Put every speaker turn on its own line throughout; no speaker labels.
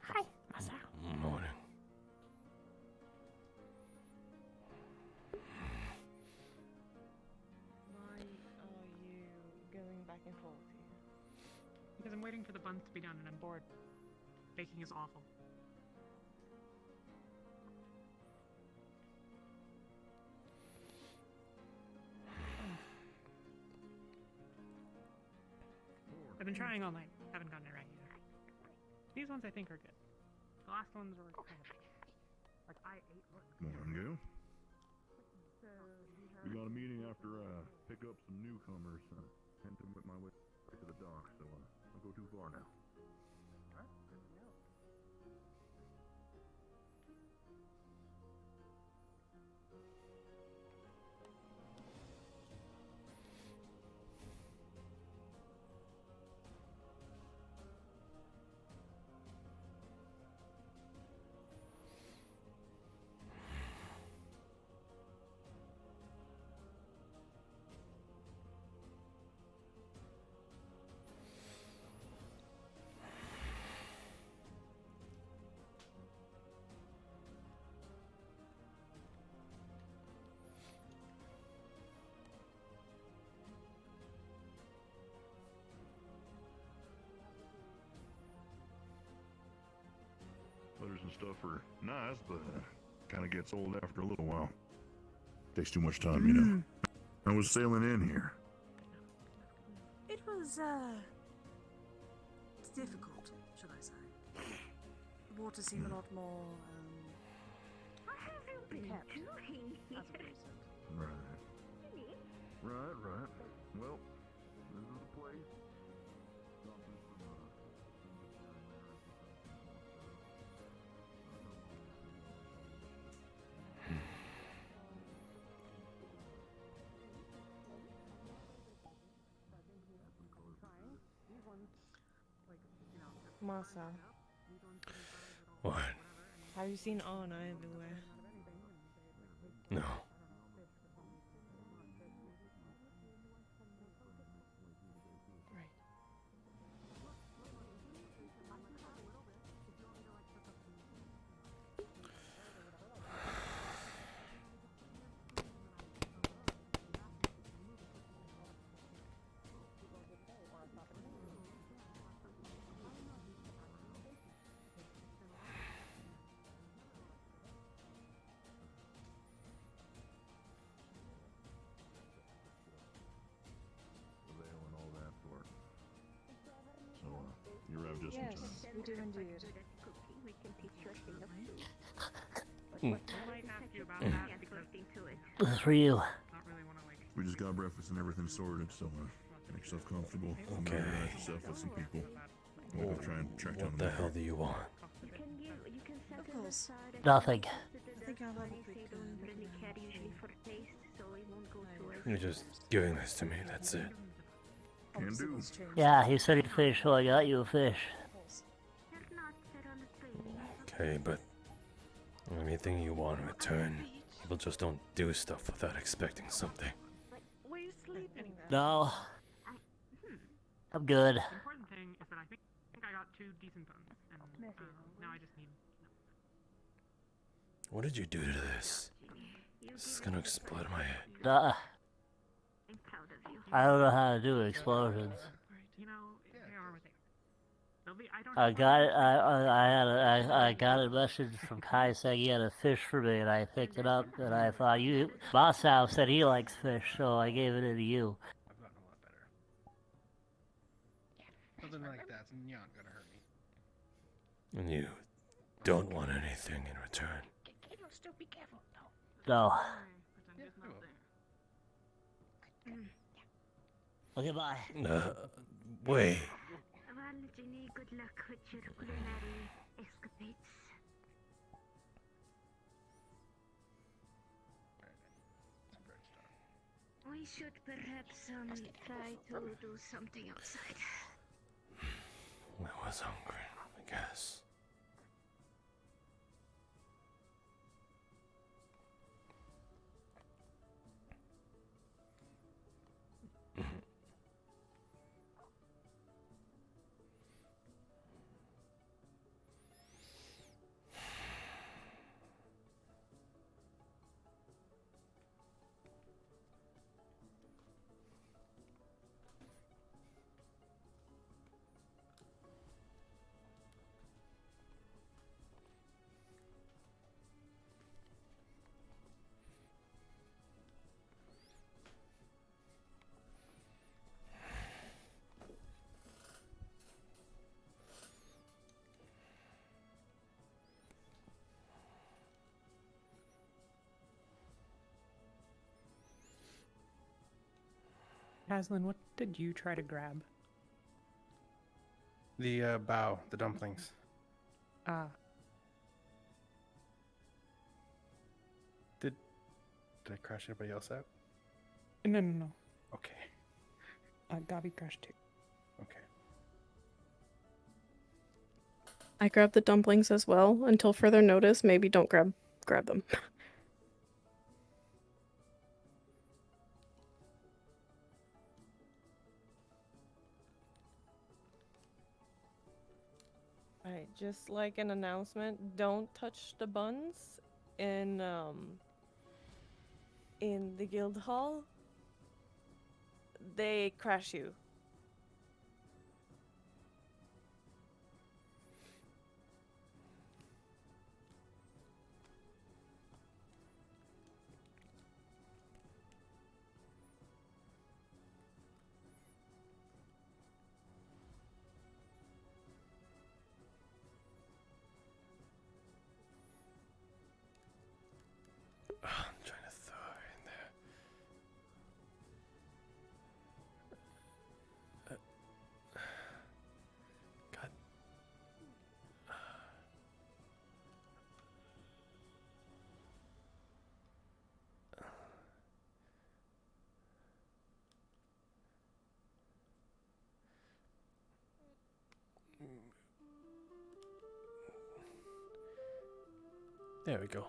Hi, Masou.
Morning.
Why are you going back and forth here?
Because I'm waiting for the buns to be done and I'm bored. Baking is awful. I've been trying all night. Haven't gotten it right either. These ones I think are good. The last ones were kind of like I ate what.
Morning, Gil.
So
We got a meeting after pick up some newcomers. Tend to whip my way to the dock, so don't go too far now.
Alright, good to know.
Letters and stuff are nice, but kind of gets old after a little while. Takes too much time, you know. I was sailing in here.
It was, difficult, should I say. The water seemed a lot more,
What have you been
kept,
doing
as of
here?
recent.
Right. Right. Well, this is the place. Something from,
Masou,
What?
have you seen Anna everywhere?
No.
Right.
the veil and all that sort. So, you arrived just in
Yes,
time.
we do indeed.
We can teach you a thing or two.
I might ask you about that because
Into it.
This is for you.
I don't really want to like.
We just got breakfast and everything sorted, so make yourself comfortable.
Okay.
Interact yourself with some people. We'll go try and track down
What the hell do you want?
You can set
Of
it
course.
aside as
Nothing.
I think I'll have a
they
quick,
don't really care usually for taste, so it won't go to waste.
You're just giving this to me, that's it.
Can
obviously
do.
what's changed.
Yeah, he said he'd fish, so I got you a fish.
Of course.
They're not set on a train.
Okay, but anything you want in return, people just don't do stuff without expecting something.
Where are you sleeping?
No,
Hmm.
I'm good.
The important thing is that I think I got 2 decent bones, and now I just need.
What did you do to this? This is gonna explode in my head.
I'm proud of you.
I don't know how to do explosions.
You know, they are what they are. They'll be. I don't.
I got it. I got a message from Kai saying he had a fish for me, and I picked it up. And I thought Masou said he likes fish, so I gave it to you.
I've gotten a lot better. Something like that's not gonna hurt me.
And you don't want anything in return.
Can you still be careful?
No.
Pretend it's not
Yeah.
there.
Okay, bye.
Wait.
Well, Ginny, good luck with your culinary escapades. We should perhaps try to do something outside.
I was hungry, I guess.
Haslin, what did you try to grab?
The bow, the dumplings.
Ah,
Did I crash anybody else out?
no.
Okay.
Gabi crashed too.
Okay.
I grabbed the dumplings as well. Until further notice, maybe don't grab them.
Alright, just like an announcement, don't touch the buns in the guild hall. They crash you.
I'm trying to throw her in there. God. There we go.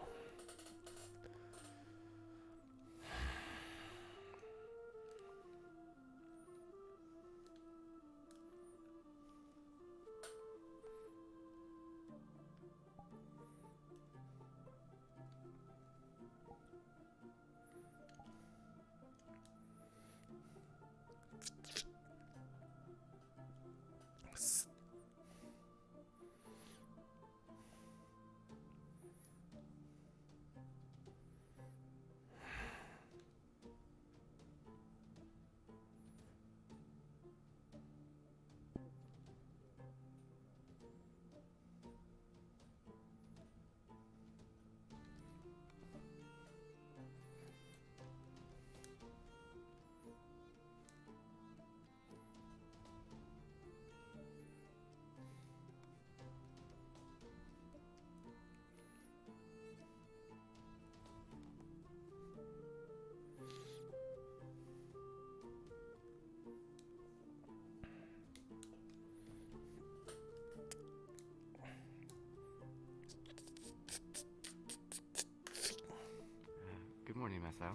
Good morning, Masou.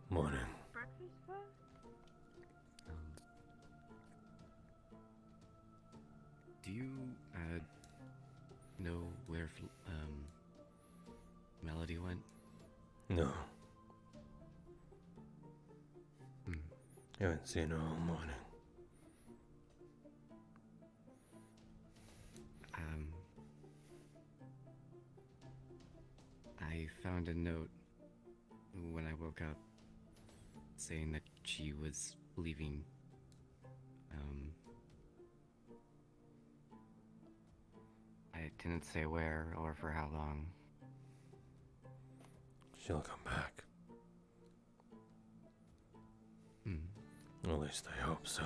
Morning.
Breakfast first?
Do you know where Melody went?
No.
Hmm.
Haven't seen her all morning.
I found a note when I woke up saying that she was leaving. I didn't say where or for how long.
She'll come back. At least I hope so.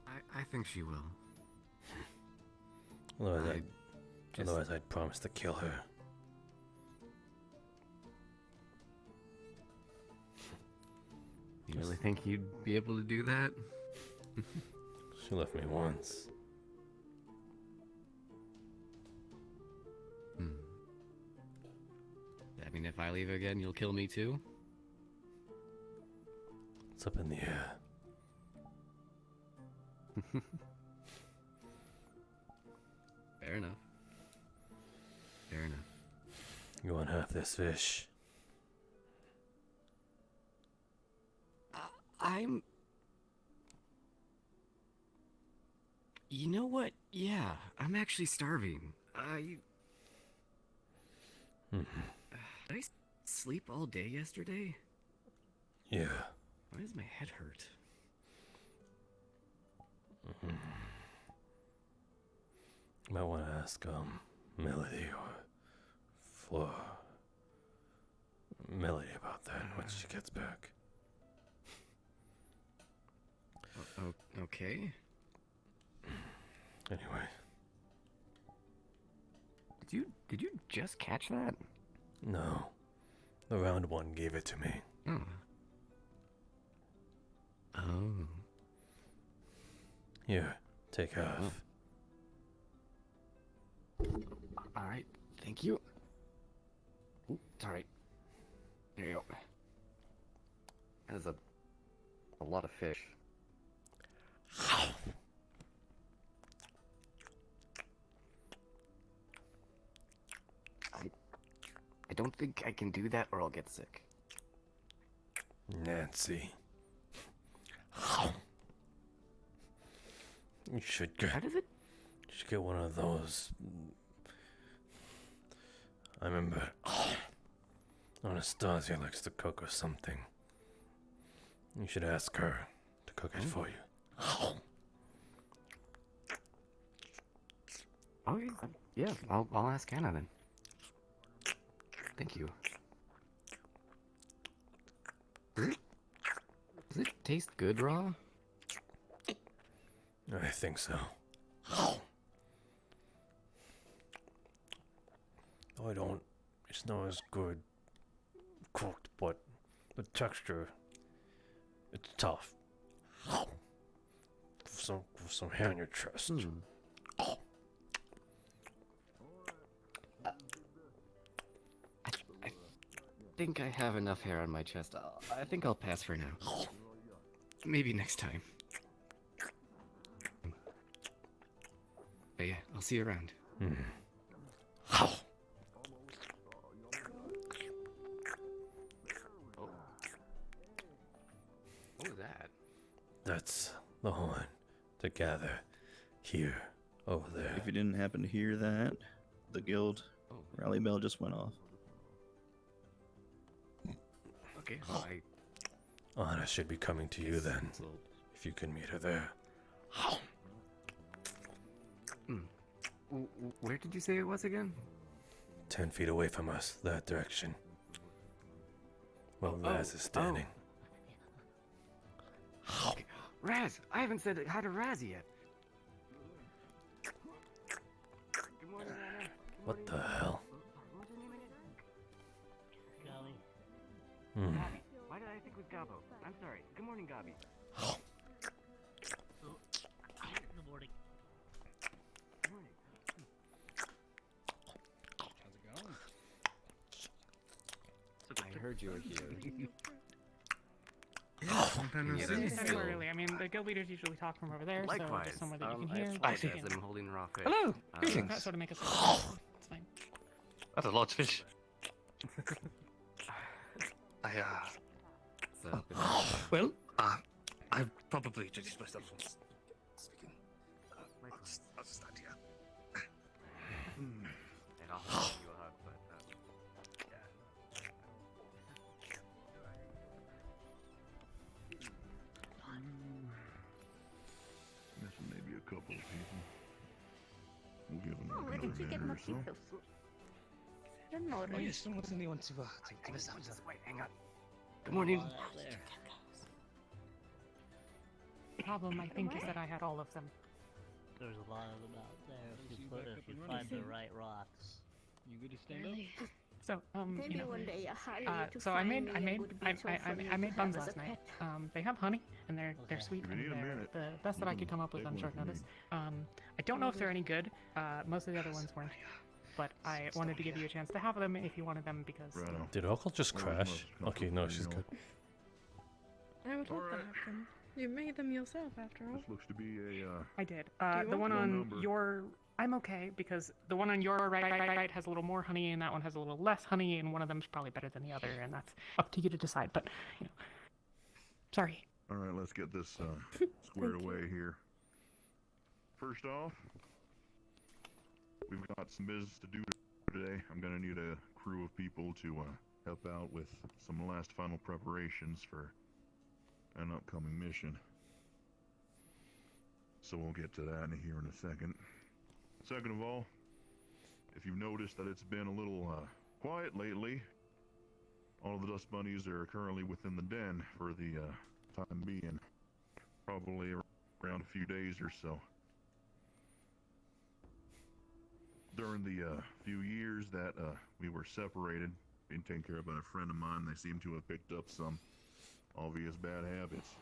I think she will.
Otherwise I'd promise to kill her.
You really think you'd be able to do that?
She left me once.
I mean, if I leave again, you'll kill me too?
It's up in the air.
Fair enough. Fair enough.
You want half this fish?
I'm... You know what? Yeah, I'm actually starving. Did I sleep all day yesterday?
Yeah.
Why does my head hurt?
Might want to ask, Melody or Flora. Millie about that when she gets back.
Okay.
Anyway.
Did you just catch that?
No. The round one gave it to me.
Oh. Oh.
Here, take half.
Alright, thank you. It's alright. There you go. That is a lot of fish. I don't think I can do that or I'll get sick.
Nancy. You should get.
How does it?
You should get one of those. I remember. Anastasia likes to cook or something. You should ask her to cook it for you.
Oh yeah, I'll ask Anna then. Thank you. Does it taste good raw?
I think so. I don't. It's not as good cooked, but the texture, it's tough. For some hair on your chest.
I think I have enough hair on my chest. I think I'll pass for now. Maybe next time. But yeah, I'll see you around.
Oh.
What was that?
That's the horn to gather here, over there.
If you didn't happen to hear that, the guild rally bell just went off.
Okay,
Anna should be coming to you then, if you can meet her there.
Where did you say it was again?
10 feet away from us, that direction. Well, Raz is standing.
Okay. Raz! I haven't said hi to Raz yet. Good morning, Anna.
What the hell?
Golly.
Why did I think it was Gabo? I'm sorry. Good morning, Gabi.
Good morning.
Good morning.
How's it going?
I heard you were here.
This is somewhere early. I mean, the guild leaders usually talk from over there, so
Likewise.
just somewhere that you can
I
hear.
apologize that I'm holding raw fish.
Hello. Greetings.
That sort of make us. It's fine.
That's a large fish. Well, I've probably introduced myself once. Speaking. I'll just stand here.
And I'll give you a hug, but
Missing maybe a couple of people. We'll give them
Oh, where
another
did you get
minute or so.
mojitos? Don't know,
Oh
right?
yes, someone's in the one to give us out.
Wait, hang on. Good morning.
The problem, I think, is that I had all of them.
There's a lot of them out there if you find the right rocks.
You good to stand
Really?
So,
Maybe
you know.
one day I'll hire you to
So I
find
made
me
I
a
made
good
I
beetle for me
I
to
made buns
have as
last
a
night.
pet.
They have honey and they're
Okay.
sweet
Give
and
me a
they're
minute.
the best that I could come up with on
Take
short
one for
notice. I don't know if they're any good. Most of the other ones weren't, but I wanted to give you a chance to have them if you wanted them because.
Righto.
Did Uncle just
Well,
crash?
must come
Okay,
from
no,
you
she's
know.
good.
I would love
Alright.
that happen. You made them yourself, after all.
This looks to be a
I did.
you
The
want
one on
number?
your. I'm okay because the one on your right has a little more honey and that one has a little less honey and one of them's probably better than the other and that's up to you to decide. But you know, sorry.
All right, let's get this squared away here. First off, we've got some business to do today. I'm gonna need a crew of people to help out with some last final preparations for an upcoming mission. So we'll get to that here in a second. Second of all, if you've noticed that it's been a little quiet lately, All of the dust bunnies are currently within the den for the time being. Probably around a few days or so. During the few years that we were separated, being taken care of by a friend of mine, they seem to have picked up some obvious bad habits.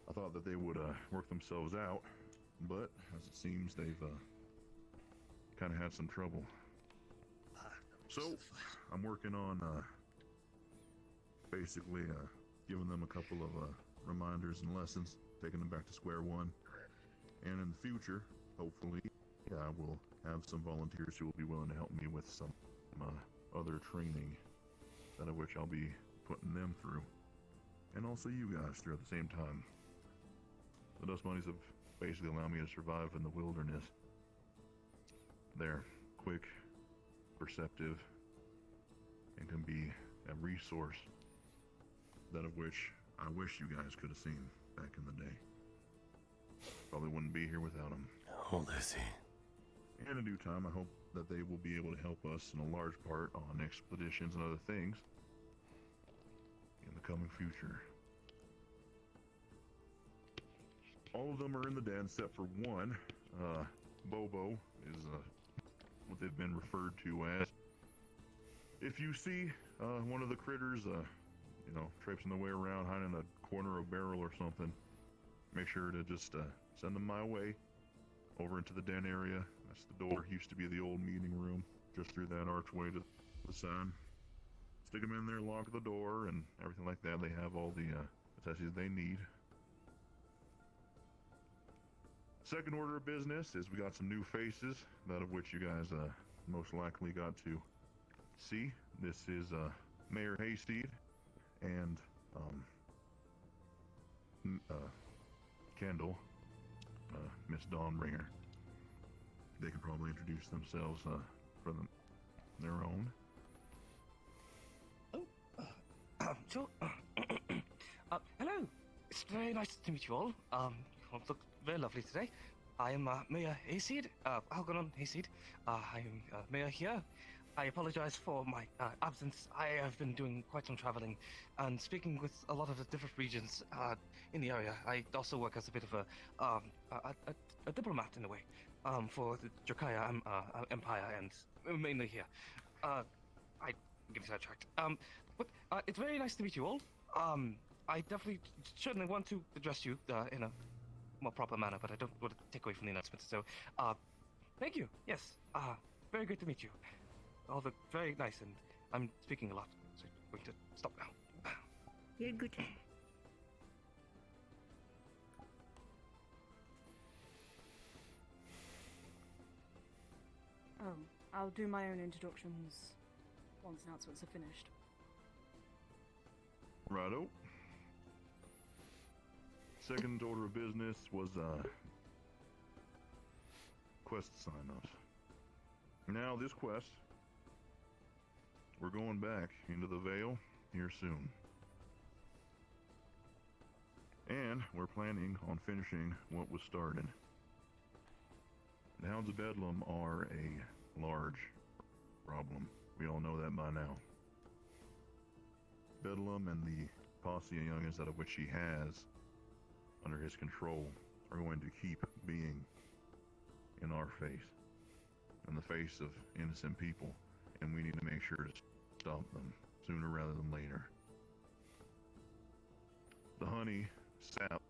I thought that they would work themselves out, but as it seems, they've kind of had some trouble. So, I'm working on basically giving them a couple of reminders and lessons, taking them back to square one. And in the future, hopefully, I will have some volunteers who will be willing to help me with some other training, that of which I'll be putting them through. And also you guys through at the same time. The dust bunnies have basically allowed me to survive in the wilderness. They're quick, perceptive, and can be a resource, that of which I wish you guys could have seen back in the day. Probably wouldn't be here without them.
Oh, Lizzie.
And in due time, I hope that they will be able to help us in a large part on expeditions and other things in the coming future. All of them are in the den except for one. Bobo is what they've been referred to as. If you see one of the critters, traipsing their way around, hiding in a corner or barrel or something, make sure to just send them my way over into the den area. That's the door. Used to be the old meeting room, just through that archway to the side. Stick them in there, lock the door, and everything like that. They have all the necessities they need. Second order of business is we got some new faces, that of which you guys most likely got to see. This is Mayor Hayseed and Kendall, Miss Dawnbringer. They can probably introduce themselves for their own.
Sure. Hello. It's very nice to meet you all. You look very lovely today. I am Mayor Hayseed. Algernon Hayseed. I am Mayor here. I apologize for my absence. I have been doing quite some traveling and speaking with a lot of the different regions in the area. I also work as a bit of a diplomat in a way for the Jokaya Empire and mainly here. I get sidetracked. But it's very nice to meet you all. I definitely certainly want to address you in a more proper manner, but I don't want to take away from the announcement. So, thank you. Yes. Very good to meet you. All the very nice, and I'm speaking a lot, so I'm going to stop now.
You're good.
I'll do my own introductions once announcements are finished.
Righto. Second order of business was quest sign-ups. Now this quest, we're going back into the Vale here soon. And we're planning on finishing what was started. The Hounds of Bedlam are a large problem. We all know that by now. Bedlam and the posse of youngins out of which he has under his control are going to keep being in our face, in the face of innocent people, and we need to make sure to stop them sooner rather than later. The honey sap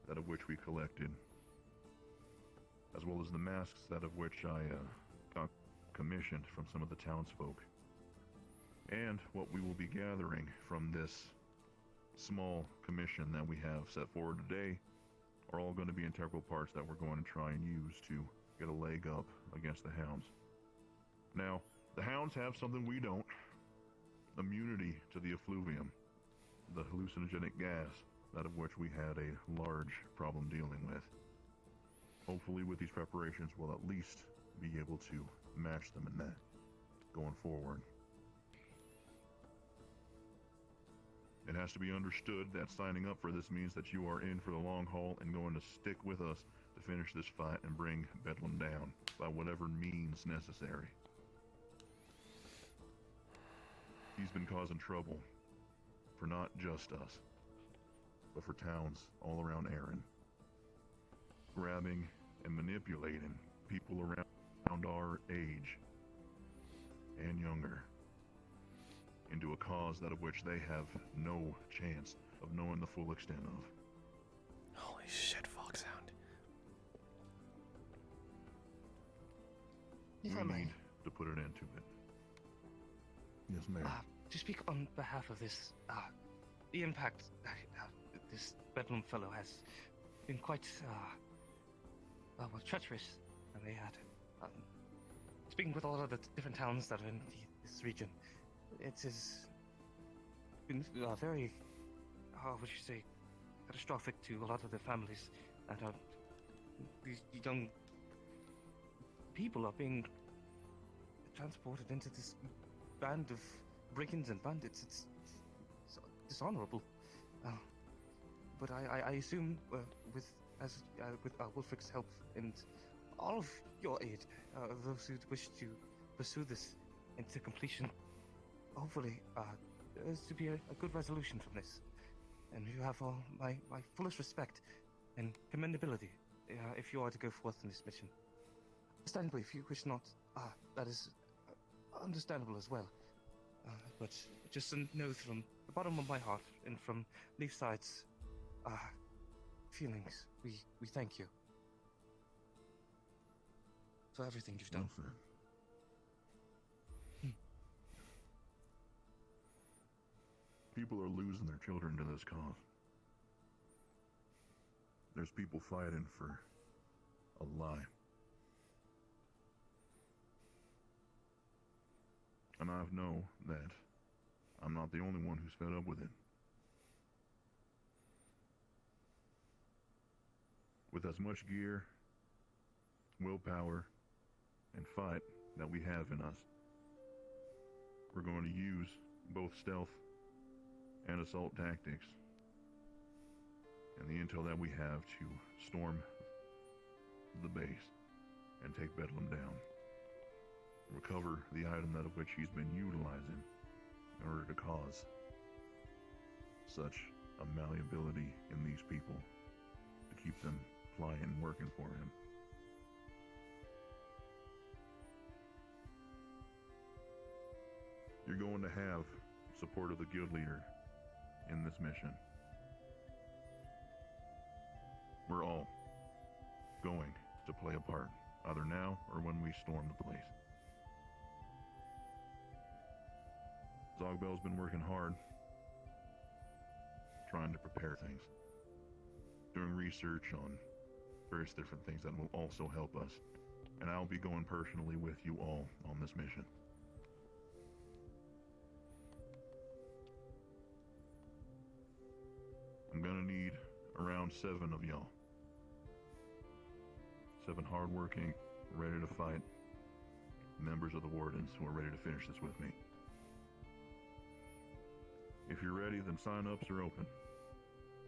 that of which we collected, as well as the masks that of which I got commissioned from some of the townsfolk, and what we will be gathering from this small commission that we have set forward today are all going to be integral parts that we're going to try and use to get a leg up against the Hounds. Now, the Hounds have something we don't: immunity to the effluvium, the hallucinogenic gas, that of which we had a large problem dealing with. Hopefully with these preparations we'll at least be able to match them in that going forward. It has to be understood that signing up for this means that you are in for the long haul and going to stick with us to finish this fight and bring Bedlam down by whatever means necessary. He's been causing trouble for not just us, but for towns all around Erin. Grabbing and manipulating people around our age and younger into a cause that of which they have no chance of knowing the full extent of.
Holy shit, Foxhound.
We
If I may,
need to put an end to it. Yes, ma'am.
to speak on behalf of this, the impact this Bedlam fellow has been quite, well, treacherous. And they had, speaking with a lot of the different towns that are in this region, it has been very, how would you say, catastrophic to a lot of the families that are, these young people are being transported into this band of brigands and bandits. It's dishonorable. But I assume with Wolfric's help and all of your aid, those who wish to pursue this into completion, hopefully there's to be a good resolution from this. And you have all my fullest respect and commendability if you are to go forth in this mission. Understandably, if you wish not, that is understandable as well. But just to know from the bottom of my heart and from Leafside's feelings, we thank you for everything you've done.
Well said. People are losing their children to this cause. There's people fighting for a lie. And I know that I'm not the only one who's fed up with it. With as much gear, willpower, and fight that we have in us, we're going to use both stealth and assault tactics and the intel that we have to storm the base and take Bedlam down. Recover the item that of which he's been utilizing in order to cause such a malleability in these people to keep them flying and working for him. You're going to have support of the guild leader in this mission. We're all going to play a part, either now or when we storm the place. Zogbell's been working hard, trying to prepare things, doing research on various different things that will also help us, and I'll be going personally with you all on this mission. I'm gonna need around 7 of y'all. 7 hardworking, ready to fight members of the Wardens who are ready to finish this with me. If you're ready, then sign-ups are open.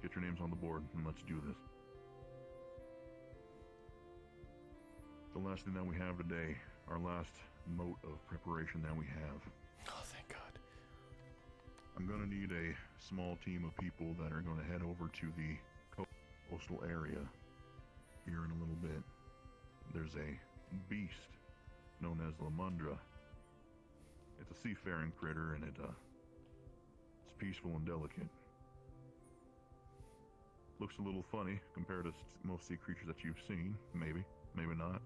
Get your names on the board and let's do this. The last thing that we have today, our last mote of preparation that we have.
Oh, thank God.
I'm gonna need a small team of people that are gonna head over to the coastal area here in a little bit. There's a beast known as Lamundra. It's a seafaring critter and it's peaceful and delicate. Looks a little funny compared to most sea creatures that you've seen, maybe not.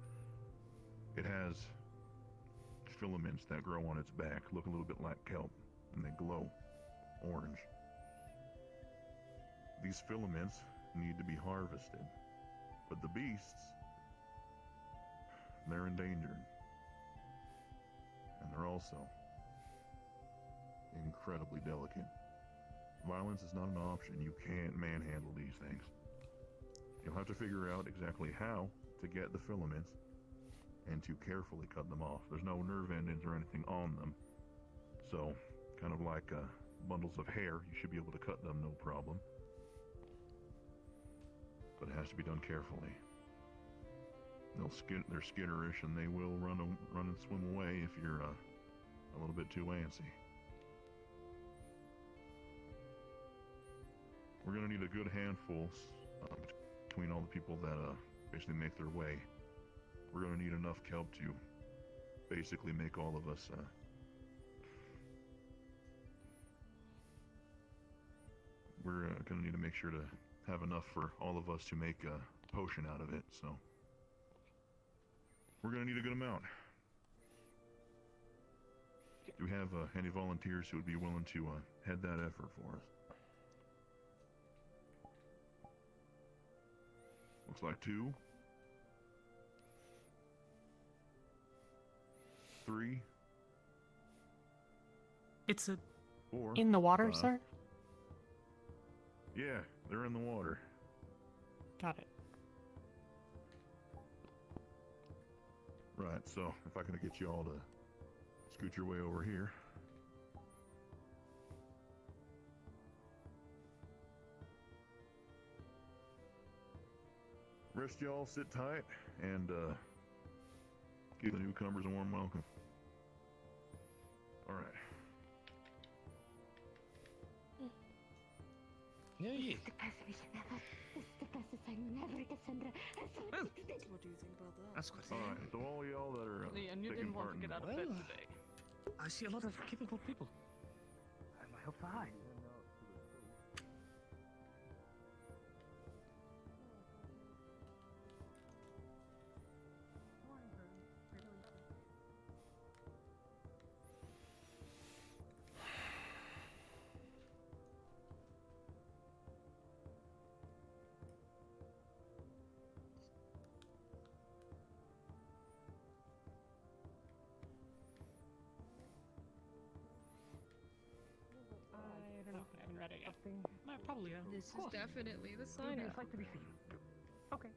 It has filaments that grow on its back, look a little bit like kelp, and they glow orange. These filaments need to be harvested, but the beasts, they're endangered. And they're also incredibly delicate. Violence is not an option. You can't manhandle these things. You'll have to figure out exactly how to get the filaments and to carefully cut them off. There's no nerve endings or anything on them. So, kind of like bundles of hair, you should be able to cut them no problem. But it has to be done carefully. They're skitterish and they will run and swim away if you're a little bit too antsy. we're gonna need a good handful between all the people that basically make their way. We're gonna need enough kelp to basically make all of us we're gonna need to make sure to have enough for all of us to make a potion out of it, so we're gonna need a good amount. Do we have any volunteers who would be willing to head that effort for us? Looks like 2. 3.
It's
4.
in the water,
5.
sir?
Yeah, they're in the water.
Got it.
Right, so if I can get you all to scoot your way over here. Rest y'all sit tight and give the newcomers a warm welcome. All right.
Yeah, yeah.
The best mission ever. This is the bestest thing ever, Cassandra.
What do you think about that?
That's quite
All right, so all y'all that are
And you
taking
didn't want
part
to
in
get out of
Well,
bed today.
I see a lot of capable people. And I hope high.
I don't know. I haven't read it yet. Probably.
This is definitely the sign up.
like to be seen. Okay.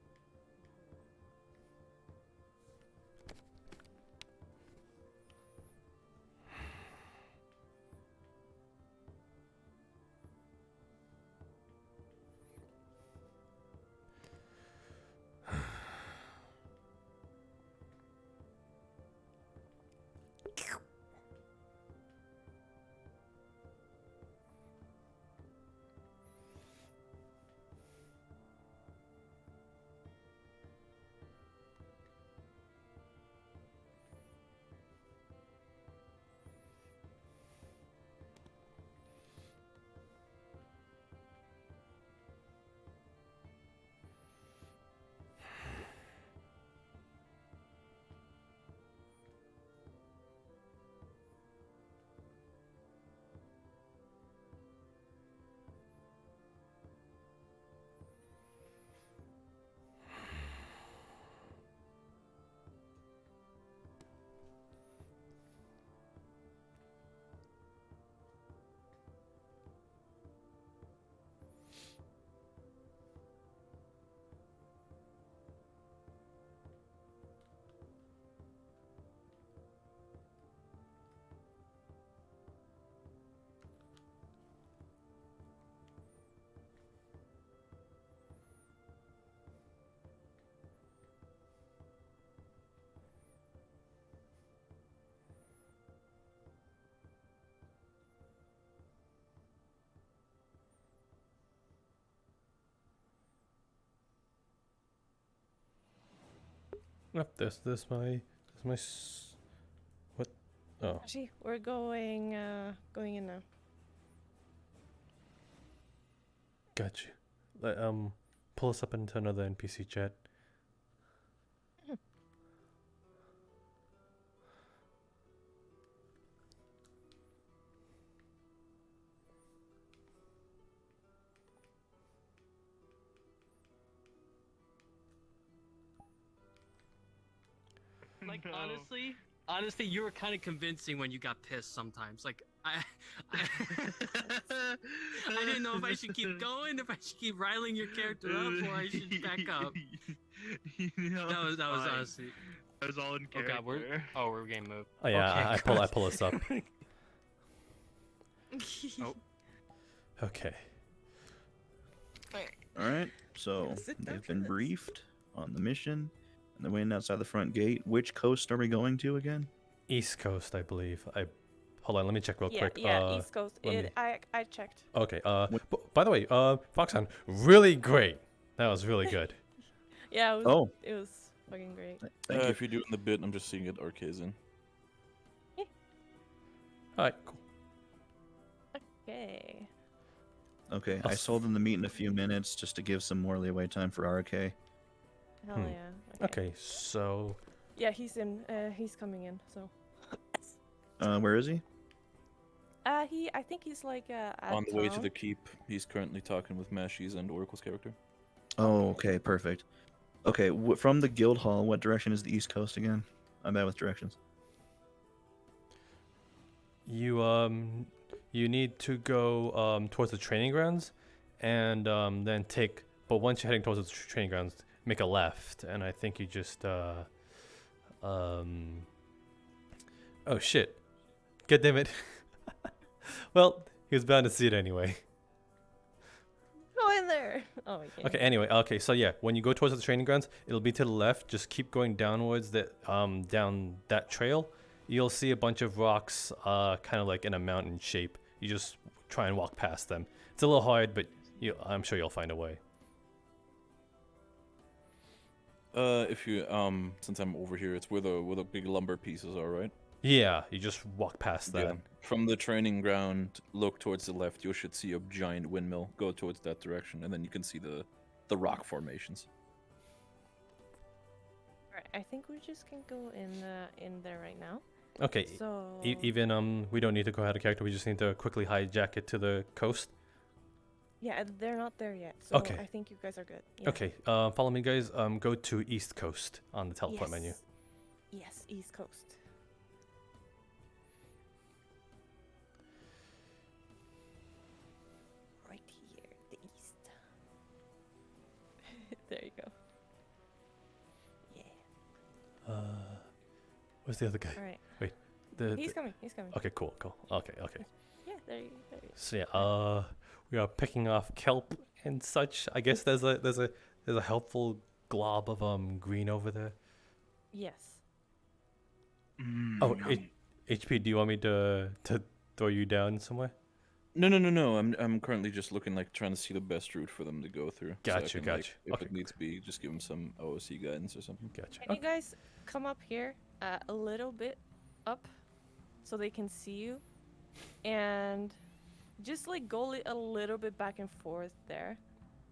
Yep, this my what? Oh,
Actually, we're going in now.
got you. Pull us up into another NPC chat.
Like honestly, you were kind of convincing when you got pissed sometimes. Like I didn't know if I should keep going, if I should keep riling your character up, or I should back up. That was honestly.
That was all in character.
Okay, we're game move.
Oh yeah,
Okay,
I pull us up.
Oh.
Okay.
All right. So they've been briefed on the mission, and they're waiting outside the front gate. Which coast are we going to again?
East Coast, I believe. I hold on, let me check real
Yeah,
quick.
yeah, East Coast.
let me-
I checked.
Okay. By the way, Foxhound, really great. That was really good.
Yeah,
Oh.
it was fucking great.
Thank you.
If you're doing the bit, I'm just seeing it Arcasian.
All right, cool.
Okay.
Okay, I told them to meet in a few minutes just to give some more leeway time for RK.
Hell yeah.
Okay, so
Yeah, he's in. He's coming in. So.
Where is he?
I think he's like at
On the way to
town.
the keep, he's currently talking with Mashi's and Oracle's character.
Oh, okay, perfect. Okay, from the guild hall, what direction is the east coast again? I'm bad with directions.
you need to go towards the training grounds, and then take. But once you're heading towards the training grounds, make a left, and I think you just oh shit, god damn it. Well, he was bound to see it anyway.
Go in there. Oh my god.
Okay, anyway, okay, so yeah, when you go towards the training grounds, it'll be to the left. Just keep going downwards down that trail. You'll see a bunch of rocks kind of like in a mountain shape. You just try and walk past them. It's a little hard, but I'm sure you'll find a way.
If you since I'm over here, it's where the big lumber pieces are, right?
Yeah, you just walk past that.
Yeah. From the training ground, look towards the left. You should see a giant windmill. Go towards that direction, and then you can see the rock formations.
Alright, I think we just can go in there right now.
Okay.
So
Even we don't need to go out of character. We just need to quickly hijack it to the coast.
yeah, they're not there yet. So
Okay.
I think you guys are good. Yeah.
Okay. Follow me, guys. Go to East Coast on the teleport menu.
Yes, East Coast. Right here, the east. There you go. Yeah.
Where's the other guy?
Alright.
Wait.
He's coming. He's coming.
Okay, cool. Okay.
Yeah, there you go.
So yeah, we are picking off kelp and such. I guess there's a helpful glob of green over there.
Yes.
Oh, HP, do you want me to throw you down somewhere?
No. I'm currently just looking trying to see the best route for them to go through.
Gotcha.
If
Okay.
it needs be, just give them some OOC guidance or something.
Gotcha.
Can you guys come up here a little bit up so they can see you? And just go a little bit back and forth there.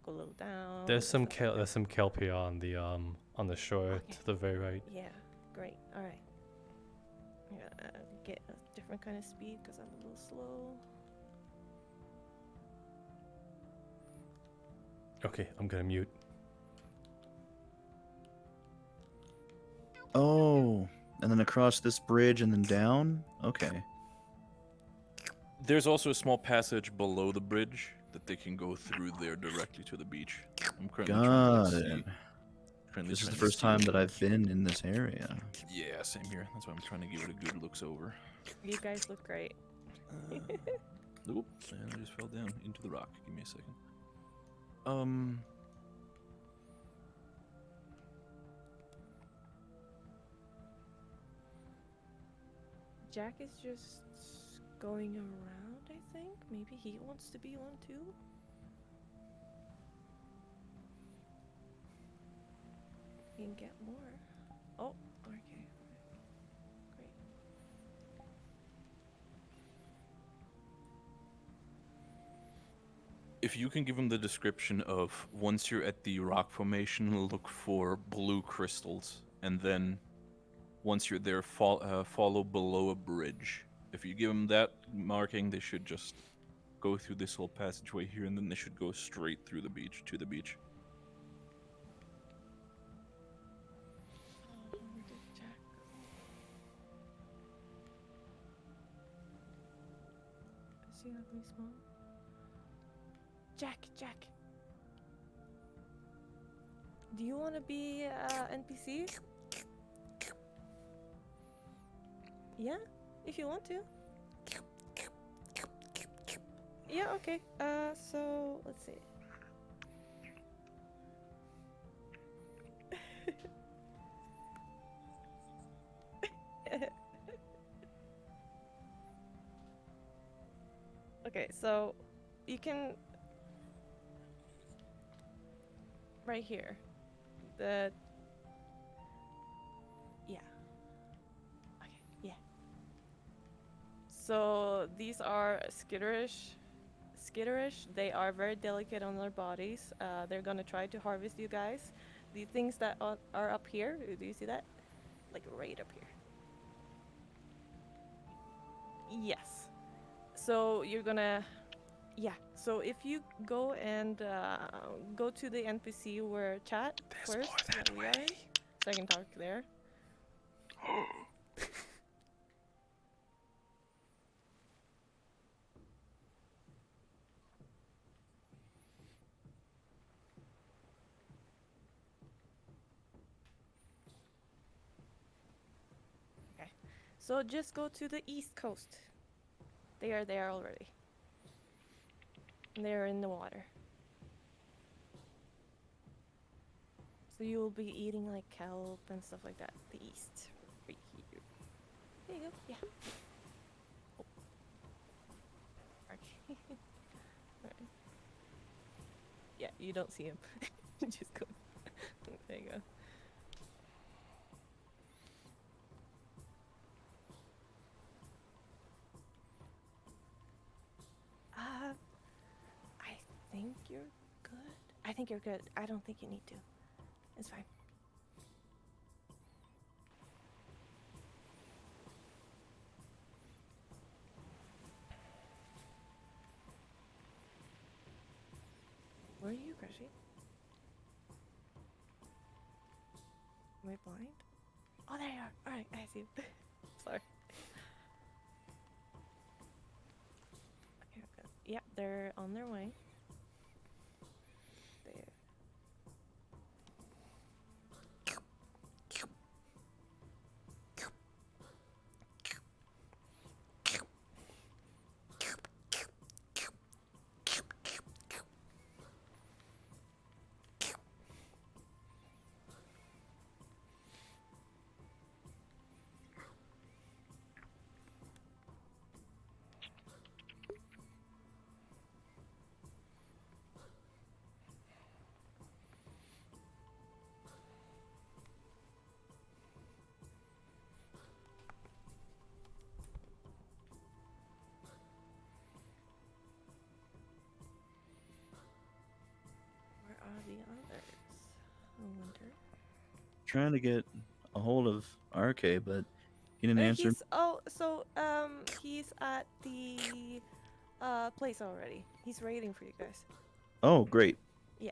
Go a little down.
There's some kelp here on the shore to the very right.
Yeah, great. All right. I'm gonna get a different kind of speed because I'm a little slow.
Okay, I'm gonna mute.
Oh, and then across this bridge and then down? Okay.
There's also a small passage below the bridge that they can go through there directly to the beach. I'm currently
Got
trying to
it.
Currently
This is
trying
the
to
first
see
time
it.
that I've been in this area.
Yeah, same here. That's why I'm trying to give it a good looks over.
You guys look great.
Oops, and I just fell down into the rock. Give me a second.
Jack is just going around, I think. Maybe he wants to be one too. You can get more. Oh, okay. Great.
If you can give them the description of once you're at the rock formation, look for blue crystals, and then once you're there, follow below a bridge. If you give them that marking, they should just go through this whole passageway here, and then they should go straight through the beach to the beach.
See how we small? Jack. Do you want to be NPC? Yeah, if you want to. Yeah, okay. So let's see. Okay, so you can right here. Yeah. Okay, yeah. So these are skitterish. They are very delicate on their bodies. They're gonna try to harvest you guys. The things that are up here, do you see that? Like right up here. Yes. So you're gonna, yeah. So if you go and go to the NPC where chat first, that we are in, so I can talk there. Okay. So just go to the east coast. They are there already. They're in the water. So you will be eating like kelp and stuff like that. The east. Right here. There you go. Yeah. Oh. Okay. Alright. Yeah, you don't see him. Just go. There you go. I think you're good. I think you're good. I don't think you need to. It's fine. Where are you, Crushy? Am I blind? Oh, there you are. Alright, I see you. Sorry. Okay. Yeah, they're on their way. There. Where are the others? I wonder.
Trying to get a hold of RK, but he didn't answer.
He's at the place already. He's waiting for you guys.
Oh, great.
Yeah.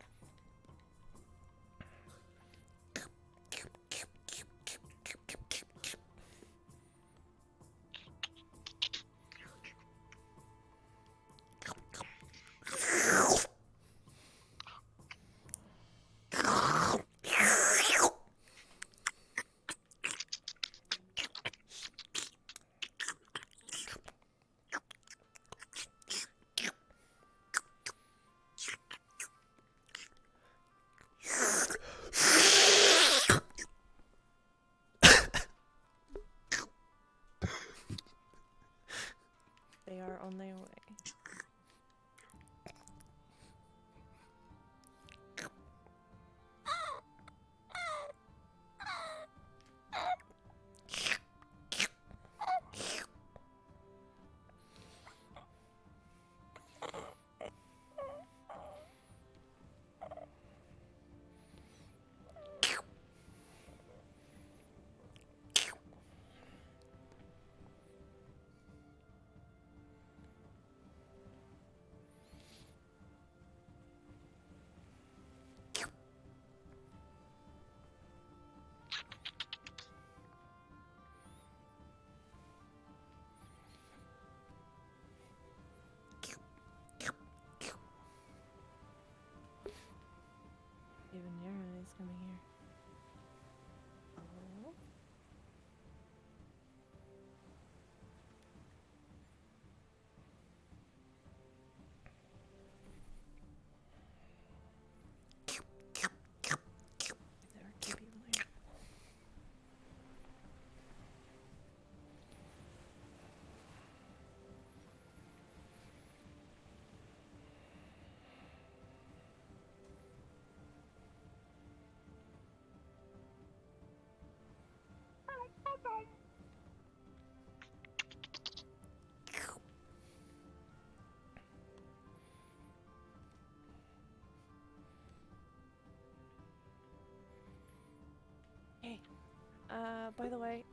By the way,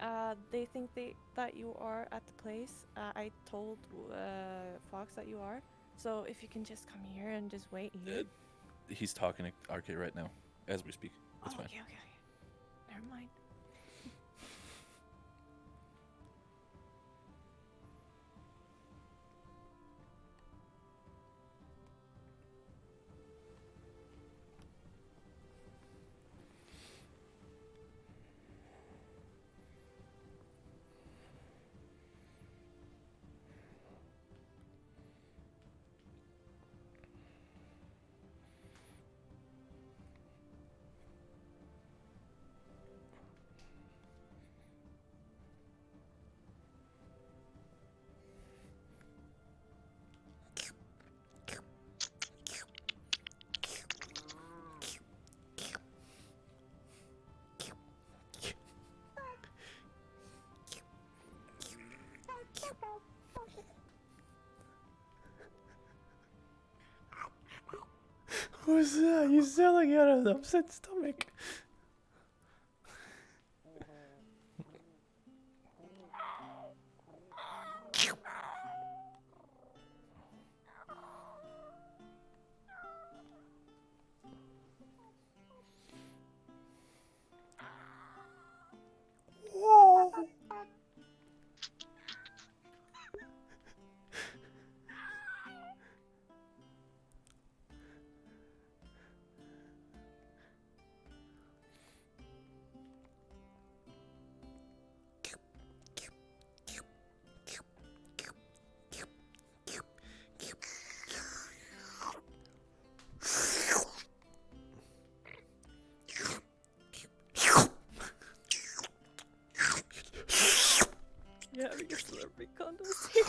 they think that you are at the place. I told Fox that you are. So if you can just come here and just wait here.
He's talking to RK right now, as we speak. It's fine.
Okay. Never mind.
Who's that? You sound like you had an upset stomach. Whoa.
Yeah, because the recondo's here.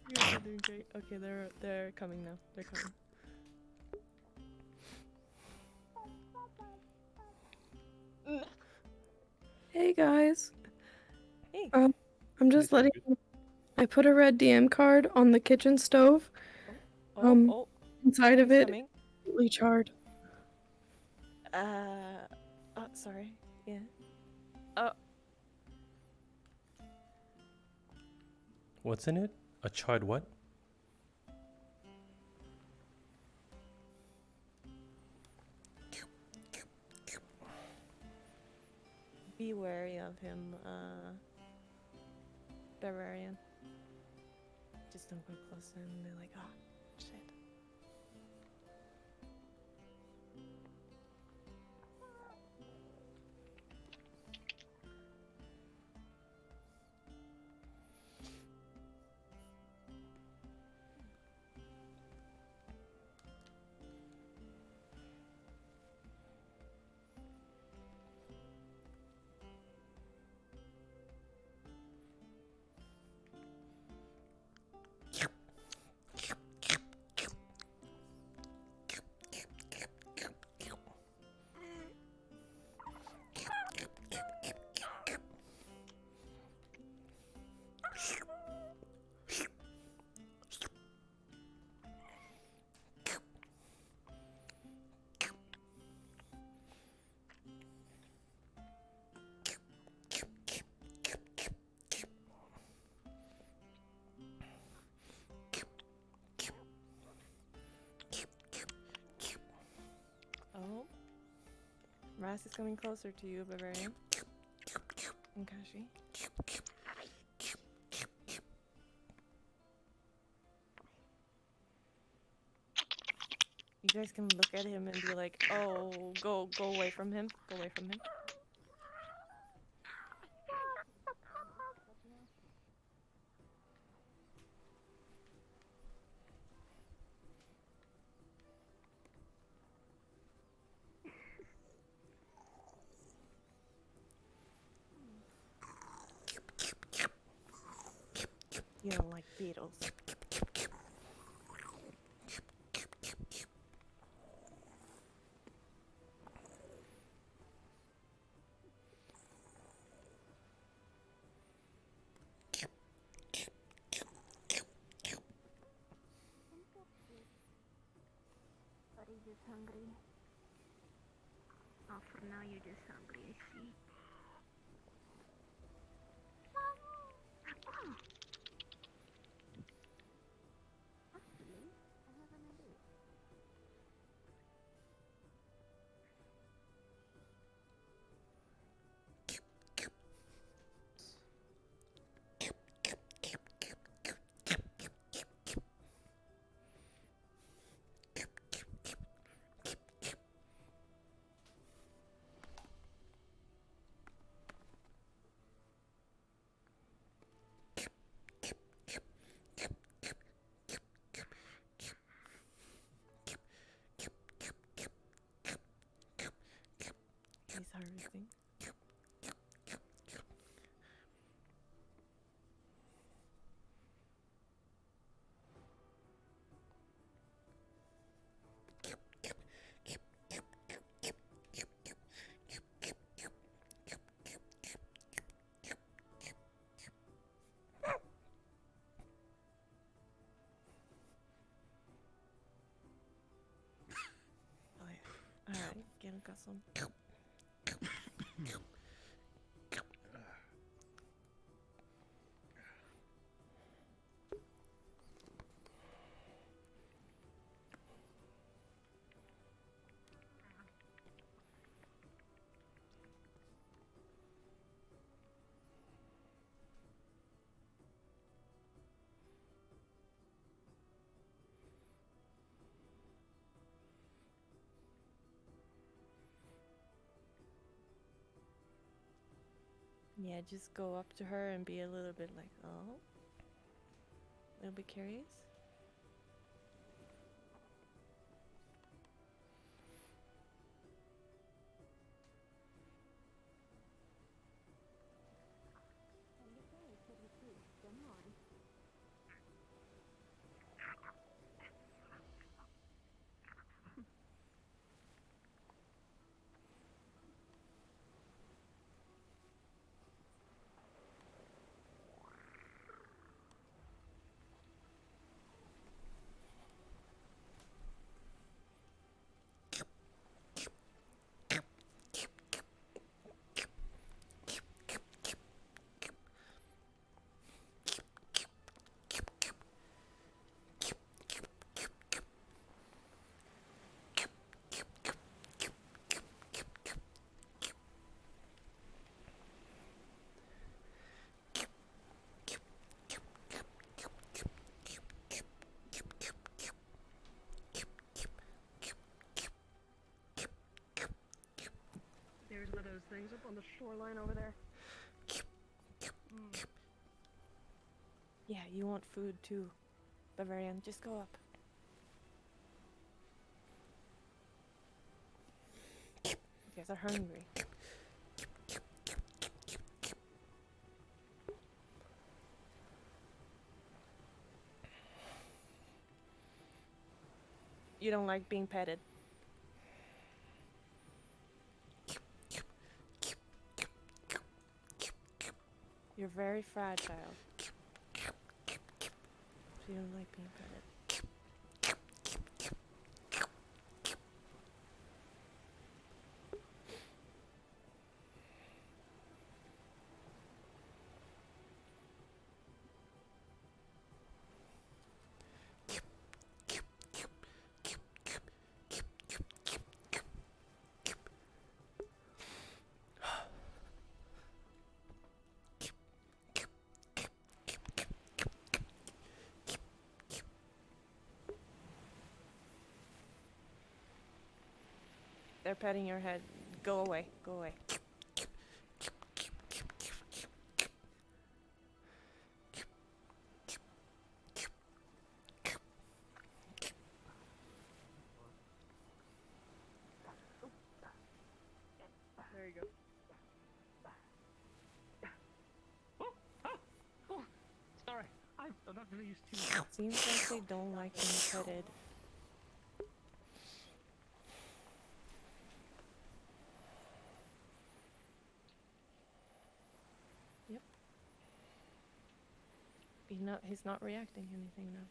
You're doing great. Okay, they're coming now. They're coming.
Hey guys.
Hey.
I'm just letting. I put a red DM card on the kitchen stove. Inside of
he's
it,
coming.
completely charred.
Sorry. Yeah.
What's in it? A charred what?
Be wary of him, Barbarian. Just don't go close to him and be like, oh, shit. Oh. Ras is coming closer to you, Barbarian. And Kashi. You guys can look at him and be like, oh, go away from him. Go away from him. You don't like beetles.
hungry. Oh, for now you're just hungry, I see. Oh. Actually, I have an idea.
He's harvesting. Oh yeah. Alright, get him got some. Yeah, just go up to her and be a little bit like, oh, a little bit curious.
There's one of those things up on the shoreline over there.
Yeah, you want food too, Bavarian. Just go up. You guys are hungry. You don't like being petted. You're very fragile. So you don't like being petted. They're petting your head. Go away. Go away.
There you go.
Oh, sorry. I'm not really used to.
Seems like they don't like being petted. Yep. He's not reacting anything now.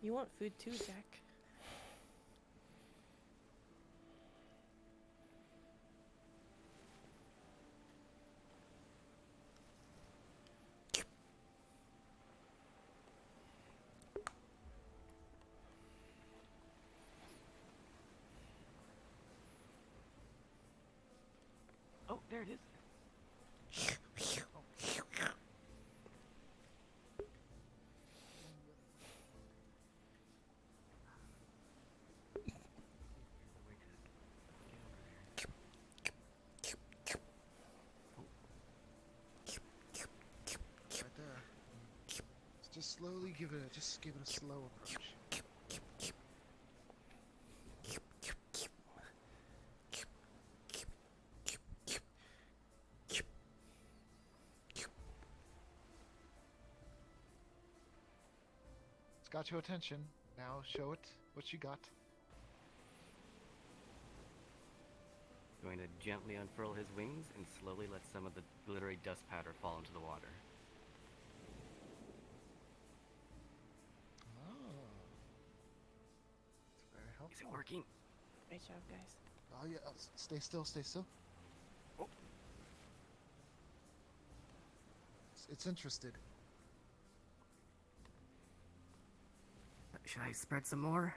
You want food too, Jack.
Oh, there it is.
Right there. Just slowly give it a slow approach. It's got your attention. Now show it what you got.
Going to gently unfurl his wings and slowly let some of the glittery dust powder fall into the water.
Oh. It's very helpful.
Is it working?
Great job, guys.
Oh yeah, stay still, stay still.
Oh.
It's interested.
Should I spread some more?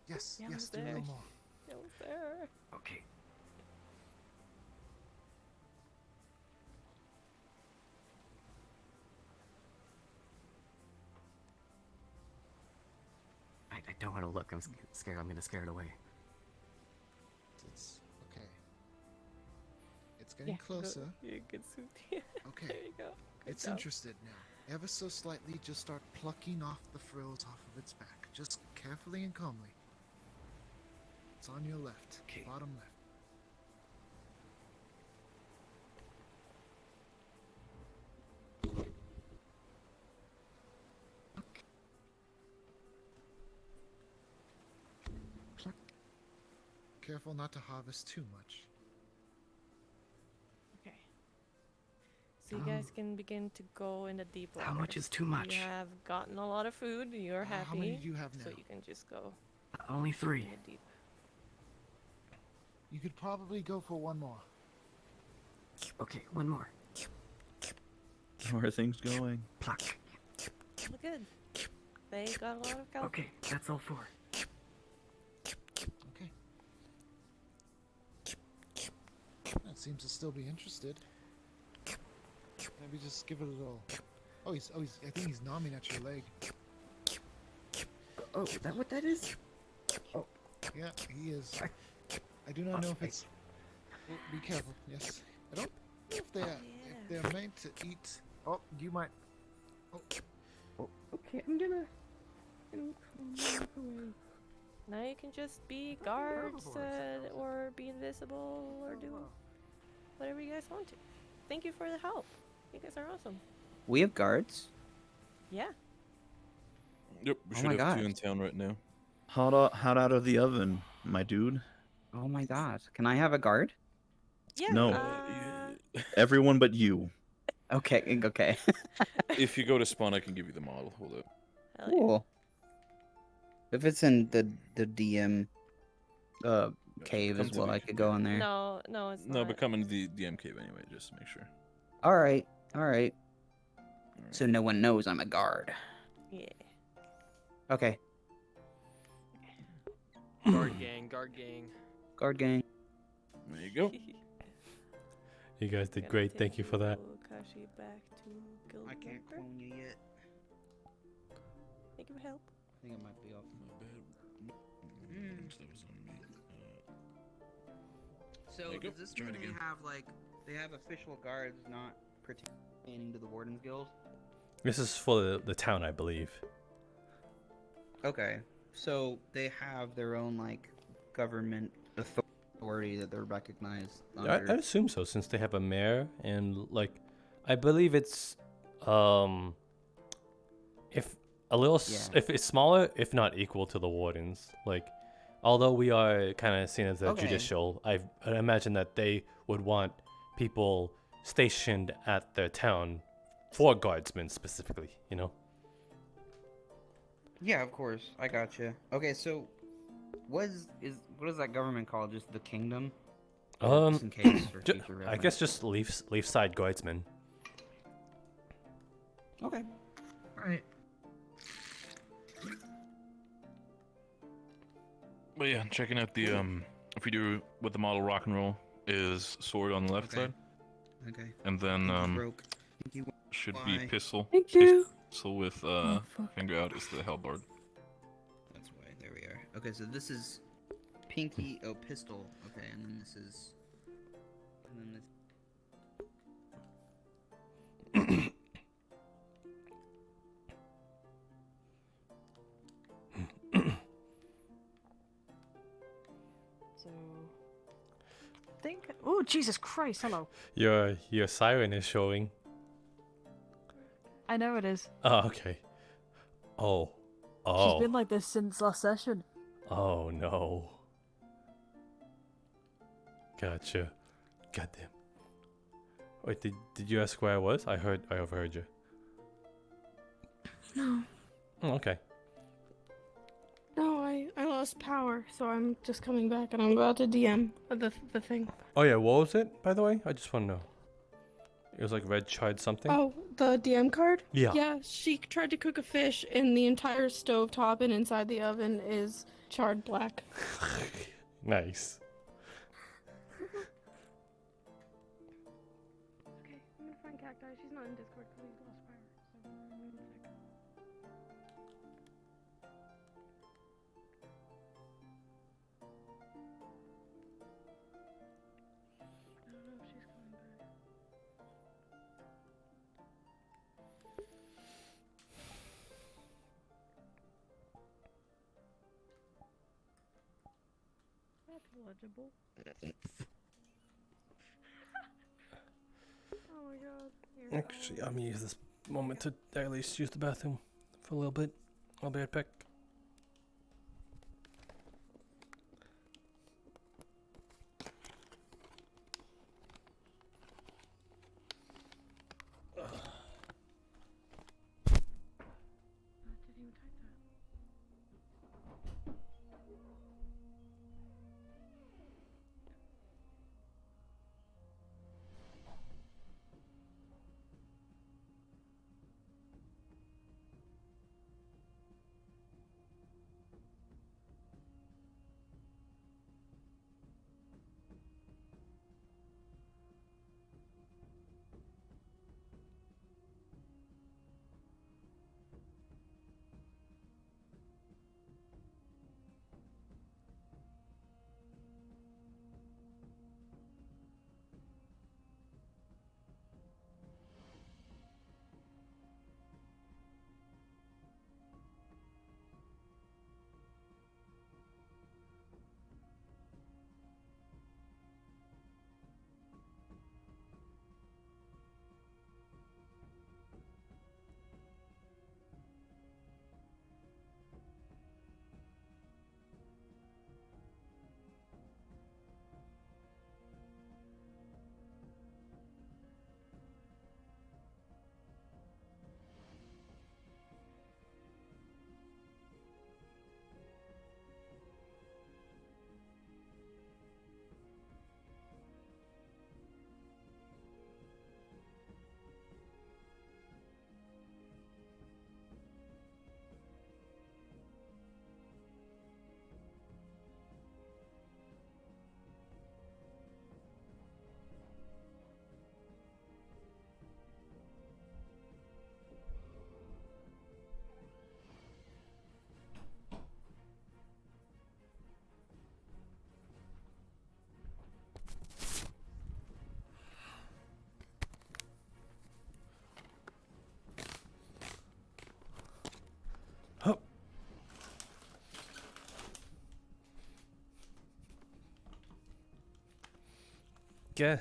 Yes,
Yeah,
yes,
it's
do a
there.
little more.
It was there.
Okay. I don't want to look. I'm scared. I'm going to scare it away.
It's okay. It's getting closer.
Yeah, good suit.
Okay.
There you go. Good
It's
job.
interested now. Ever so slightly, just start plucking off the frills off of its back. Just carefully and calmly. It's on your left.
Okay.
Bottom left. Careful not to harvest too much.
Okay. So you guys can begin to go in the deep water.
How much is too much?
You have gotten a lot of food. You're happy.
How many do you have
So
now?
you can just go
Only 3.
in the deep.
You could probably go for one more.
Okay, one more.
How are things going?
Pluck.
Look good. They got a lot of kelp.
Okay, that's all 4.
Okay. That seems to still be interested. Maybe just give it a little. Oh, I think he's gnawing at your leg.
Oh, is that what that is? Oh.
Yeah, he is. I do not know if it's. Oh, be careful. Yes. I don't know if they're meant to eat. Oh, you might. Oh.
Okay, I'm gonna.
Now you can just be guards or be invisible or do whatever you guys want to. Thank you for the help. You guys are awesome.
We have guards.
Yeah.
Yep, we
Oh
should
my
have 2
God.
in town right now.
Hot out of the oven, my dude.
Oh my god. Can I have a guard?
Yeah.
No. Everyone but you.
Okay, okay.
If you go to spawn, I can give you the model. Hold up.
Cool. If it's in the DM cave
come
as
to
well,
the-
I could go in there.
No, no, it's
No,
not.
but come into the DM cave anyway, just to make sure.
Alright, alright. So no one knows I'm a guard.
Yeah.
Okay.
Guard gang, guard gang.
Guard gang.
There you go.
You guys did great. Thank you for that.
Kashi back to Guild
I can't
member.
clone you yet.
Thank you for help.
I think it might be off. So
There you go.
does this
Try it
mean they
again.
have like they have official guards not pertaining to the Wardens Guild?
This is for the town, I believe.
Okay. So they have their own like government authority that they're recognized
I
under.
assume so, since they have a mayor and like, I believe it's if a little if it's smaller, if not equal to the wardens. Like, although we are kind of seen as a
Okay.
judicial, I imagine that they would want people stationed at their town for guardsmen specifically. You know.
Yeah, of course. I got you. Okay, so what is that government called? Just the kingdom? Just in case for future
I
reference.
guess just Leafside Guardsmen.
Okay. All right.
But yeah, checking out the if we do with the model rock and roll is sword on the left
Okay.
side.
Okay.
And then
Pinky broke. Pinky
should be
why?
pistol.
Thank you.
Pistol with
Oh, fuck.
finger out is the halberd.
That's why. There we are. Okay, so this is pinky. Oh, pistol. Okay, and then this is. And then this.
So. Think. Oh, Jesus Christ! Hello.
Your siren is showing.
I know it is.
Oh, okay. Oh. Oh.
She's been like this since last session.
Oh no. Gotcha. Goddamn. Wait, did you ask where I was? I overheard you.
No.
Oh, okay.
No, I lost power, so I'm just coming back and I'm about to DM the thing.
Oh yeah, what was it, by the way? I just want to know. It was like red charred something?
Oh, the DM card?
Yeah.
Yeah, she tried to cook a fish and the entire stovetop and inside the oven is charred black.
Nice.
Okay, I'm gonna find Cacti. She's not in Discord because he's lost power. So, one sec. I don't know if she's coming back. That's legible. Oh my god. Here.
Actually, I'm gonna use this moment to at least use the bathroom for a little bit. I'll be right back.
Didn't even type that.
Yeah.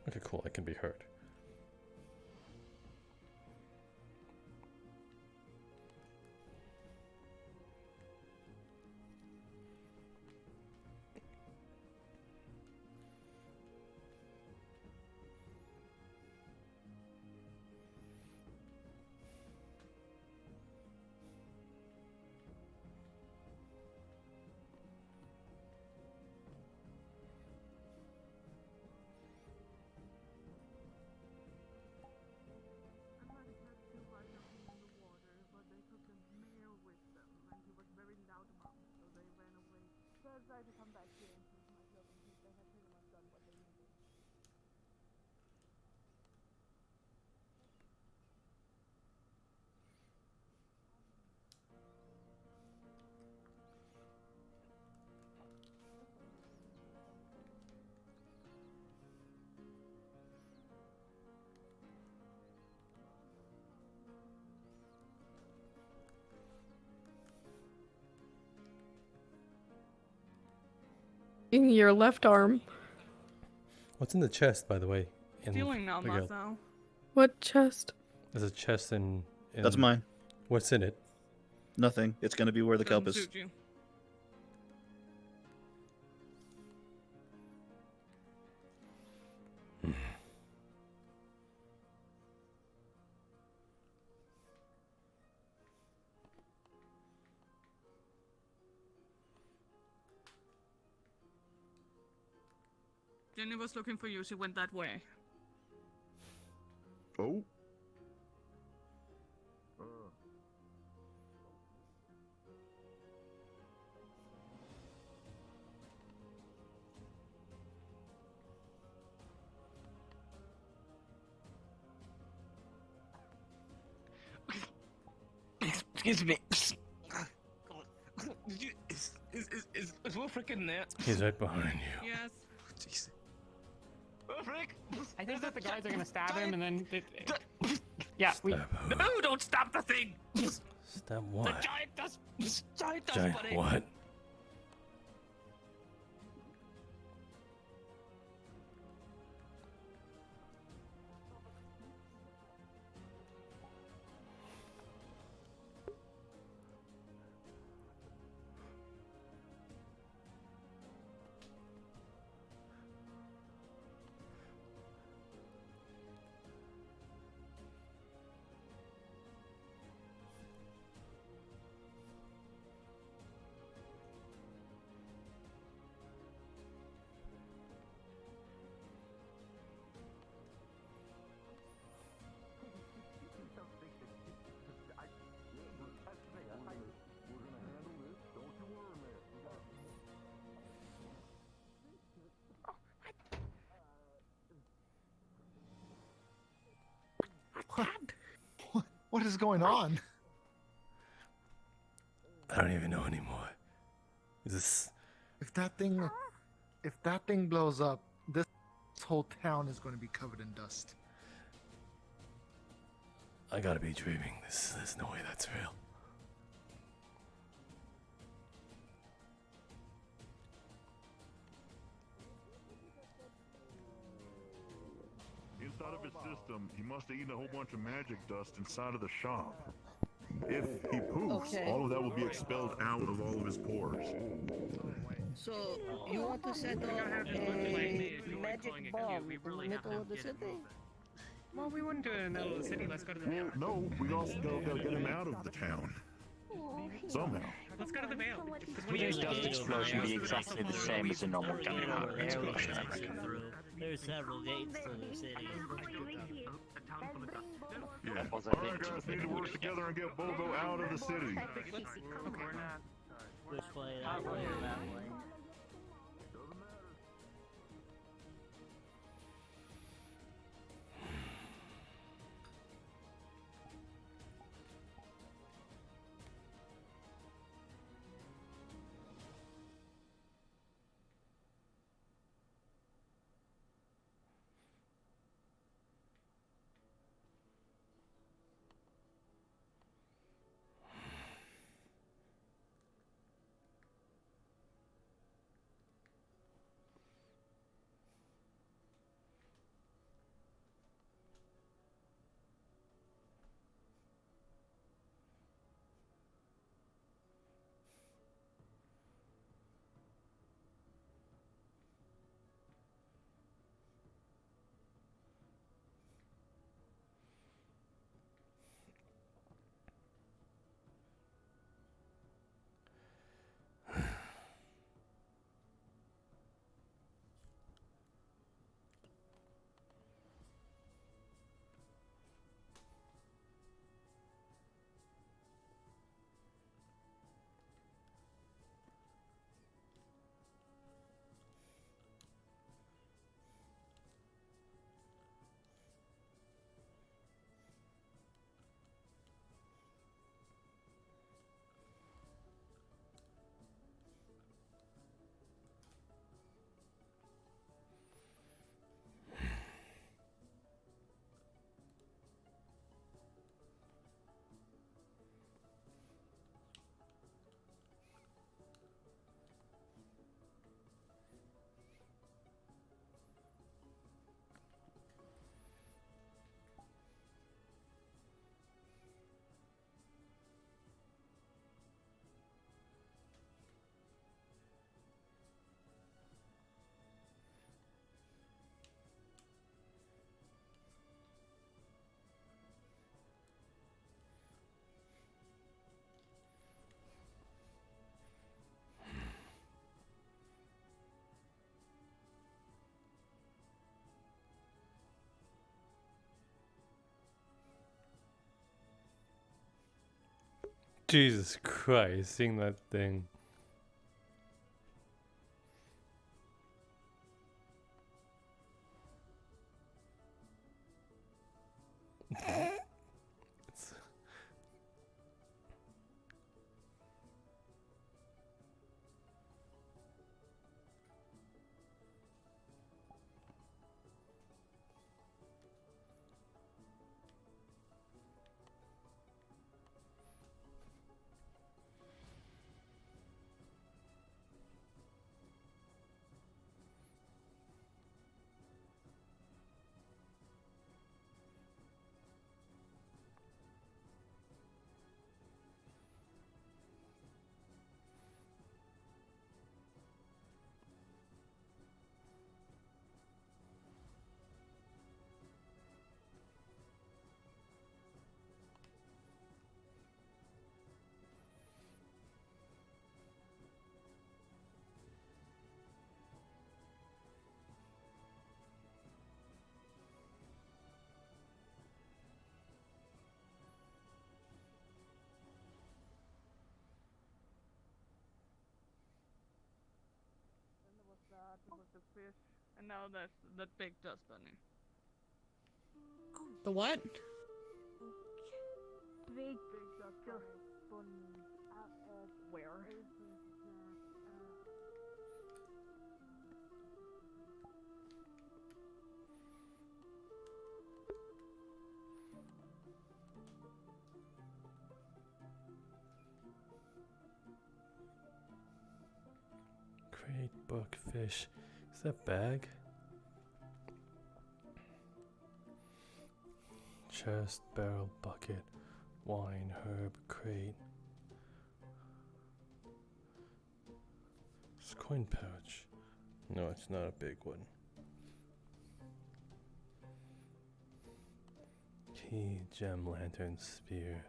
Okay, cool. I can be heard.
Tried to come back here and prove myself, and they have pretty much done what they needed.
In your left arm.
What's in the chest, by the way?
Stealing now,
the guild?
Masou.
What chest?
There's a chest in.
That's mine.
What's in it?
Nothing. It's gonna be where the kelp
Doesn't
is.
suit you. Jenny was looking for you. She went that way.
Oh.
Excuse me. Did you? Is Wolfric in there?
He's right behind you.
Yes.
Jeez.
I think that the guys are gonna stab him, and then yeah, we.
No, don't stop the thing.
Stab what?
The giant dust. Giant dust
Giant
bunny.
what?
What is going on?
I don't even know anymore. Is this?
If that thing blows up, this whole town is going to be covered in dust.
I gotta be dreaming. There's no way that's real.
Inside of his system, he must have eaten a whole bunch of magic dust inside of the shop. If he poofs,
Okay.
all of that will be expelled out of all of his pores.
So, you want to set off a magic bomb in the middle of the city?
Well, we wouldn't do it in the middle of the city. Let's go to the Vale.
No, we also gotta get him out of the town. Somehow.
Let's go to the Vale.
Would a dust explosion be exactly the same as a normal gunpowder explosion, I reckon?
There's several gates to the city.
Yeah.
Was I
Alright
think
guys, need to work together and get Bozo out of the city.
Which way, that way or that way?
Jesus Christ, seeing that thing. It's-
There was the fish, and now that's the big dust bunny.
The what?
Big
dust
bunny.
Where?
Crate, book, fish. Is that bag? Chest, barrel, bucket, wine, herb, crate. It's a coin pouch. No, it's not a big one. Key, gem, lantern, spear.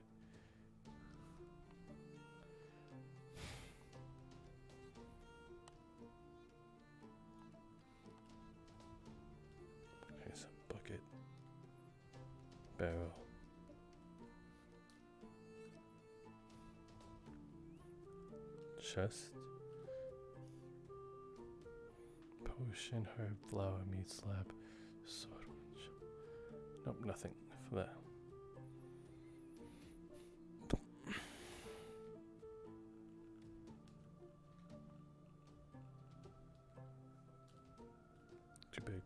Okay, so bucket, barrel. Chest. Potion, herb, flour, meat slab, sword. Nope, nothing for that. Too big.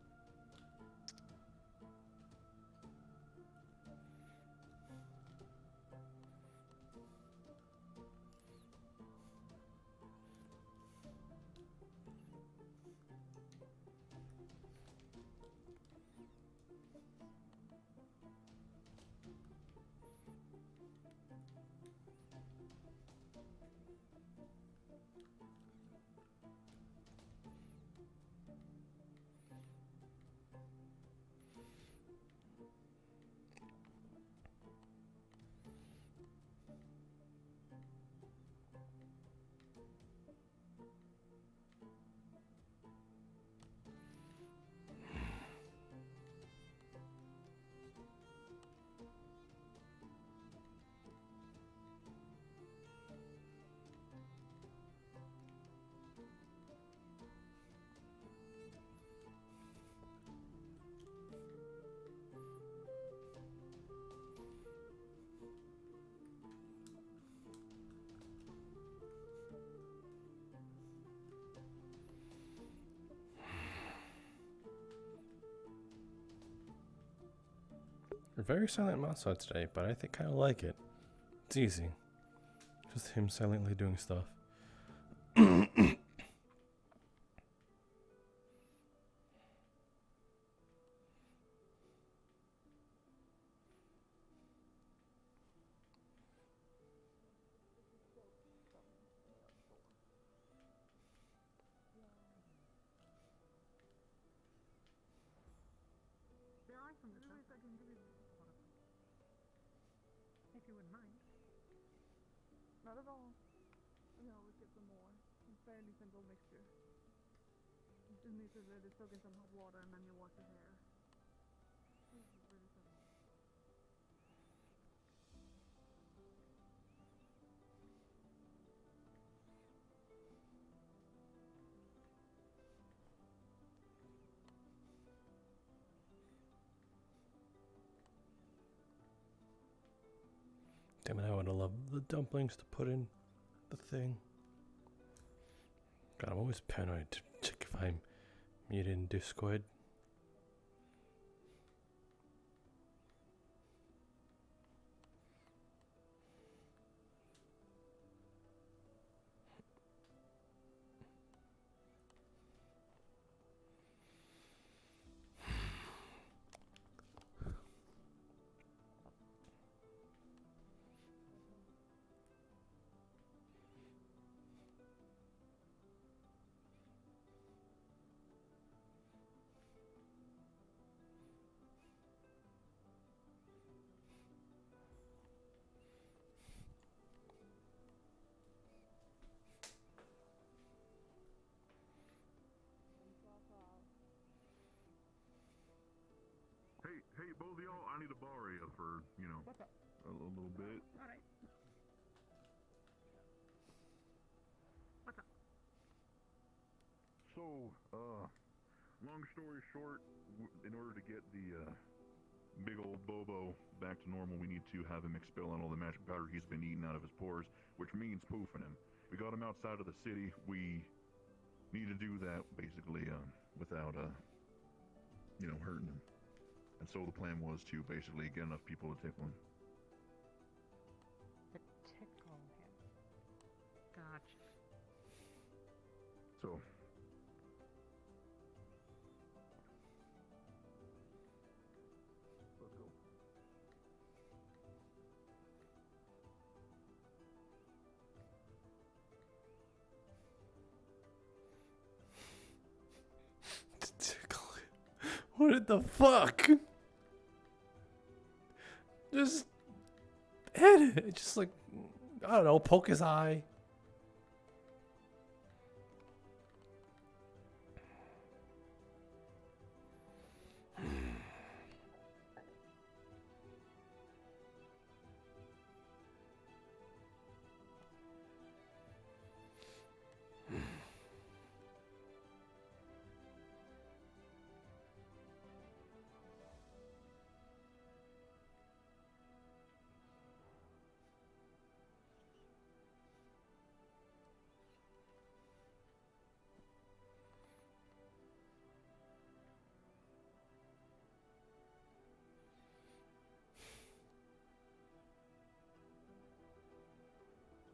A very silent Masou today, but I think I like it. It's easy. Just him silently doing stuff.
If you wouldn't mind. Not at all. We can always get some more. It's fairly simple mixture. You just need to let it soak in some hot water and then you wash your hair. This is really simple.
Damn it, I would have loved the dumplings to put in the thing. God, I'm always paranoid to check if I'm muted in Discord.
Hey, both of y'all, I need to borrow you for, a little bit.
Alright. What's up?
So, long story short, in order to get the big old Bobo back to normal, we need to have him expel on all the magic powder he's been eating out of his pores, which means poofing him. We got him outside of the city. We need to do that, basically, without, hurting him. And so the plan was to basically get enough people to tickle him.
To tickle him. Gotcha.
So, let's go.
Tickle it. What the fuck? Just hit it. Just like, I don't know, poke his eye.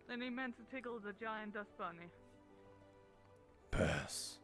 Then he meant to tickle the giant dust bunny.
Pass.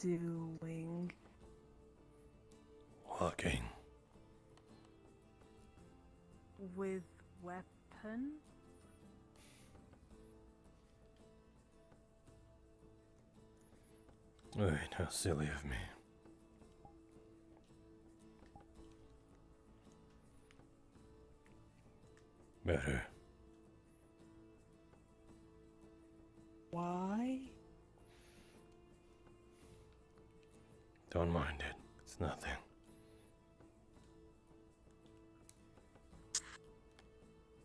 doing?
Walking.
With weapon?
Wait, how silly of me. Better.
Why?
Don't mind it. It's nothing.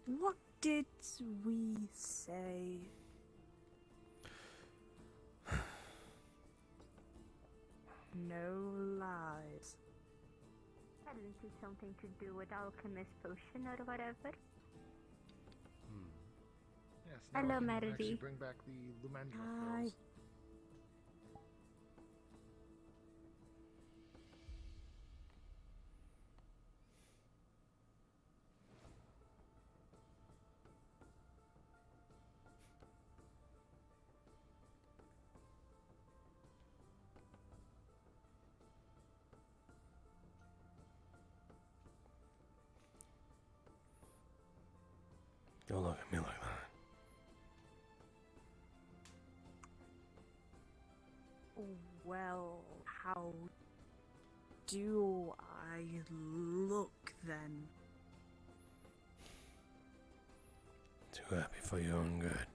What did we say? No lies.
Hadn't it something to do with alchemist potion or whatever?
Yes. now
Hello,
we can actually
Melody.
bring back the Lumandra
Hi.
girls.
Don't look at me like that.
Well, how do I look then?
Too happy for your own good.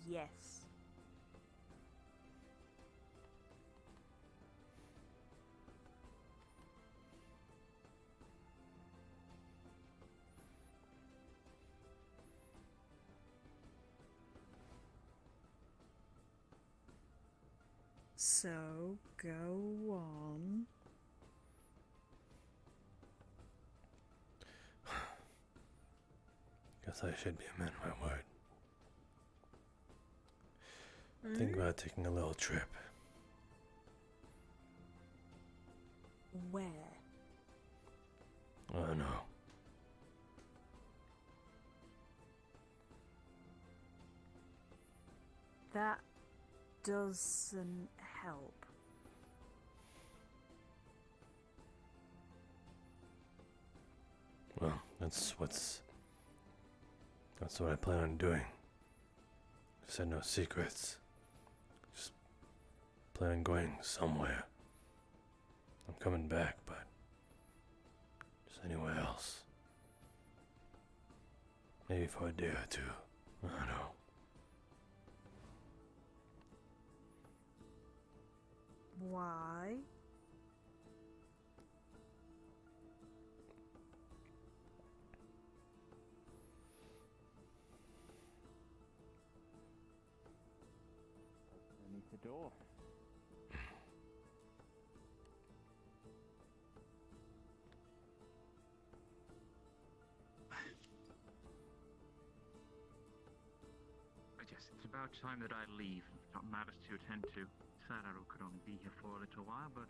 Yes. So, go on.
Guess I should be a man of my word. Think about taking a little trip.
Where?
Oh no.
That doesn't help.
Well, that's what I plan on doing. Said no secrets. Just plan on going somewhere. I'm coming back, but just anywhere else. Maybe for a day or two. I don't know.
Why?
Beneath the door.
Yes, it's about time that I leave. Got matters to attend to. Sad I could only be here for a little while, but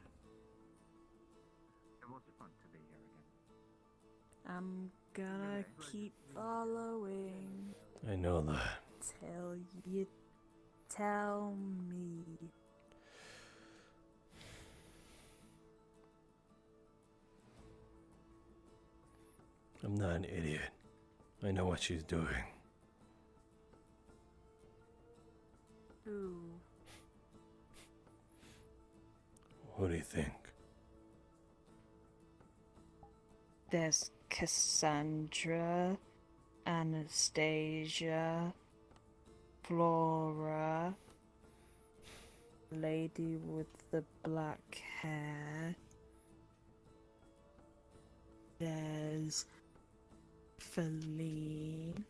it was fun to be here again.
I'm gonna keep following
I know that.
till you tell me.
I'm not an idiot. I know what she's doing.
Who?
What do you think?
There's Cassandra, Anastasia, Flora, lady with the black hair. There's Feline.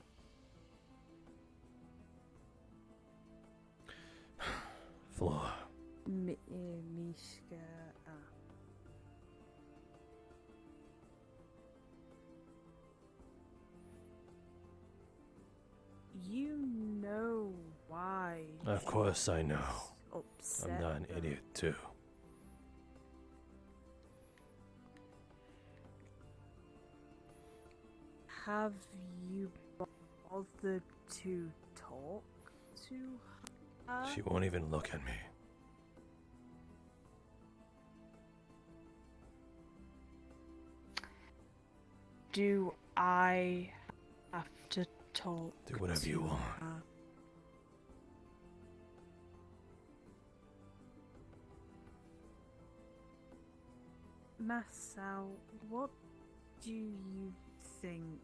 Flora.
Mishka. You know why.
Of course I know.
Upset
I'm not an
them.
idiot too.
Have you bothered to talk to her?
She won't even look at me.
Do I have to talk?
Do whatever you
to
want.
her? Masou, what do you think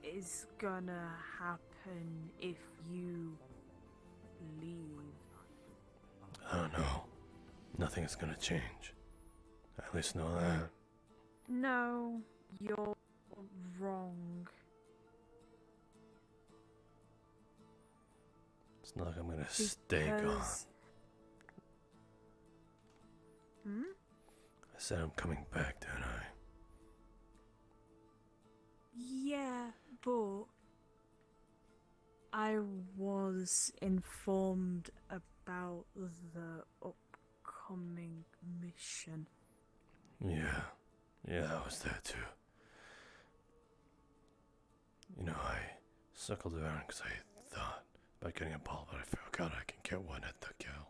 is gonna happen if you leave?
I don't know. Nothing is gonna change. I at least know that.
No, you're wrong.
It's not like I'm gonna stay gone.
Because- Hmm?
I said I'm coming back, didn't I?
Yeah, but I was informed about the upcoming mission.
Yeah, I was there too. You know, I circled around because I thought about getting a ball, but I forgot I can get one at the guild.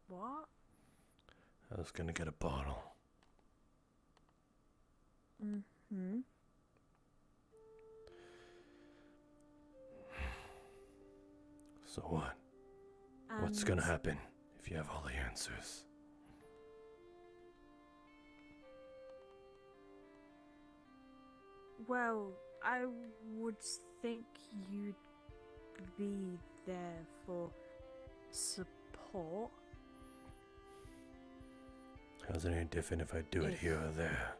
What?
I was gonna get a bottle.
Mm-hmm.
So what? What's gonna
And-
happen if you have all the answers?
Well, I would think you'd be there for support.
How's it any different if I do it here or there?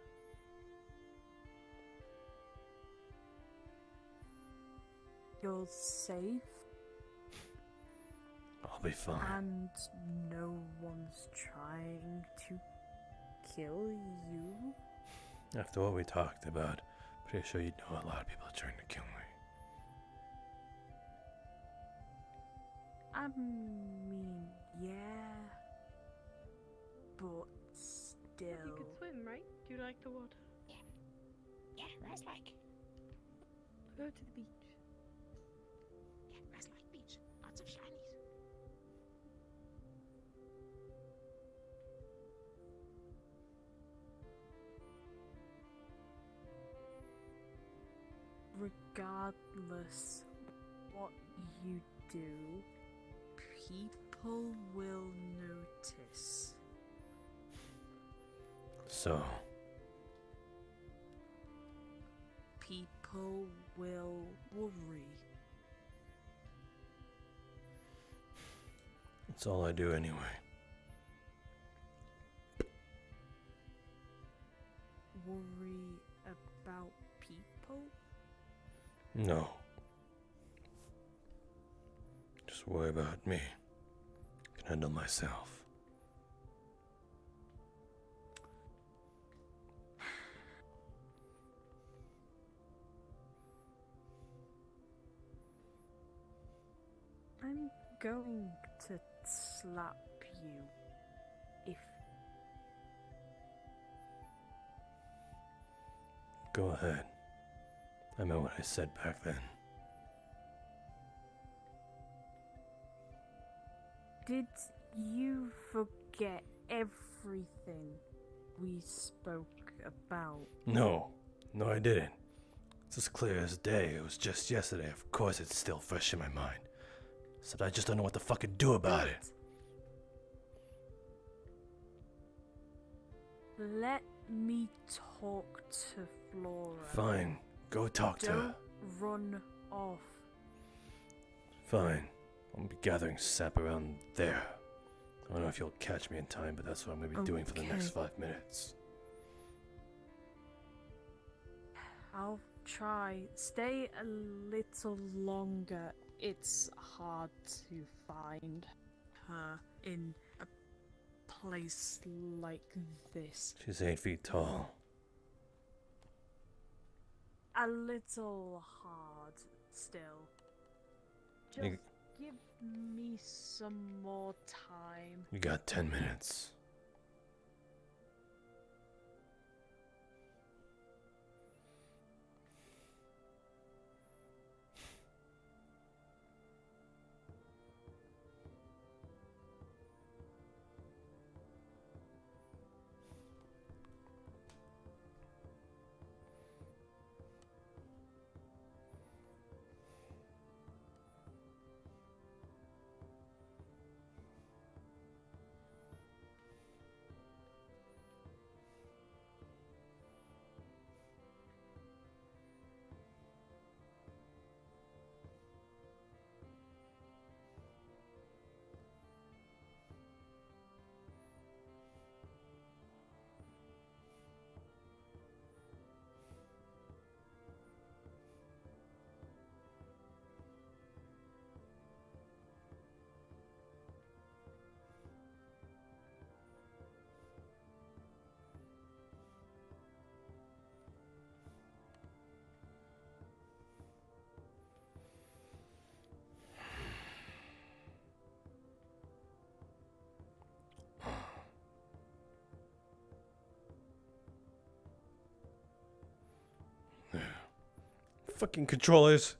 You're safe.
I'll be fine.
And no one's trying to kill you.
After what we talked about, pretty sure you know a lot of people are trying to kill me.
I mean, yeah. But still.
You can swim, right? Do you like the water?
Yeah, Raz like.
Go to the beach.
Yeah, Raz like beach. Lots of shinies.
Regardless what you do, people will notice.
So,
People will worry.
that's all I do anyway.
Worry about people?
No. Just worry about me. Can handle myself.
I'm going to slap you if
Go ahead. I meant what I said back then.
Did you forget everything we spoke about?
No, I didn't. It's as clear as day. It was just yesterday. Of course it's still fresh in my mind. Except I just don't know what to fucking do about it.
Let me talk to Flora.
Fine, go talk to her.
Don't run off.
Fine, I'll be gathering sap around there. I don't know if you'll catch me in time, but that's what I'm gonna be doing for the next
Okay.
5 minutes.
I'll try. Stay a little longer. It's hard to find her in a place like this.
She's 8 feet tall.
A little hard still. Just
You-
give me some more time.
You got 10 minutes. Fucking controllers.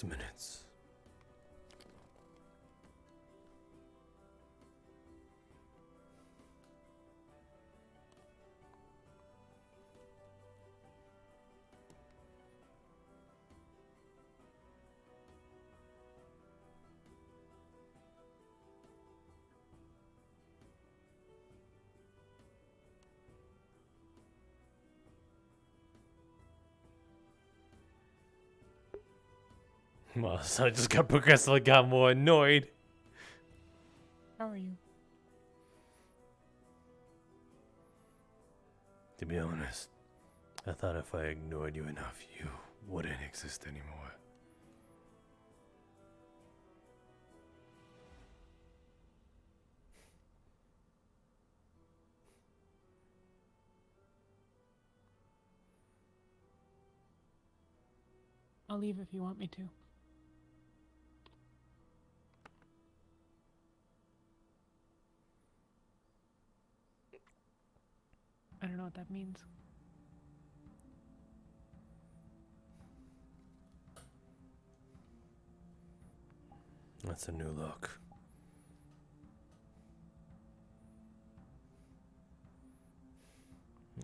Minutes. Well, so I just got progressively got more annoyed.
How are you?
To be honest, I thought if I ignored you enough, you wouldn't exist anymore.
I'll leave if you want me to. I don't know what that means.
That's a new look.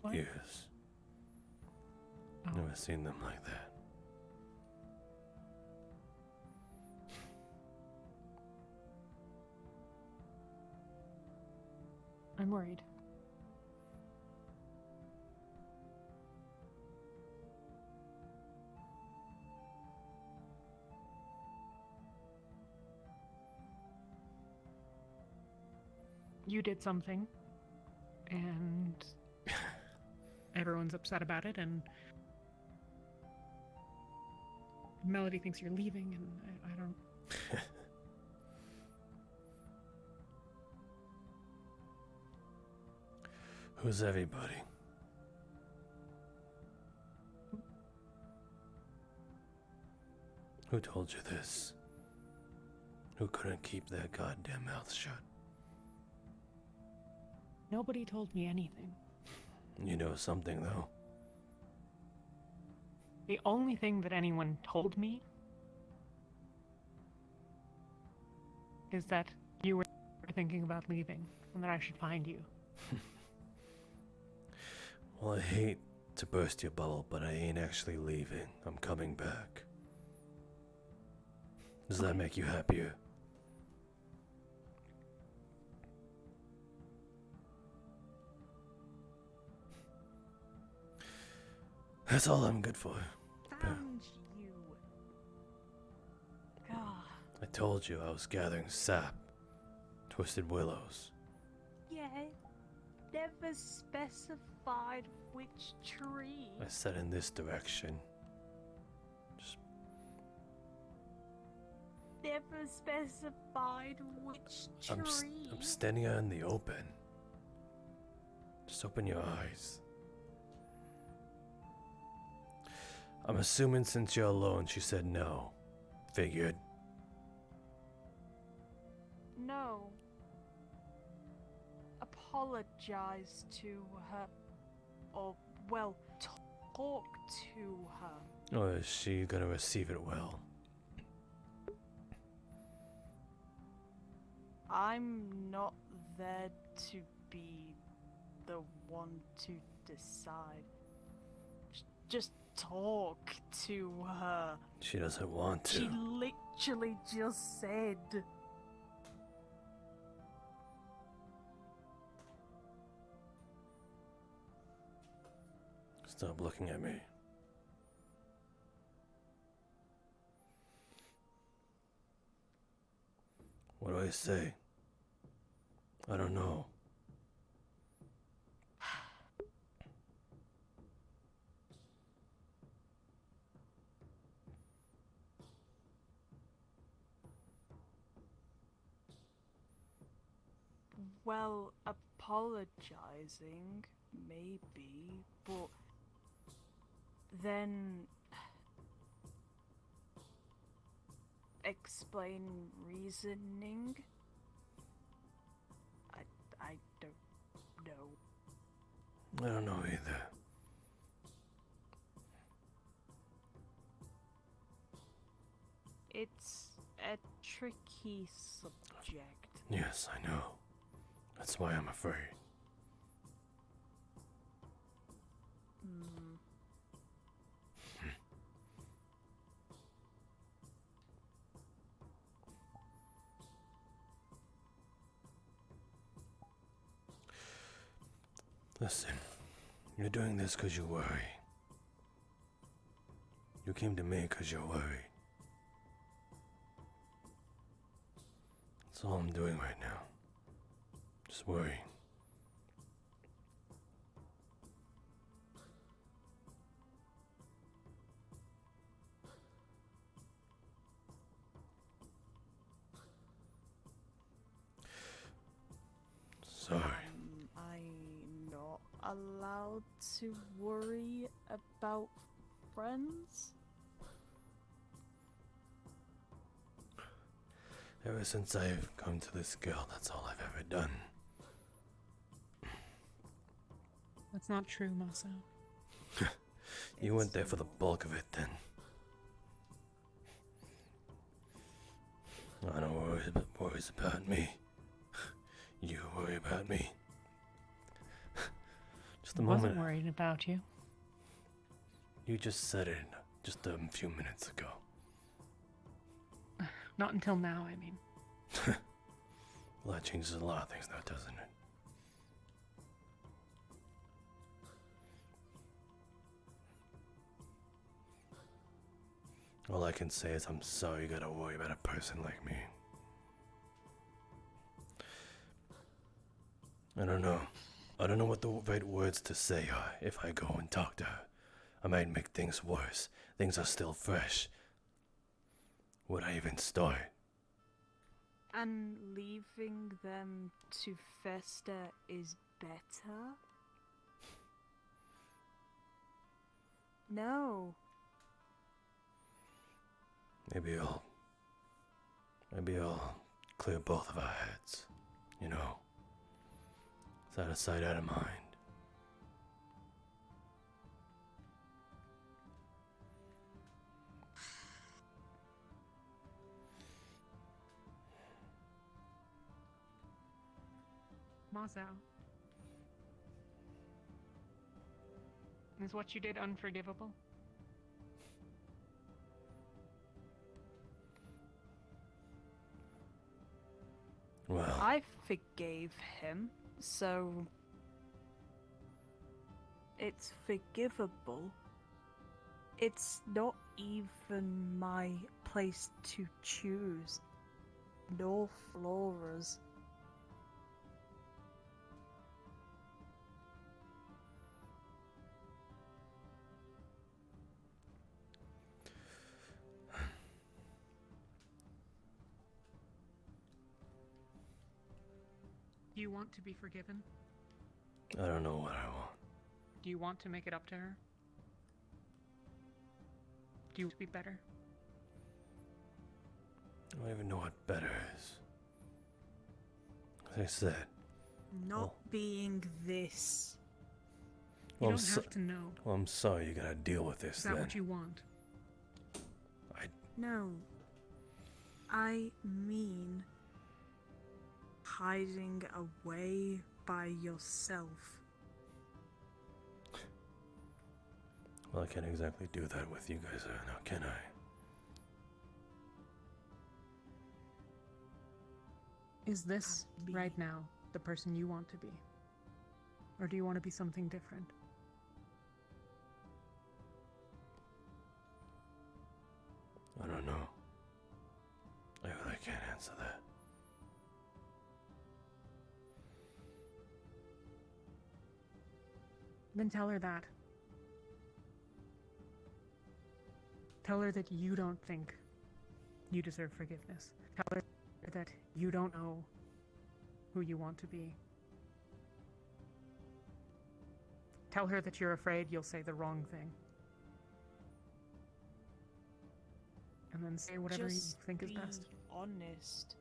What?
Ears. Never seen them like that.
I'm worried. You did something, and everyone's upset about it, and Melody thinks you're leaving, and I don't...
Who's everybody? Who told you this? Who couldn't keep their goddamn mouths shut?
Nobody told me anything.
You know something, though.
The only thing that anyone told me is that you were thinking about leaving, and that I should find you.
Well, I hate to burst your bubble, but I ain't actually leaving. I'm coming back. Does that make you happier? That's all I'm good for.
Found you. God.
I told you I was gathering sap. Twisted willows.
Yeah. Never specified which tree.
I said in this direction.
Never specified which tree.
I'm standing out in the open. Just open your eyes. I'm assuming since you're alone, she said no. Figured.
No. Apologize to her. Or, well, talk to her.
Or is she gonna receive it well?
I'm not there to be the one to decide. Just talk to her.
She doesn't want to.
She literally just said.
Stop looking at me. What do I say? I don't know.
Well, apologizing, maybe, but then explain reasoning? I don't know.
I don't know either.
It's a tricky subject.
Yes, I know. That's why I'm afraid.
Hmm.
Listen, you're doing this because you worry. You came to me because you're worried. That's all I'm doing right now. Just worrying. Sorry.
I'm not allowed to worry about friends?
Ever since I've come to this guild, that's all I've ever done.
That's not true, Masou.
You went there for the bulk of it then. I don't worries about me. You worry about me. Just a
I
moment.
wasn't worried about you.
You just said it just a few minutes ago.
Not until now, I mean.
Well, that changes a lot of things now, doesn't it? All I can say is I'm sorry you gotta worry about a person like me. I don't know. I don't know what the right words to say are if I go and talk to her. I might make things worse. Things are still fresh. Would I even start?
And leaving them to fester is better? No.
Maybe I'll clear both of our heads. You know. It's out of sight, out of mind.
Masou. Is what you did unforgivable?
Well,
I forgave him, so it's forgivable. It's not even my place to choose, nor Flora's.
Do you want to be forgiven?
I don't know what I want.
Do you want to make it up to her? Do you want to be better?
I don't even know what better is. As I said.
Not being this.
You
I'm
don't have to know.
Well, I'm sorry you gotta deal with this
Is that
then.
what you want?
No. I mean hiding away by yourself.
Well, I can't exactly do that with you guys now, can I?
Is this, right now, the person you want to be? Or do you want to be something different?
I don't know. I really can't answer that.
Then tell her that. Tell her that you don't think you deserve forgiveness. Tell her that you don't know who you want to be. Tell her that you're afraid you'll say the wrong thing. And then say whatever you think is best.
Honest.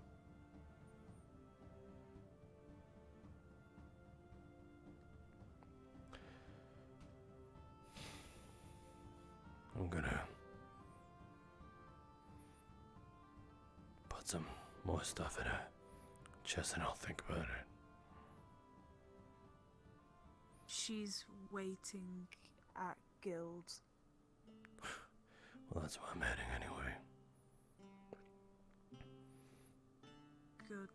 I'm gonna put some more stuff in her chest and I'll think about it.
She's waiting at guild.
Well, that's where I'm heading anyway.
Good.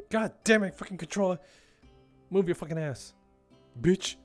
God damn it, fucking controller. Move your fucking ass. Bitch.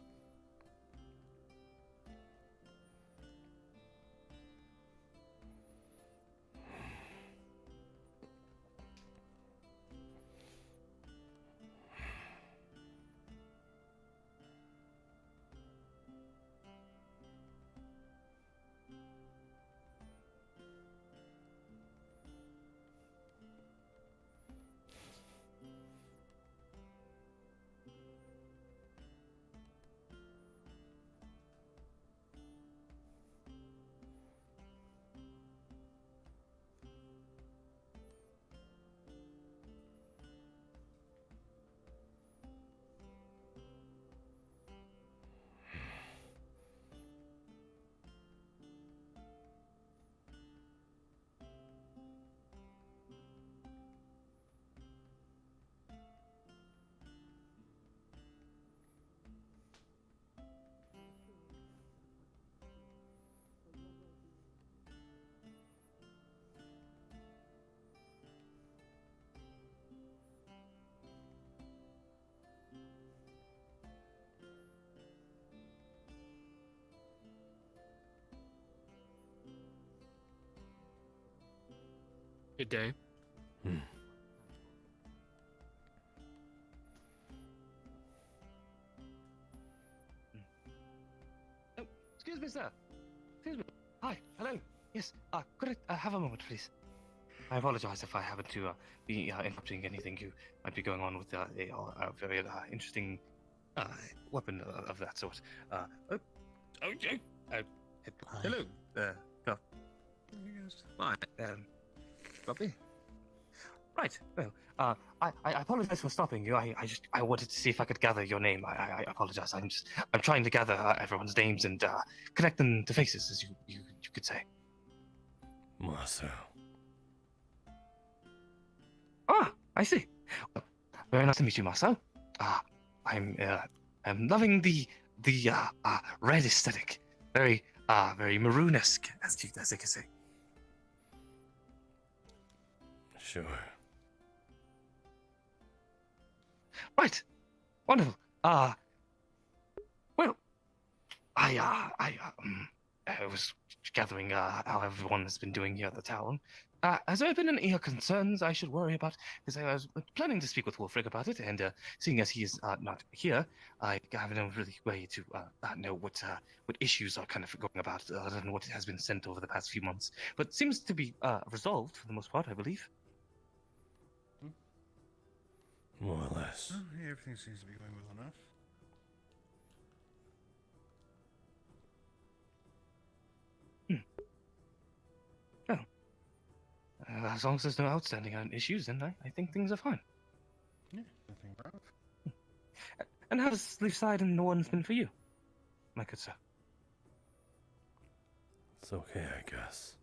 Good day.
Oh, excuse me, sir. Excuse me. Hi. Hello. Yes. Could I have a moment, please? I apologize if I happen to be interrupting anything you might be going on with a very interesting weapon of that sort. Hello. Hi. Bobby. Right. Well, I apologize for stopping you. I wanted to see if I could gather your name. I apologize. I'm trying to gather everyone's names and connect them to faces, as you could say.
Masou.
Ah, I see. Well, very nice to meet you, Masou. I'm loving the red aesthetic. Very maroon-esque, as they can say.
Sure.
Right. Wonderful. Well, I was gathering how everyone has been doing here at the town. Has there been any concerns I should worry about? Because I was planning to speak with Wolfric about it, and seeing as he is not here, I have no really way to know what issues are kind of going about, other than what has been sent over the past few months. But it seems to be resolved for the most part, I believe.
More or less.
Well, yeah, everything seems to be going well enough.
As long as there's no outstanding issues, then I think things are fine.
Yeah, nothing wrong.
And how does Leafside and the Wardens been for you, my good sir?
It's okay, I guess.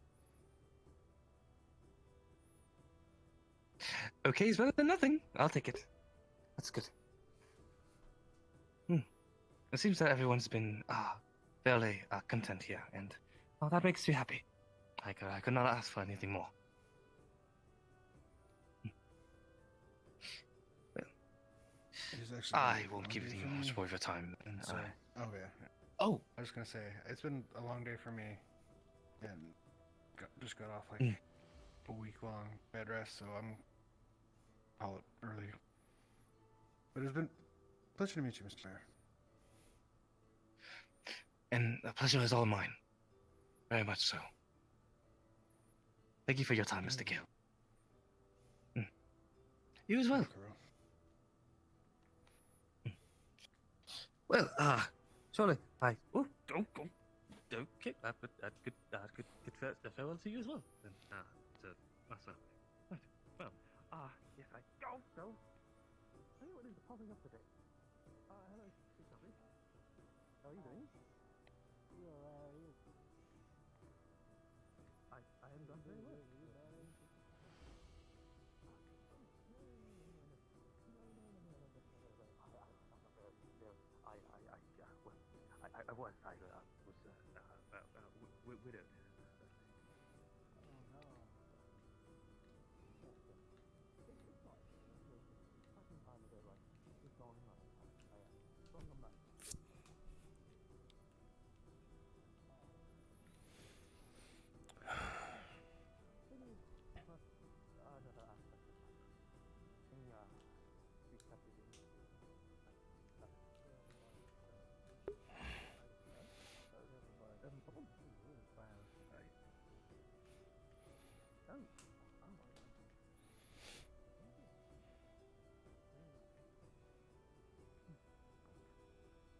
Okay is better than nothing. I'll take it. That's good. It seems that everyone's been fairly content here, and that makes me happy. I could not ask for anything more. I won't keep you much more of your time.
So, oh yeah.
Oh.
I was gonna say it's been a long day for me, and just got off like a week-long bed rest, so I'm call it early. But it's been a pleasure to meet you, Mr. Mayor.
And the pleasure is all mine. Very much so. Thank you for your time, Mr. Gale. You as well. Well, surely don't go. Okay, that could farewell to you as well. Then, to Masou. Right. Well, yes, I go. Hey, what is popping up today? Hello, Shelby. How are you doing? I am done very well. I was widowed.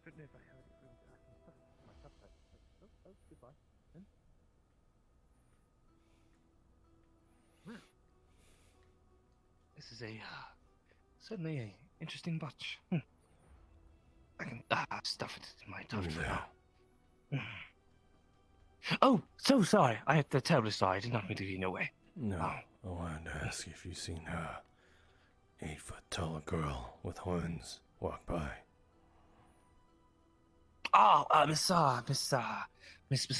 Couldn't if I heard it really I can stuff my subtitles. Oh, goodbye. Then. Well, this is a certainly a interesting batch. I can stuff it in my tongue for now. Oh, so sorry. I am terribly sorry. I did not mean to get in your way.
No, I wanted to ask if you've seen a 8-foot tall girl with horns walk by.
Oh, Miss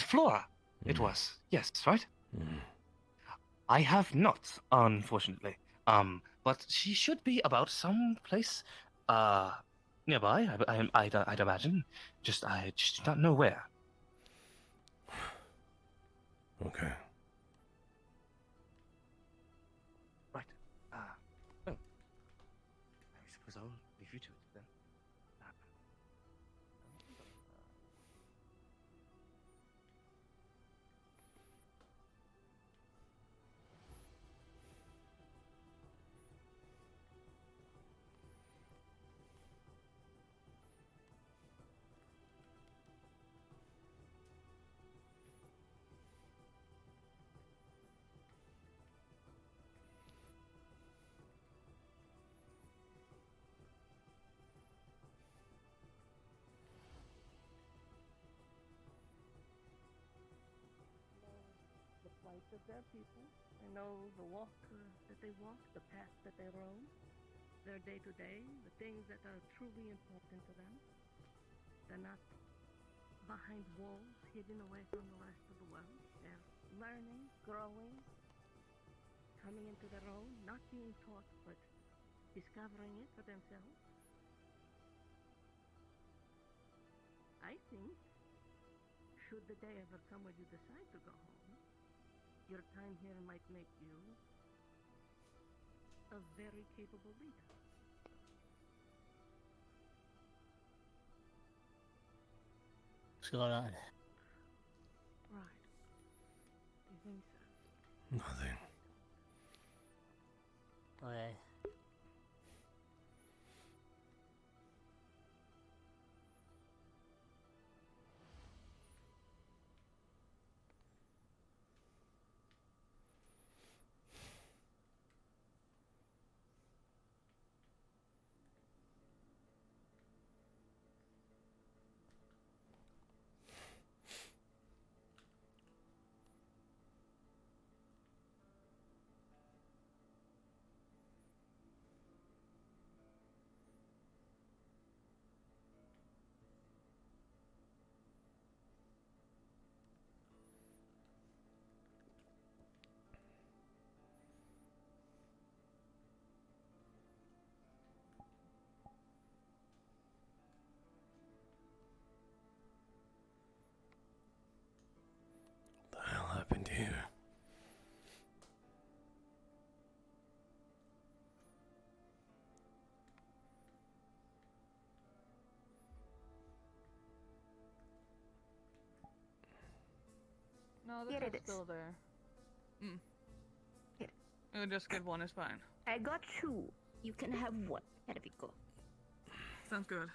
Flora. It was. Yes, right? I have not, unfortunately. But she should be about someplace, nearby. I'd imagine. I just don't know where.
Okay.
Right. Oh. I suppose I'll leave you to it then.
The plight of their people. I know the walk that they walk, the path that they roam, their day to day, the things that are truly important to them. They're not behind walls, hidden away from the rest of the world. They're learning, growing, coming into their own, not being taught, but discovering it for themselves. I think, should the day ever come where you decide to go home, your time here might make you a very capable leader.
What's going on?
Right. Do you think so?
Nothing.
Okay.
What the hell happened here?
No, the
Here it
cat's
is.
still there.
Here.
Just get one is fine.
I got 2. You can have 1. Here we go.
Sounds good.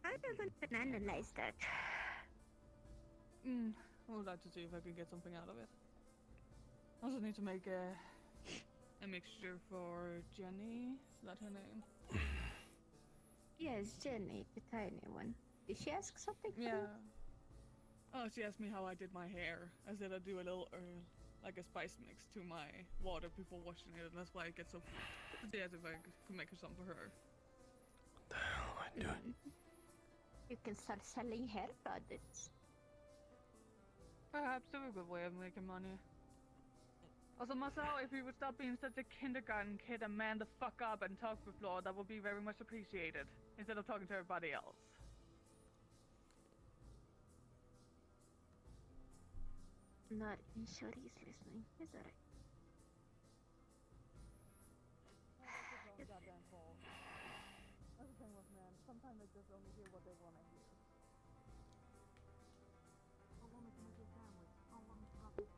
I haven't analyzed that.
I would like to see if I can get something out of it. I also need to make a mixture for Jenny. Is that her name?
Yes, Jenny, the tiny one. Did she ask something from
Yeah.
you?
Oh, she asked me how I did my hair. I said I do a little, like a spice mix to my water before washing it, and that's why it gets so fruit. She asked if I could make her some for her.
What the hell am I doing?
You can start selling hair products.
Perhaps they're a good way of making money. Also, Masou, if you would stop being such a kindergarten kid and man the fuck up and talk with Flora, that would be very much appreciated, instead of talking to everybody else.
Not sure he's listening. It's alright.
That's the thing with men. Sometimes they just only hear what they want to hear.
I wanted to make a sandwich. I wanted to have it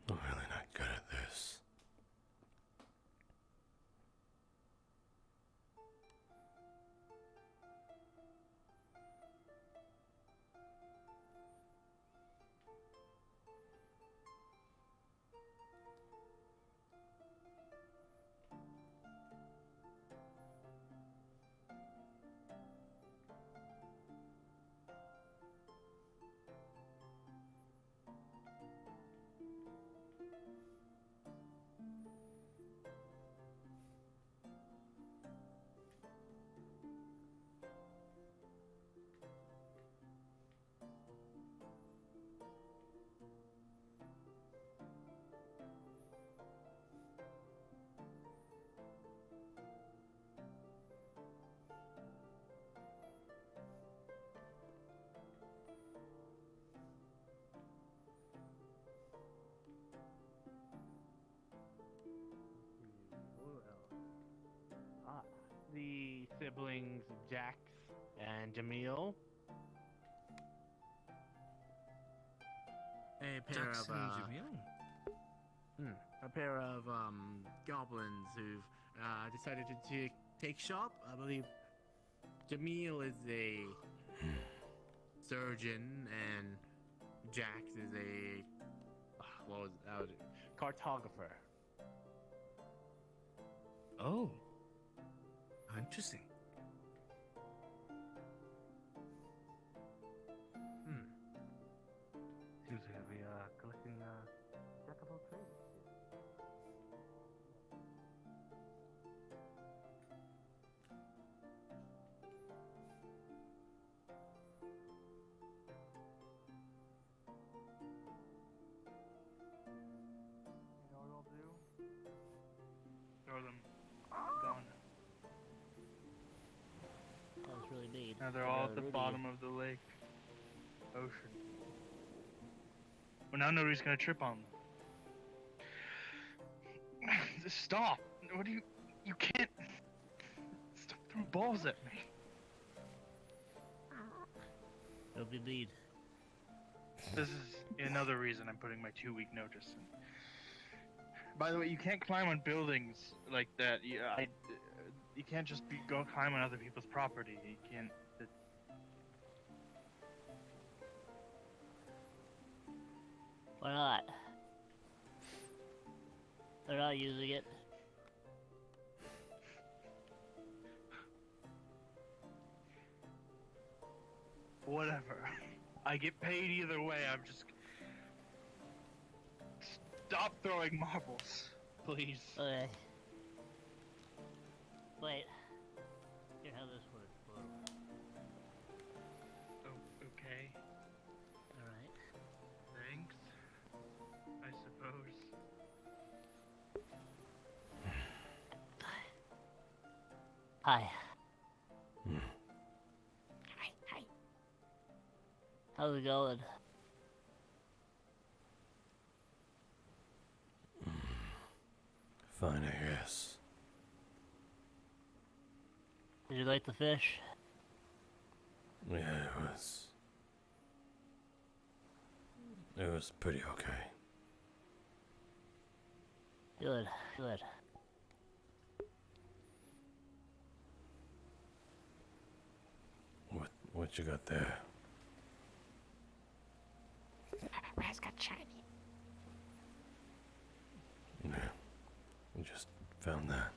I'm really not good at this.
The siblings Jax and Jamil.
A pair
Jax
of
and Jamil?
a pair of goblins who've decided to take shop. I believe Jamil is a surgeon and Jax is a what was it? Cartographer.
Oh. Interesting.
Seems like we are collecting jack of all trades. You know what I'll do?
Throw them. Gone.
That was really neat.
Now they're all at the bottom of the lake. Ocean. Well, now nobody's gonna trip on them. Just stop. What do you... You can't... Stop throwing balls at me.
It'll be neat.
This is another reason I'm putting my 2-week notice in. By the way, you can't climb on buildings like that. You can't just go climb on other people's property. You can't...
Why not? They're not using it.
Whatever. I get paid either way. I'm just... Stop throwing marbles, please.
Okay. Wait. Here, how this works.
Oh, okay.
Alright.
Thanks. I suppose.
Hi.
Hmm.
Hi. How's it going?
Fine, I guess.
Did you like the fish?
Yeah, it was pretty okay.
Good, good.
What you got there?
Raz got shiny.
Yeah, we just found that.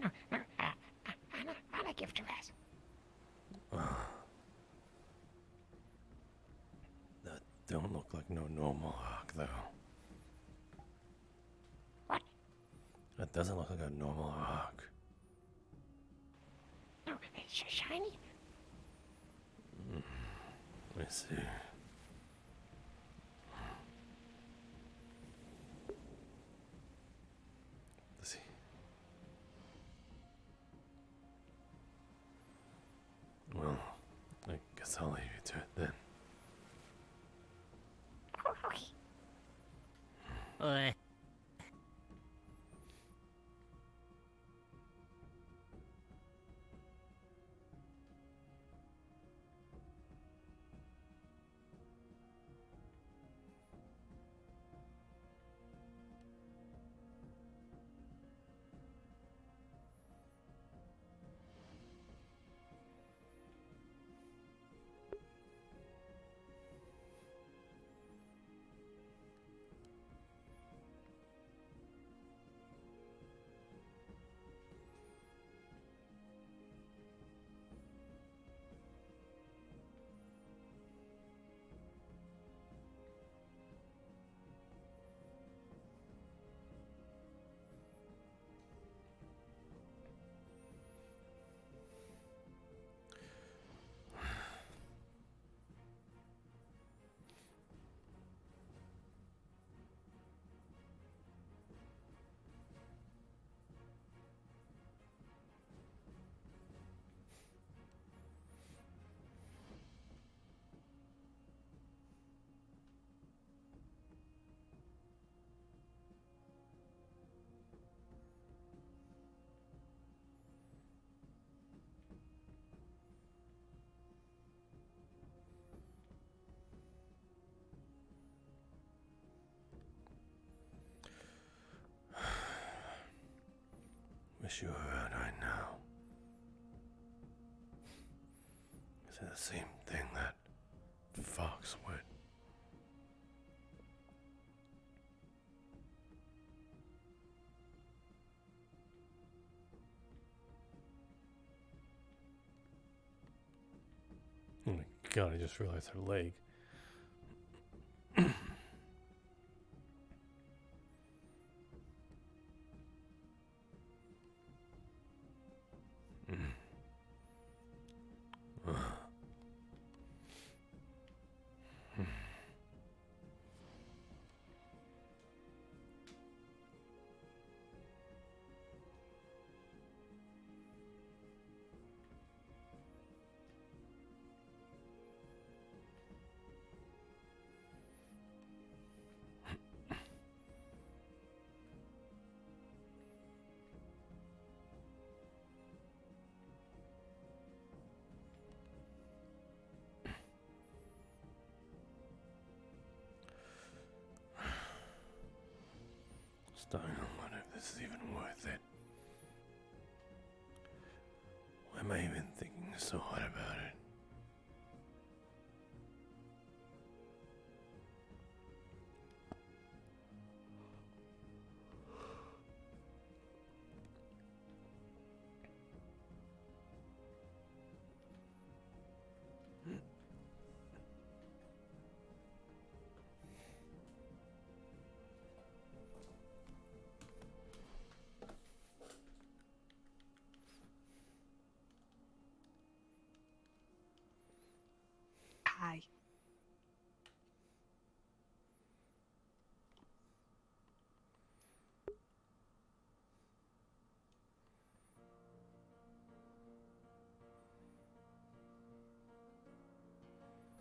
No, I'll give to Raz.
That don't look like no normal rock, though.
What?
That doesn't look like a normal rock.
No, it's shiny.
Let me see. Let's see. Well, I guess I'll leave you to it then.
Okay.
Wish you were around right now. Is it the same thing that fox would? Oh my god, I just realized her leg. Starting to wonder if this is even worth it. Why am I even thinking so hard about it?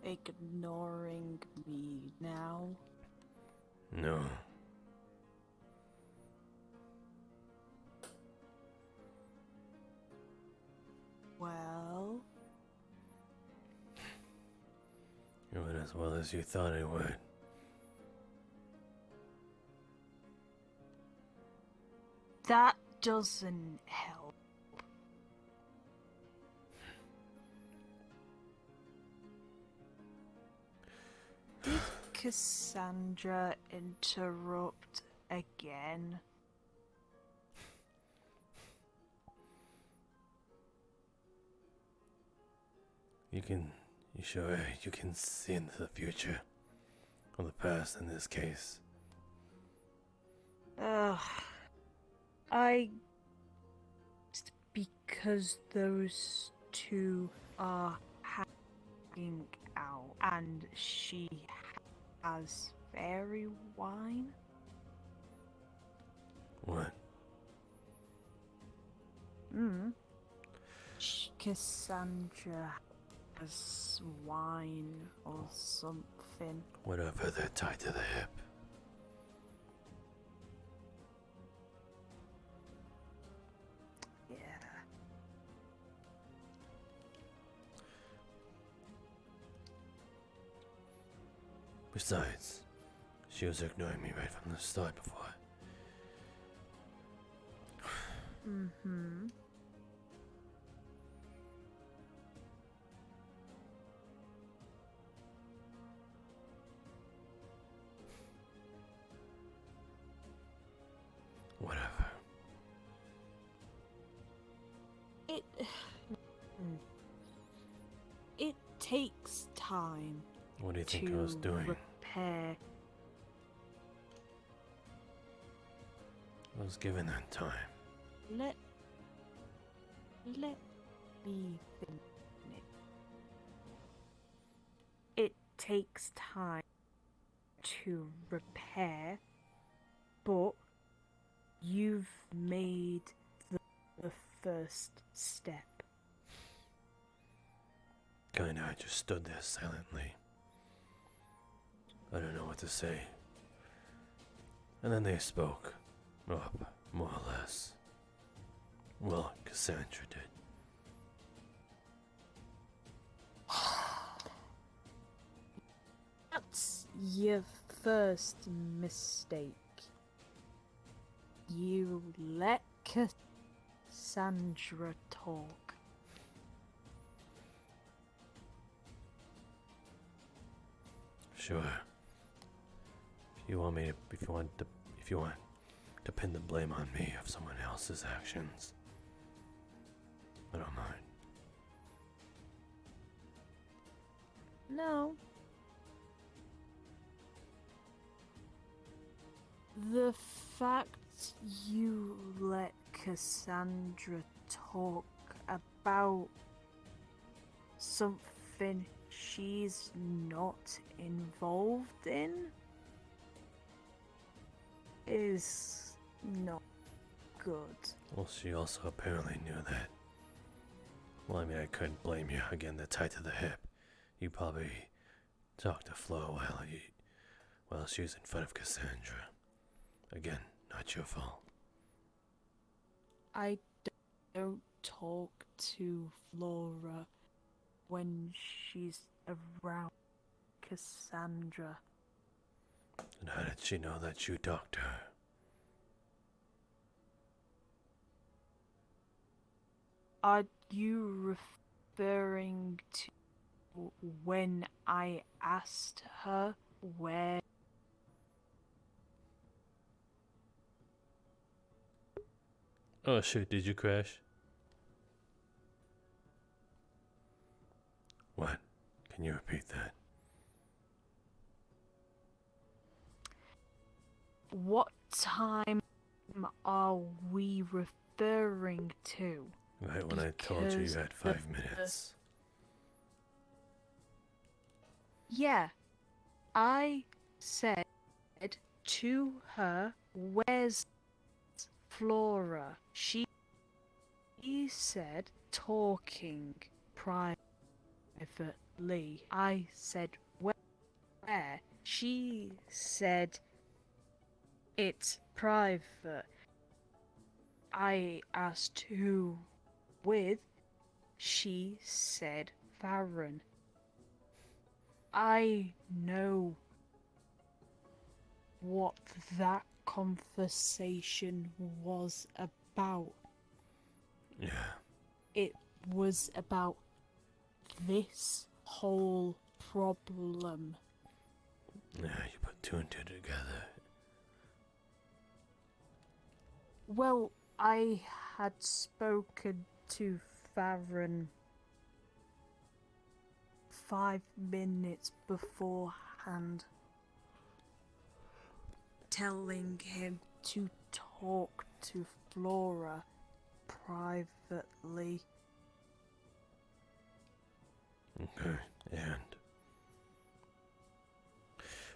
ignoring me now?
No.
Well,
It went as well as you thought it would.
that doesn't help. Did Cassandra interrupt again?
You can see into the future. Or the past in this case.
Ugh. Because those two are hanging out and she has fairy wine?
What?
Cassandra has wine or something.
Whatever, they're tied to the hip.
Yeah.
Besides, she was ignoring me right from the start before.
Mm-hmm.
Whatever.
It takes time.
What do you think
to
I was doing?
Repair.
I was given that time.
Let me finish. It takes time to repair, but you've made the first step.
Kinda, I just stood there silently. I don't know what to say. And then they spoke. Up, more or less. Well, Cassandra did.
That's your first mistake. You let Cassandra talk.
Sure. If you want to pin the blame on me of someone else's actions, I don't mind.
No. The fact you let Cassandra talk about something she's not involved in is not good.
Well, she also apparently knew that. Well, I mean, I couldn't blame you. Again, they're tied to the hip. You probably talked to Flo while she was in front of Cassandra. Again, not your fault.
I don't talk to Flora when she's around Cassandra.
And how did she know that you talked to her?
Are you referring to when I asked her where?
Oh shit, did you crash? What? Can you repeat that?
What time are we referring to?
Right when I told you you had 5 minutes.
Yeah. I said to her, where's Flora? She said talking privately. I said, where? She said, it's private. I asked who with. She said, Farron. I know what that conversation was about.
Yeah.
It was about this whole problem.
Yeah, you put two and two together.
Well, I had spoken to Farron 5 minutes beforehand, telling him to talk to Flora privately.
Okay, and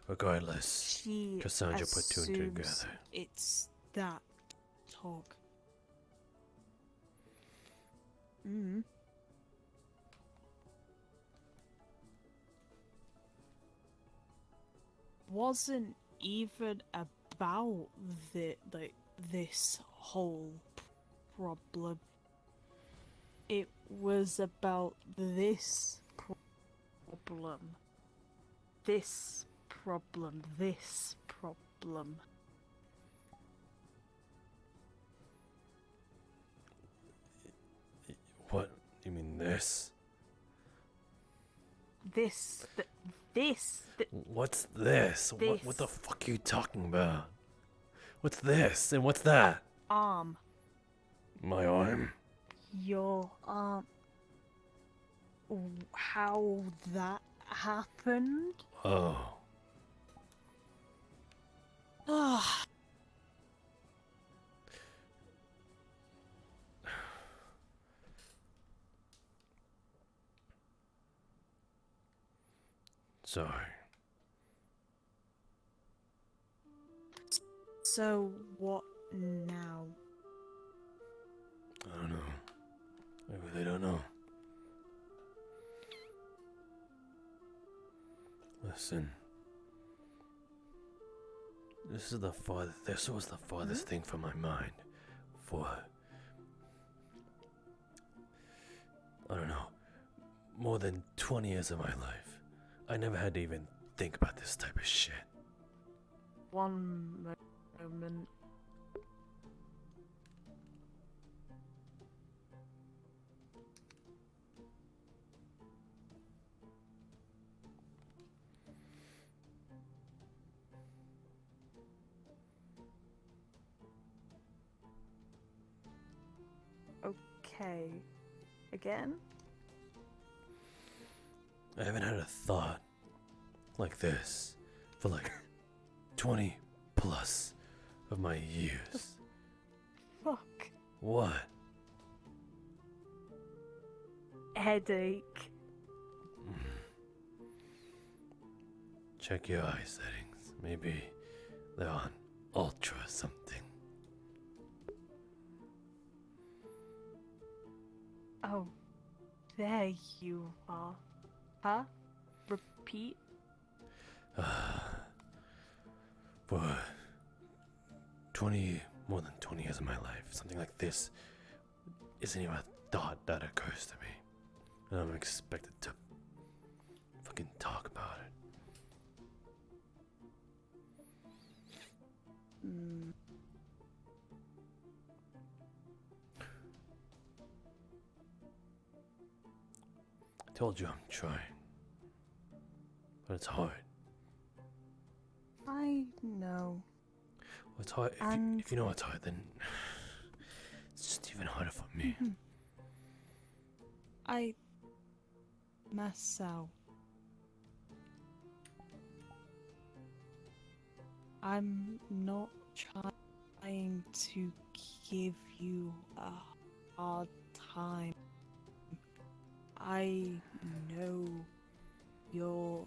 regardless,
She
Cassandra put two and two
assumes
together.
it's that talk. Wasn't even about this whole problem. It was about this problem. This problem. This problem.
What? You mean this?
This.
What's this? What
This.
the fuck are you talking about? What's this and what's that?
Arm.
My arm?
Your arm. How that happened?
Oh.
Ah.
Sorry.
So what now?
I don't know. I really don't know. Listen. This was the farthest thing from my mind for, I don't know, more than 20 years of my life. I never had to even think about this type of shit.
One moment. Okay. Again?
I haven't had a thought like this for like 20 plus of my years.
Fuck.
What?
Headache.
Check your eye settings. Maybe they're on ultra something.
Oh, there you are. Huh? Repeat?
For more than 20 years of my life, something like this isn't even a thought that occurs to me. And I'm expected to fucking talk about it. I told you I'm trying. But it's hard.
I know.
Well, it's hard. If you know it's hard, then it's just even harder for me.
Masou. I'm not trying to give you a hard time. I know you're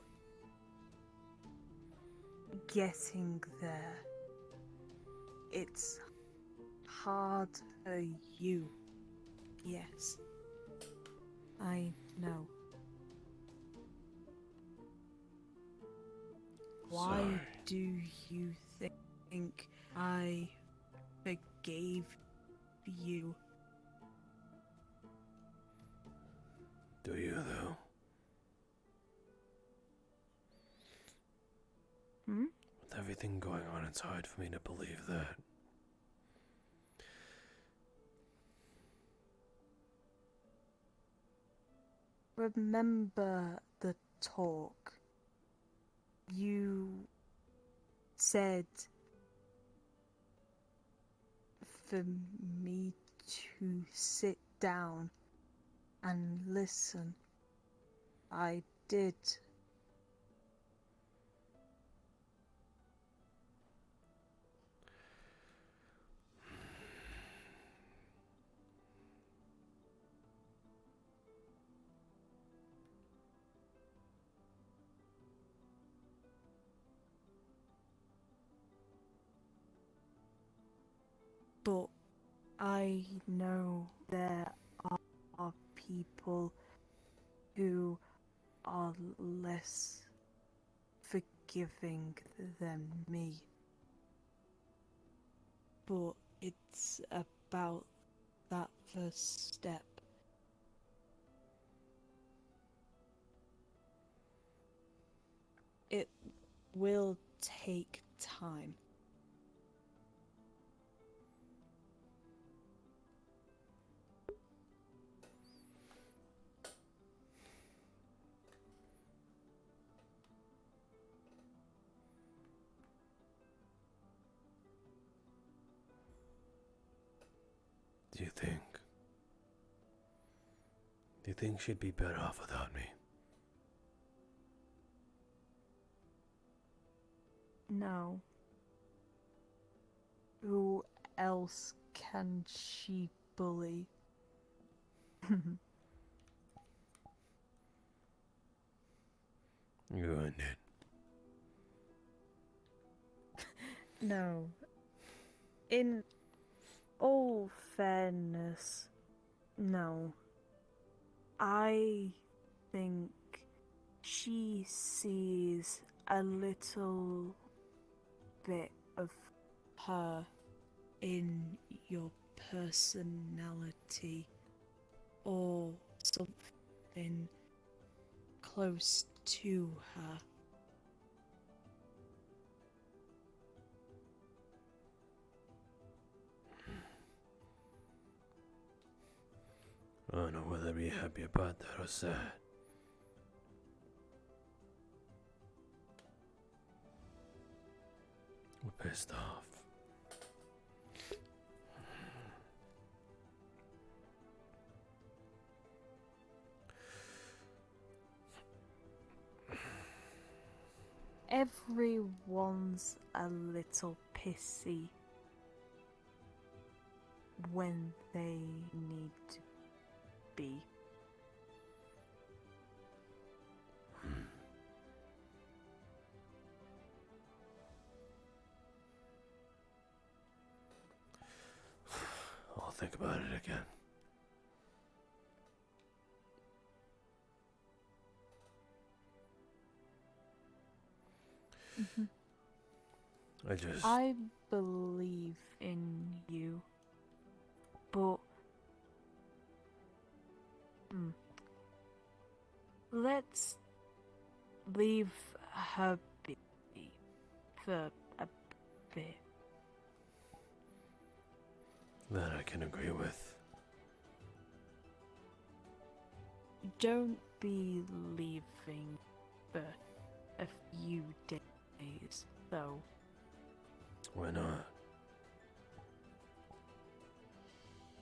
getting there. It's hard for you. Yes. I know. Why
sorry.
do you think I forgave you?
Do you, though?
Hmm?
With everything going on, it's hard for me to believe that.
Remember the talk. You said for me to sit down and listen. I did. But I know there are people who are less forgiving than me. But it's about that first step. It will take time.
Do you think? Do you think she'd be better off without me?
No. Who else can she bully?
You earned it.
No. In all fairness, no. I think she sees a little bit of her in your personality or something close to her.
I don't know whether to be happy about that or sad. We're pissed off.
Everyone's a little pissy when they need to be.
I'll think about it again.
I believe in you, but let's leave her be for a bit.
That I can agree with.
Don't be leaving for a few days, though.
Why not?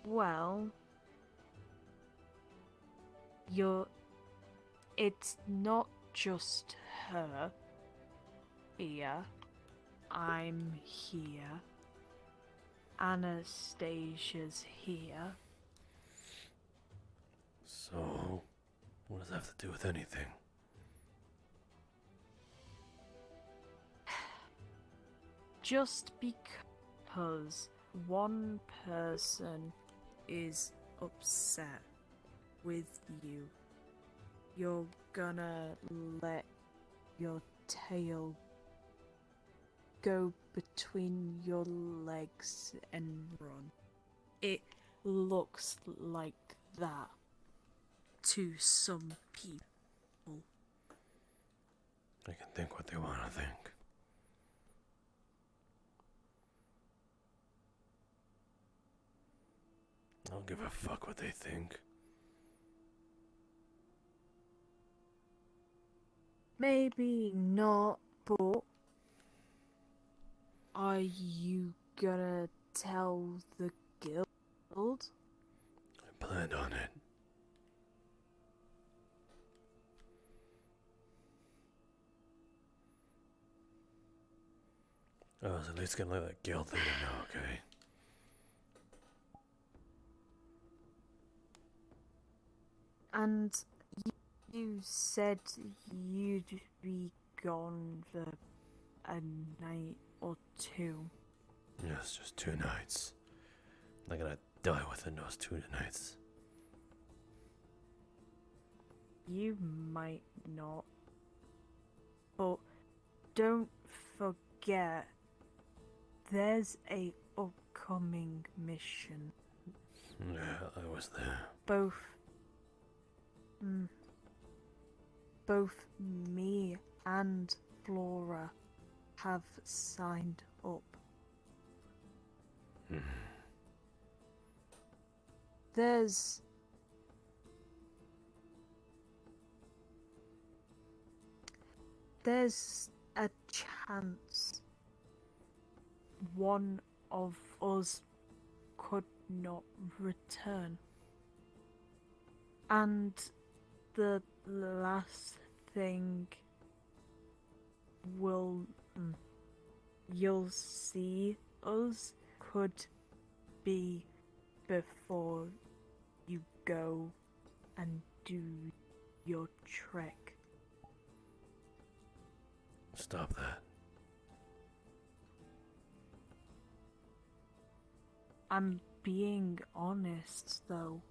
Well, it's not just her here. I'm here. Anastasia's here.
So, what does that have to do with anything?
Just because one person is upset with you, you're gonna let your tail go between your legs and run. It looks like that to some people.
They can think what they want to think. I don't give a fuck what they think.
Maybe not, but are you gonna tell the guild?
I planned on it. I was at least gonna let that guild leader know, okay?
And you said you'd be gone for a night or two.
Yes, just 2 nights. I'm not gonna die within those 2 nights.
You might not. But don't forget, there's a upcoming mission.
Yeah, I was there.
Both me and Flora have signed up. There's a chance one of us could not return. And the last thing you'll see us could be before you go and do your trek.
Stop that.
I'm being honest, though.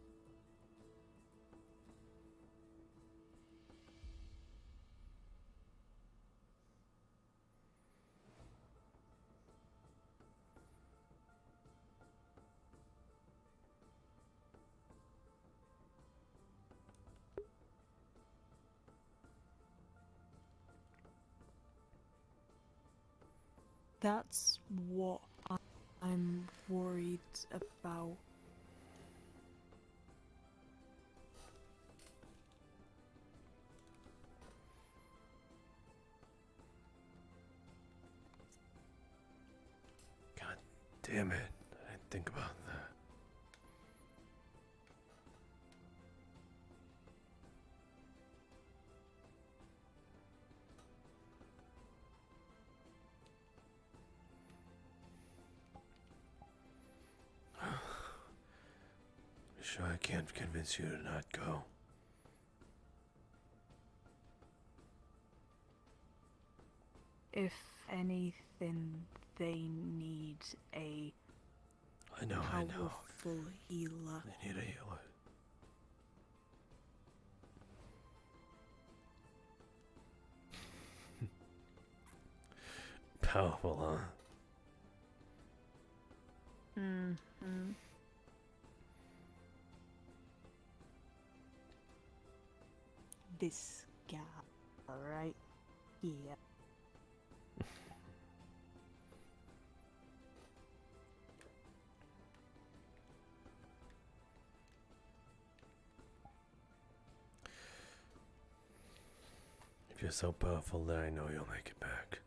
That's what I'm worried about.
God damn it. I didn't think about that. Sure, I can't convince you to not go.
If anything, they need a
I know.
powerful healer.
They need a healer. Powerful, huh?
Mm-hmm. This guy right here.
If you're so powerful, then I know you'll make it back.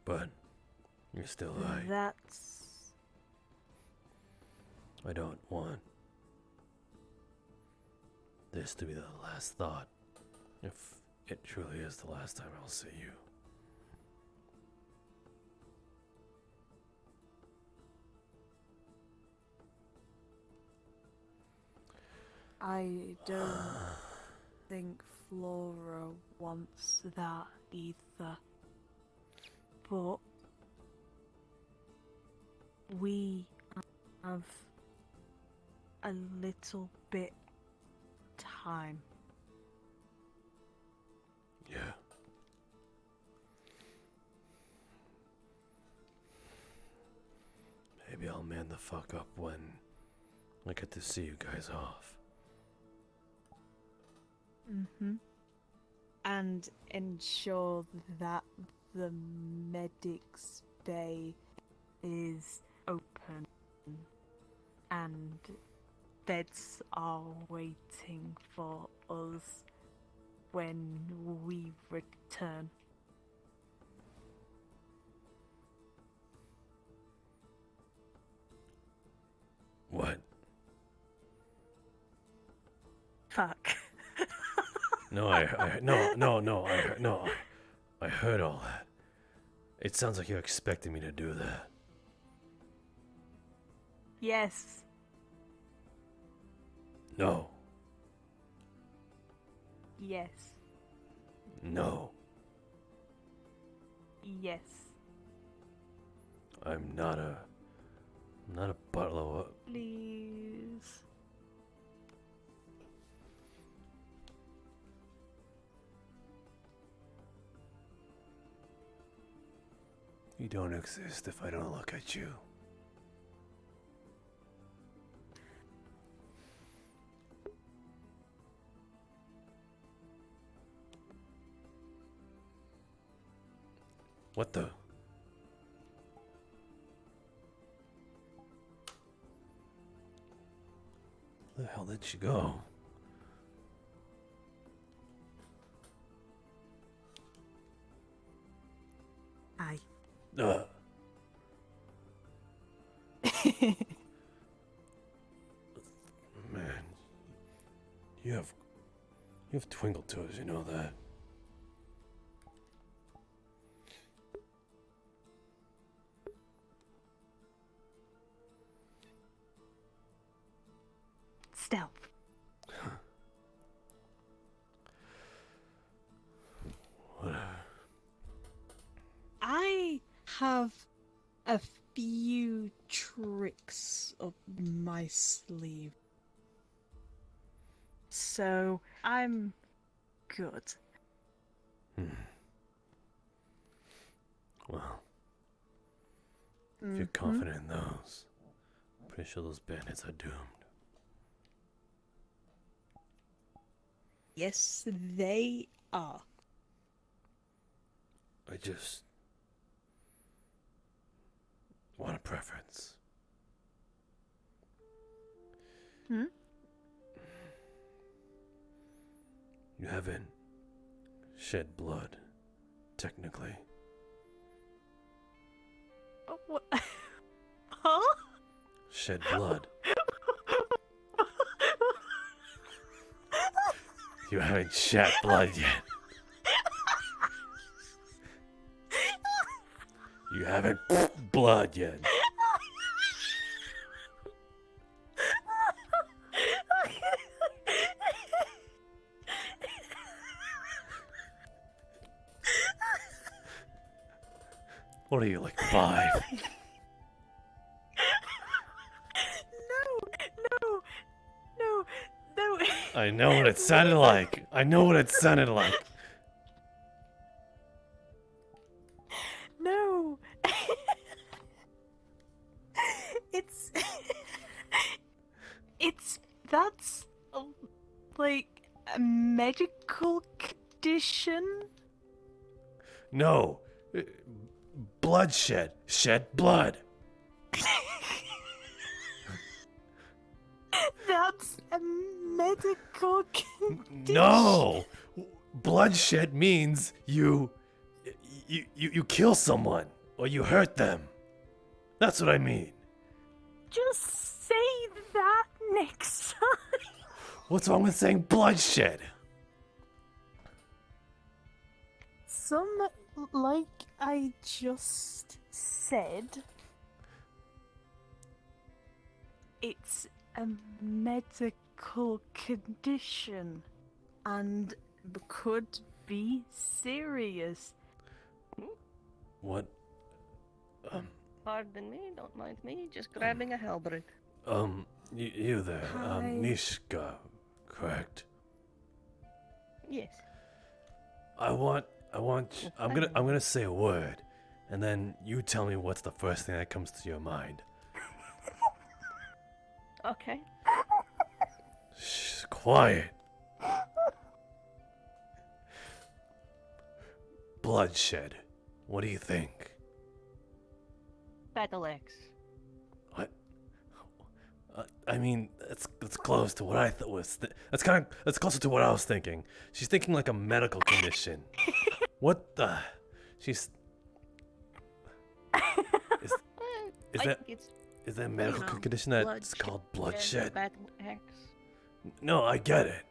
But you're still right.
That's...
I don't want this to be the last thought, if it truly is the last time I'll see you.
I don't think Flora wants that either. But we have a little bit time.
Yeah, maybe I'll man the fuck up when I get to see you guys off.
Mm-hmm. And ensure that the medic's bay is open and beds are waiting for us when we return.
What?
Fuck.
No, I heard all that. It sounds like you're expecting me to do that.
Yes.
No.
Yes.
No.
Yes.
I'm not a butler.
Please.
You don't exist if I don't look at you. What the? Where the hell did she go?
Aye.
Man, you have twinkle toes, you know that.
Stealth.
Whatever.
I have a few tricks up my sleeve. So I'm good.
Well, if you're confident in those, I'm pretty sure those bandits are doomed.
Yes, they are.
I just want a preference.
Hmm?
You haven't shed blood, technically.
What? Huh?
Shed blood. You haven't shed blood yet. You haven't blood yet. What are you, like 5?
No.
I know what it sounded like. I know what it sounded like.
No. That's like a medical condition.
No. Bloodshed. Shed blood.
That's a medical condition.
No. Bloodshed means you kill someone or you hurt them. That's what I mean.
Just say that next time.
What's wrong with saying bloodshed?
Like I just said, it's a medical condition and could be serious.
What?
Pardon me, don't mind me, just grabbing a halberd.
You there,
Hi.
Nishka, correct?
Yes.
I'm gonna say a word, and then you tell me what's the first thing that comes to your mind.
Okay.
Shh, quiet. Bloodshed. What do you think?
Battle axe.
What? I mean, that's close to what I thought was. That's closer to what I was thinking. She's thinking like a medical condition. What the? She's. Is that a medical condition that's called bloodshed?
Battle axe.
No, I get it.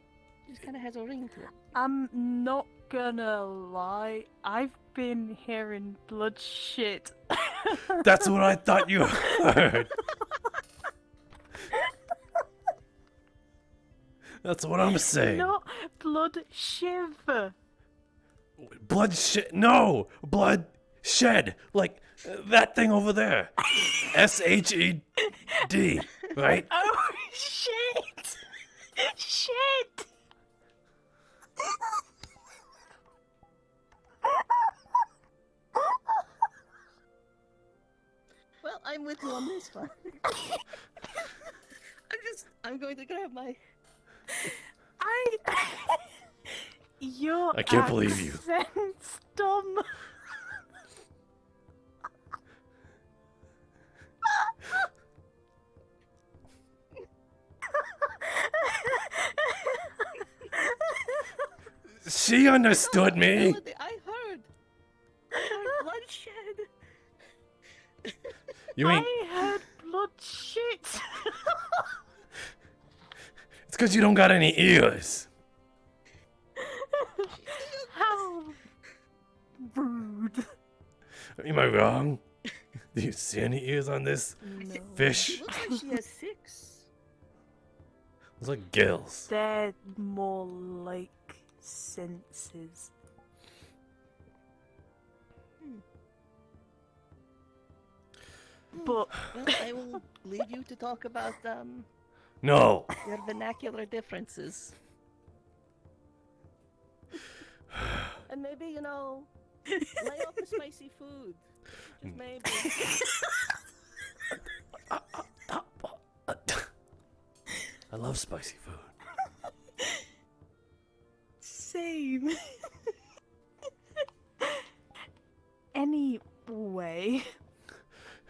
Just kind of has a ring to it.
I'm not gonna lie, I've been hearing bloodshed.
That's what I thought you heard. That's what I'm saying.
Not blood shiver.
Bloodshed. No, bloodshed. Like that thing over there. SHED. Right?
Oh shit! Shit!
Well, I'm with you on this one. I'm going to grab my.
Your
I can't believe you.
accent's dumb.
She understood me.
I heard bloodshed.
You ain't.
I heard bloodshed.
It's because you don't got any ears.
How rude.
Am I wrong? Do you see any ears on this fish?
Looks like she has 6.
It's like gills.
They're more like senses. But
Well, I will leave you to talk about
No.
your vernacular differences. And maybe, lay off the spicy food. Just maybe.
I love spicy food.
same. Anyway.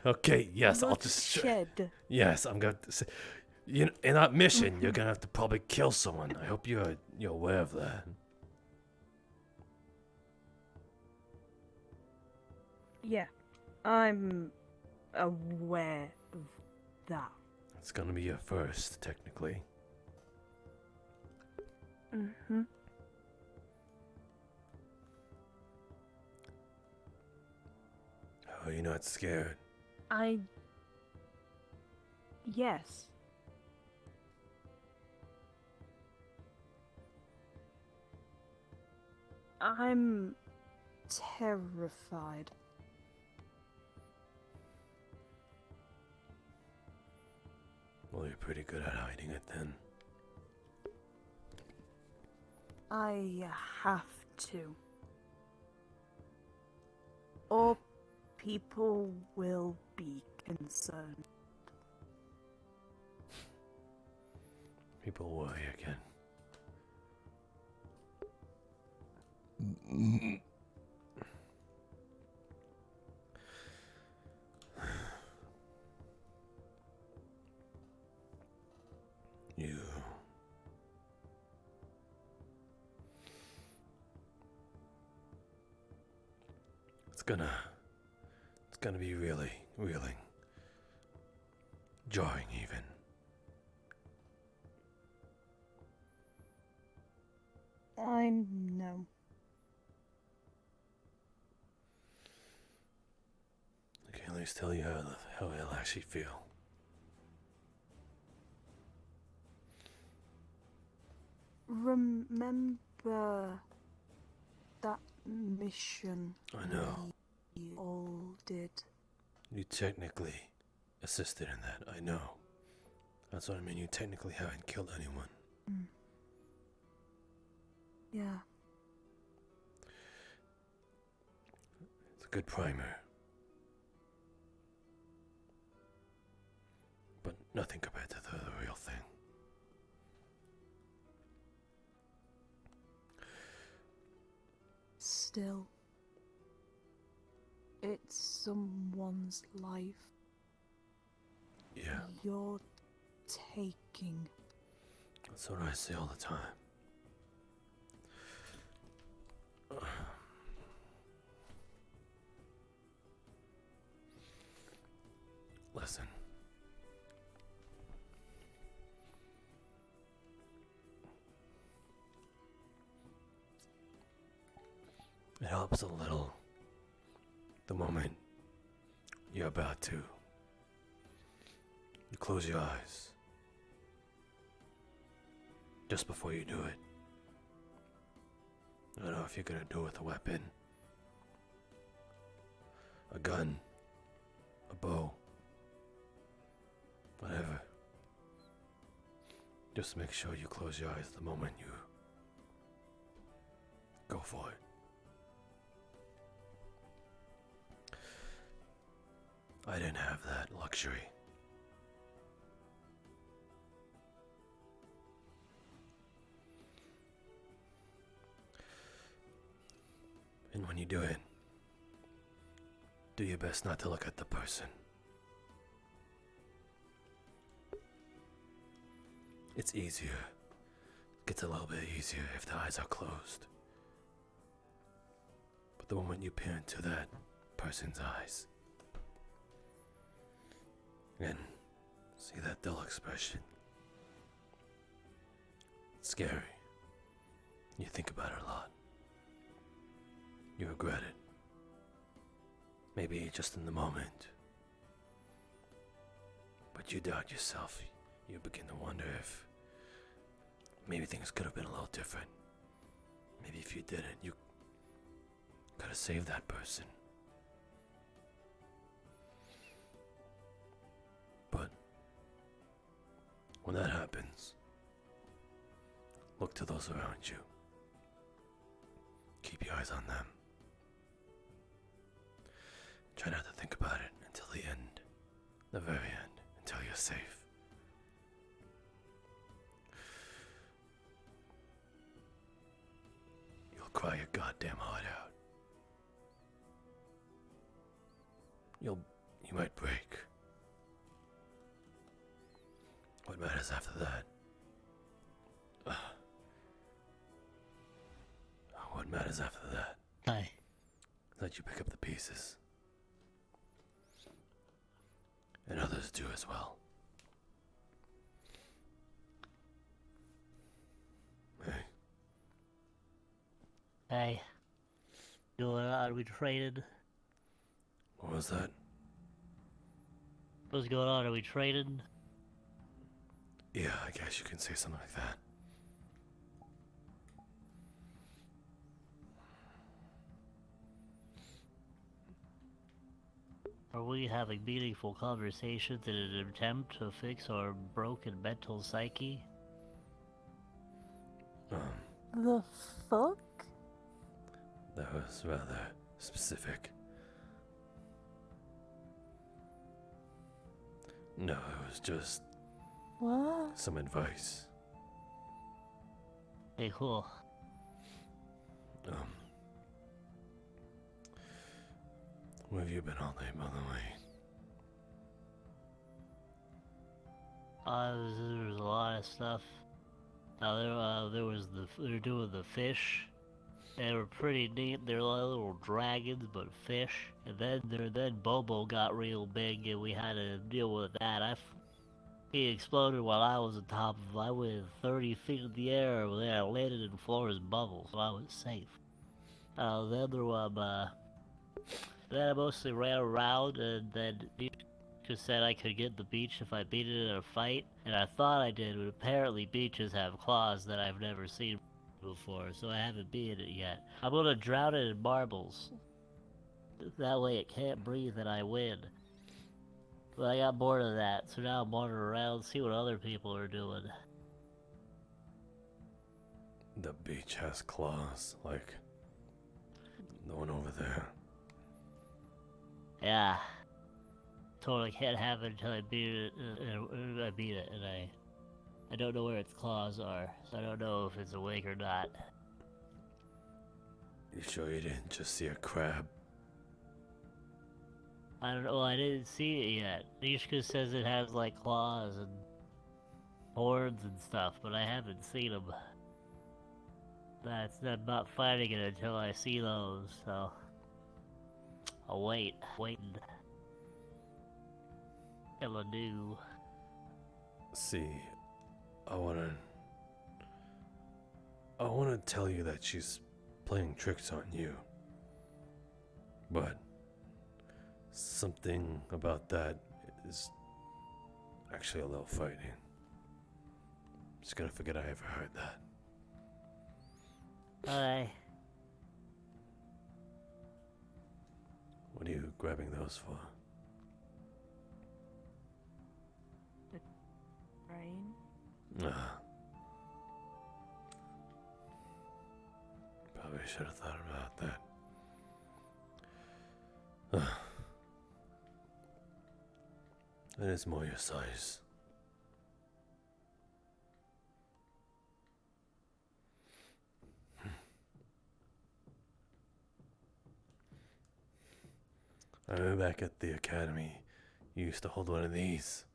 Okay, yes, I'll just.
Shed.
Yes, I'm going to say. In that mission, you're gonna have to probably kill someone. I hope you're aware of that.
Yeah, I'm aware of that.
It's gonna be your first, technically.
Mm-hmm.
Oh, you're not scared.
Yes. I'm terrified.
Well, you're pretty good at hiding it then.
I have to. Or people will be concerned.
People worry again. You. It's gonna be really jarring even.
I know.
I can at least tell you how it'll actually feel.
Remember that mission
I know.
we all did?
You technically assisted in that, I know. That's what I mean, you technically haven't killed anyone.
Mm. Yeah.
It's a good primer. But nothing compared to the
still. It's someone's life.
Yeah,
You're taking.
that's what I say all the time. Listen. It helps a little the moment you're about to. You close your eyes. Just before you do it. I don't know if you're gonna do it with a weapon, a gun, a bow, whatever. Just make sure you close your eyes the moment you go for it. I didn't have that luxury. And when you do it, do your best not to look at the person. It's easier. It gets a little bit easier if the eyes are closed. But the moment you peer into that person's eyes and see that dull expression, it's scary. You think about it a lot. You regret it. Maybe just in the moment. But you doubt yourself. You begin to wonder if maybe things could have been a little different. Maybe if you didn't, you could have saved that person. But when that happens, look to those around you. Keep your eyes on them. Try not to think about it until the end, the very end, until you're safe. You'll cry your goddamn heart out. You might break. What matters after that? What matters after that?
Hi.
That you pick up the pieces. And others do as well. Hey.
Hey. Are we traded?
What was that?
What's going on? Are we traded?
Yeah, I guess you can say something like that.
Are we having meaningful conversations in an attempt to fix our broken mental psyche?
The fuck?
That was rather specific. No, it was just
What?
some advice.
Hey, cool.
Where have you been all day, by the way?
There was a lot of stuff. There was they were doing the fish. They were pretty neat. They're like little dragons, but fish. And then Bobo got real big, and we had to deal with that. He exploded while I was on top of him. I went 30 feet in the air, and then I landed in Flora's bubble, so I was safe. Then I mostly ran around, and then he just said I could get the beach if I beat it in a fight, and I thought I did, but apparently beaches have claws that I've never seen before, so I haven't beaten it yet. I'm gonna drown it in marbles. That way it can't breathe and I win. But I got bored of that, so now I'm wandering around, see what other people are doing.
The beach has claws, like the one over there.
Yeah. Totally can't have it until I beat it, and I don't know where its claws are, so I don't know if it's awake or not.
You sure you didn't just see a crab?
I don't know, I didn't see it yet. Nishka says it has like claws and horns and stuff, but I haven't seen them. I'm not fighting it until I see those, so I'll waiting. Till I do.
See, I wanna tell you that she's playing tricks on you. But something about that is actually a little frightening. Just gonna forget I ever heard that.
Hi.
What are you grabbing those for?
Brain.
Probably should have thought about that. It is more your size. I remember back at the academy, you used to hold one of these.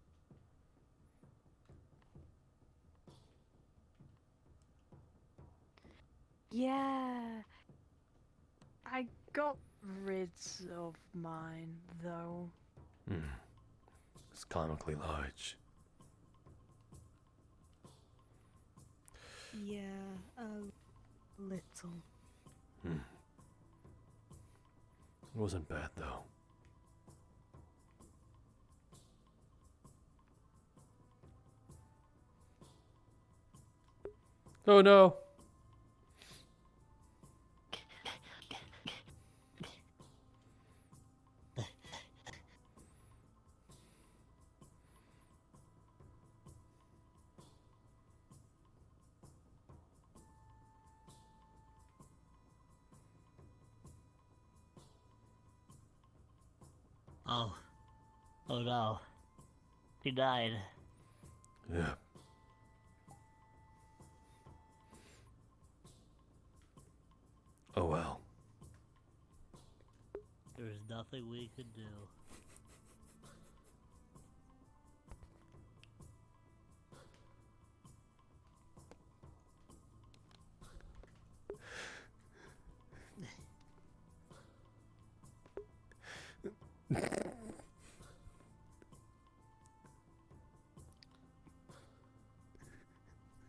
Yeah. I got rid of mine, though.
It's comically large.
Yeah, a little.
It wasn't bad though. Oh no!
Oh no. He died.
Yeah. Oh well.
There's nothing we could do.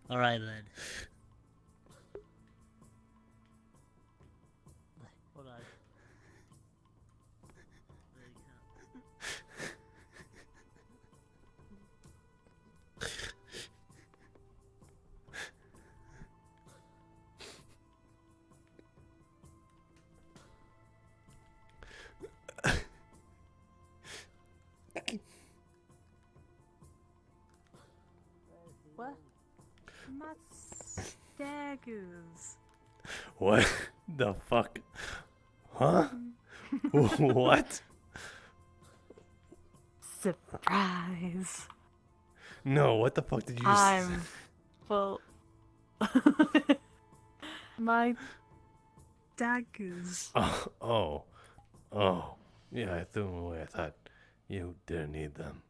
Alright then. Hold on.
What? My staggers.
What the fuck? Huh? What?
Surprise.
No, what the fuck did you
I'm full. My daggers.
Oh. Yeah, I threw them away. I thought you didn't need them.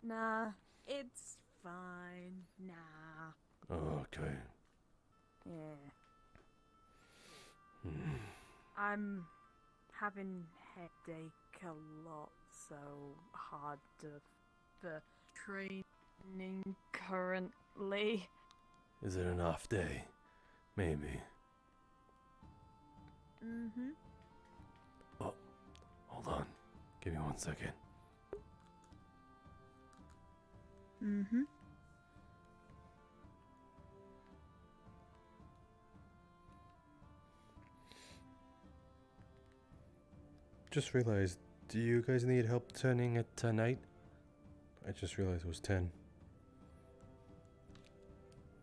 Nah, it's fine. Nah.
Okay.
Yeah. I'm having headache a lot, so hard for training currently.
Is it an off day? Maybe. Oh, hold on. Give me 1 second. Just realized, do you guys need help turning it to night? I just realized it was 10.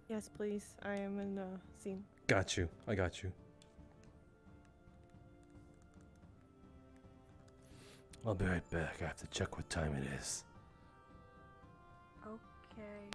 Yes, please. I am in the scene.
Got you. I got you. I'll be right back. I have to check what time it is.
Okay.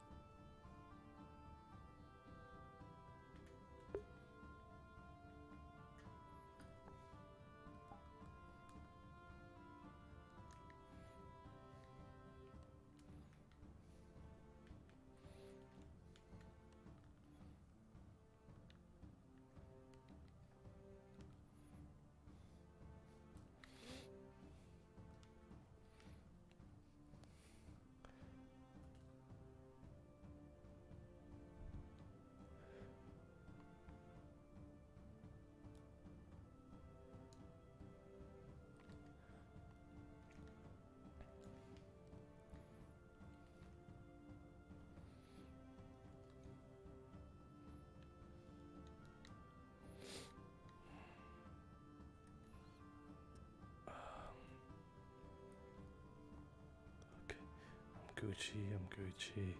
Gucci, I'm Gucci.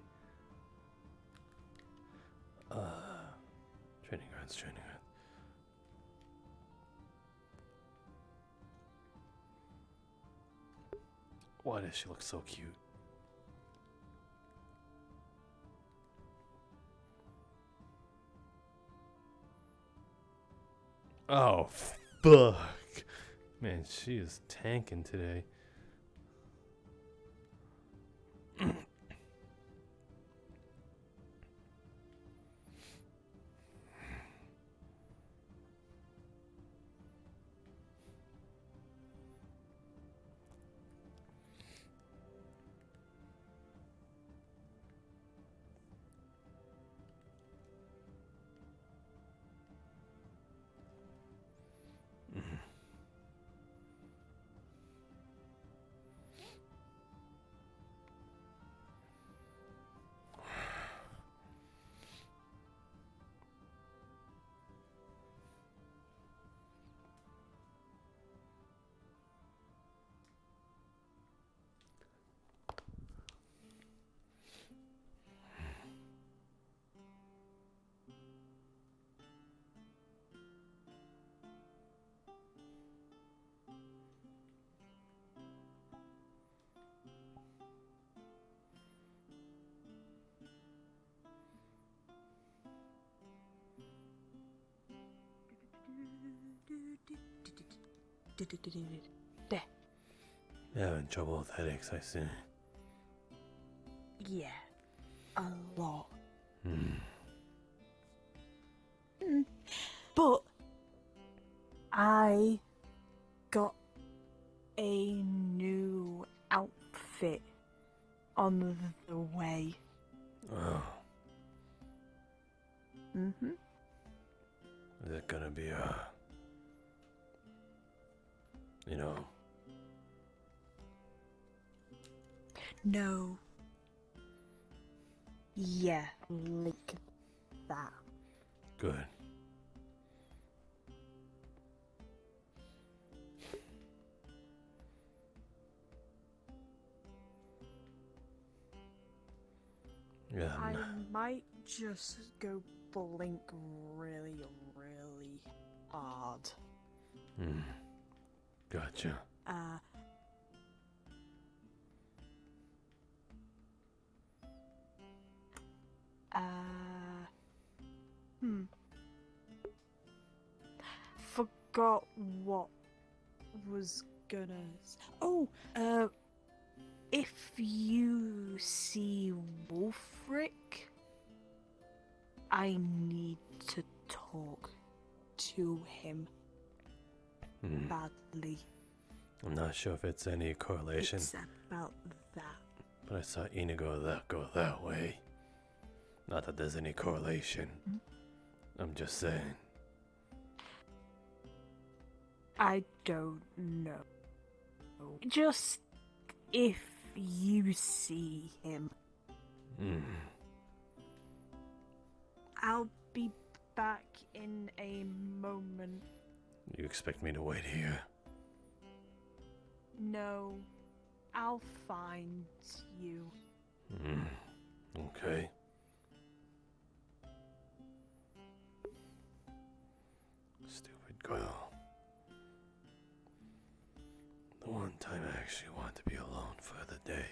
Training grounds, training grounds. Why does she look so cute? Oh, fuck. Man, she is tanking today.
There.
You're having trouble with headaches, I see.
Yeah, a lot. But I got a new outfit on the way.
Oh,
Mm-hmm.
is it gonna be you know,
No. Yeah, like that.
good. Yeah,
I might just go blink really, really hard.
Gotcha.
Forgot what was gonna. Oh, if you see Wolfric, I need to talk to him badly.
I'm not sure if it's any correlation,
It's about that.
but I saw Inigo go that way. Not that there's any correlation. I'm just saying.
I don't know. Just if you see him. I'll be back in a moment.
You expect me to wait here?
No, I'll find you.
Okay. Stupid girl. The one time I actually want to be alone for the day.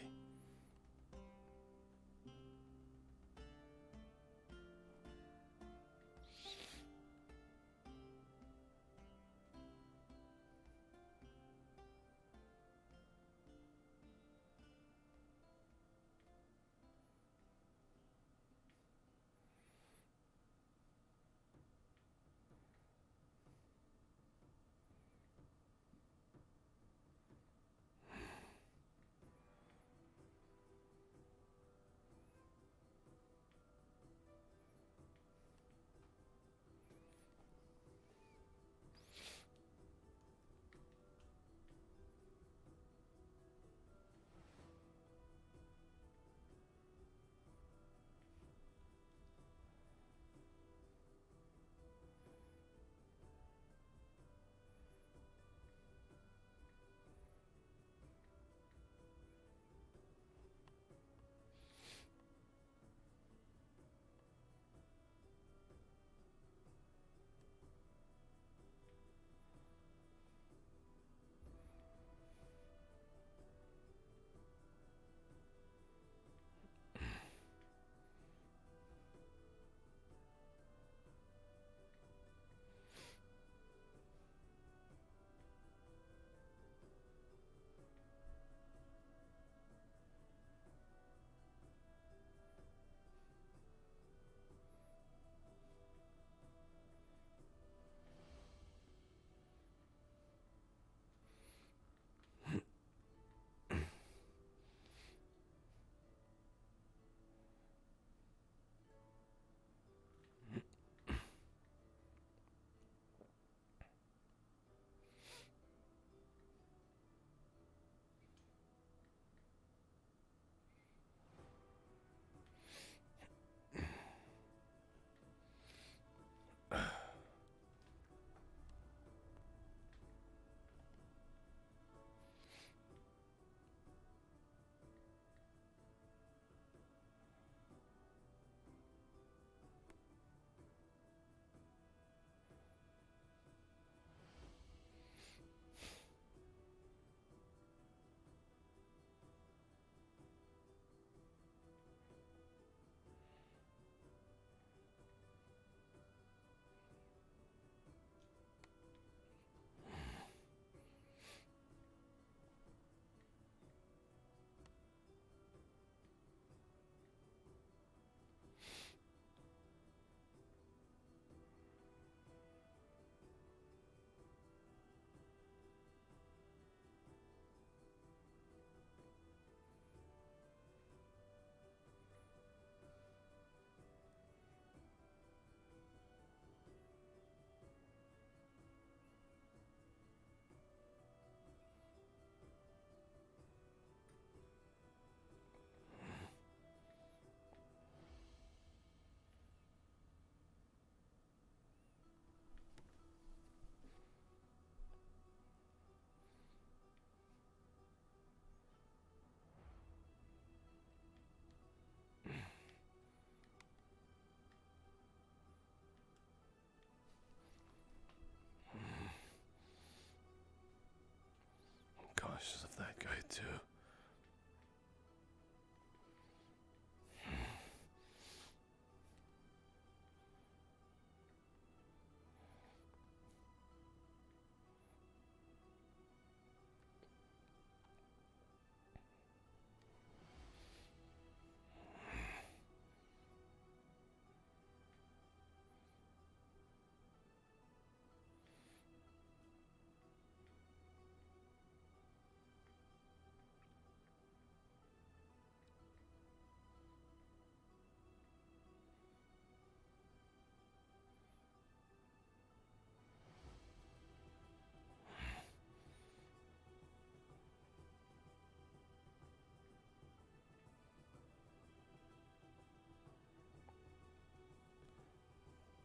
cautious of that guy too.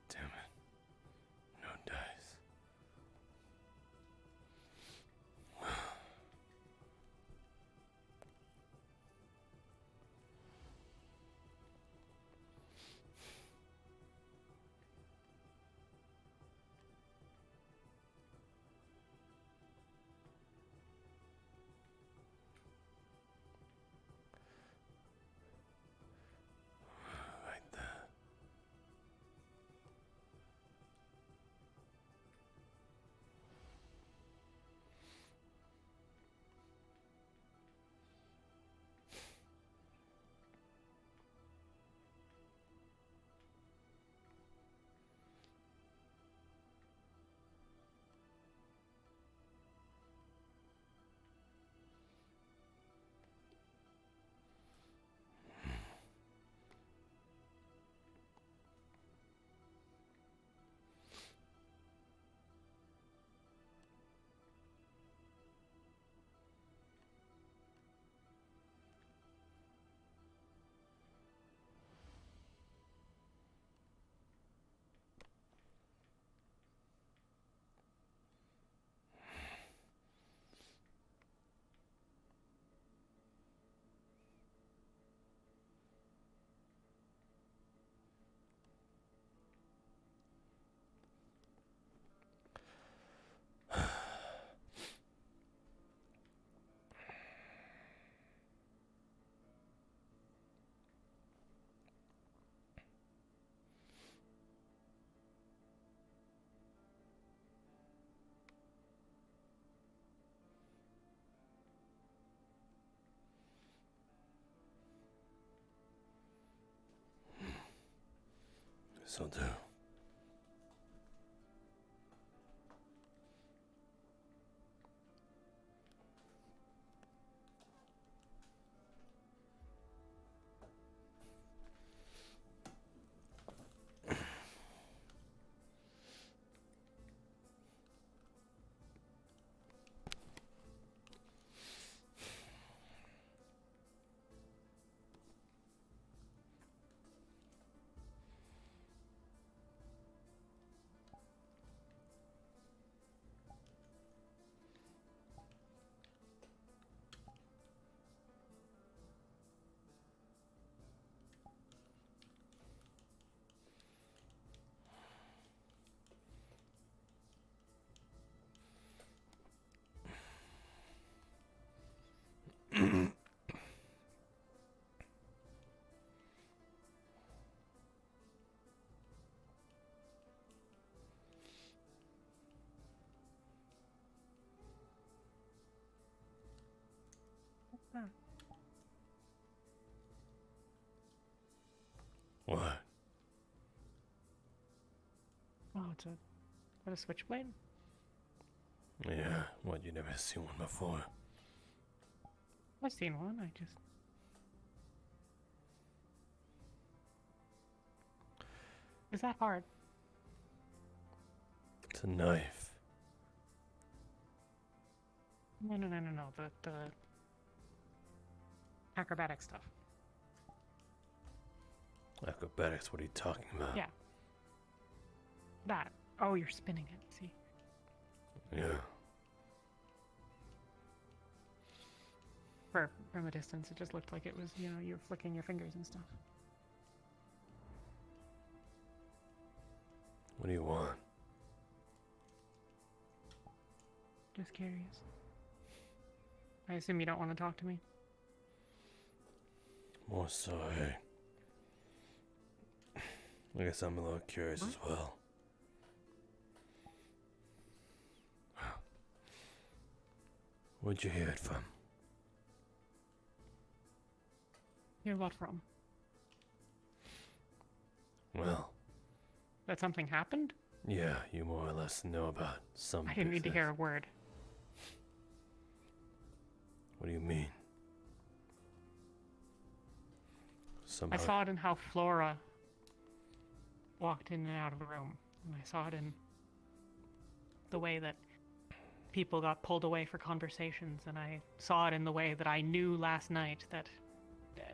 Damn it. No dice. Right there. This'll do. What?
Oh, what a switchblade?
Yeah, what, you never seen one before?
I've seen one, I just... Is that hard?
It's a knife.
No. The acrobatic stuff.
Acrobatics, what are you talking about?
Yeah. That. Oh, you're spinning it, see?
Yeah.
From a distance, it just looked like it was, you know, you were flicking your fingers and stuff.
What do you want?
Just curious. I assume you don't want to talk to me?
More so, hey. I guess I'm a little curious as well. Where'd you hear it from?
Hear what from?
Well,
That something happened?
yeah, you more or less know about some
I didn't need to
business.
hear a word.
What do you mean?
I saw it in how Flora walked in and out of the room. And I saw it in the way that people got pulled away for conversations. And I saw it in the way that I knew last night that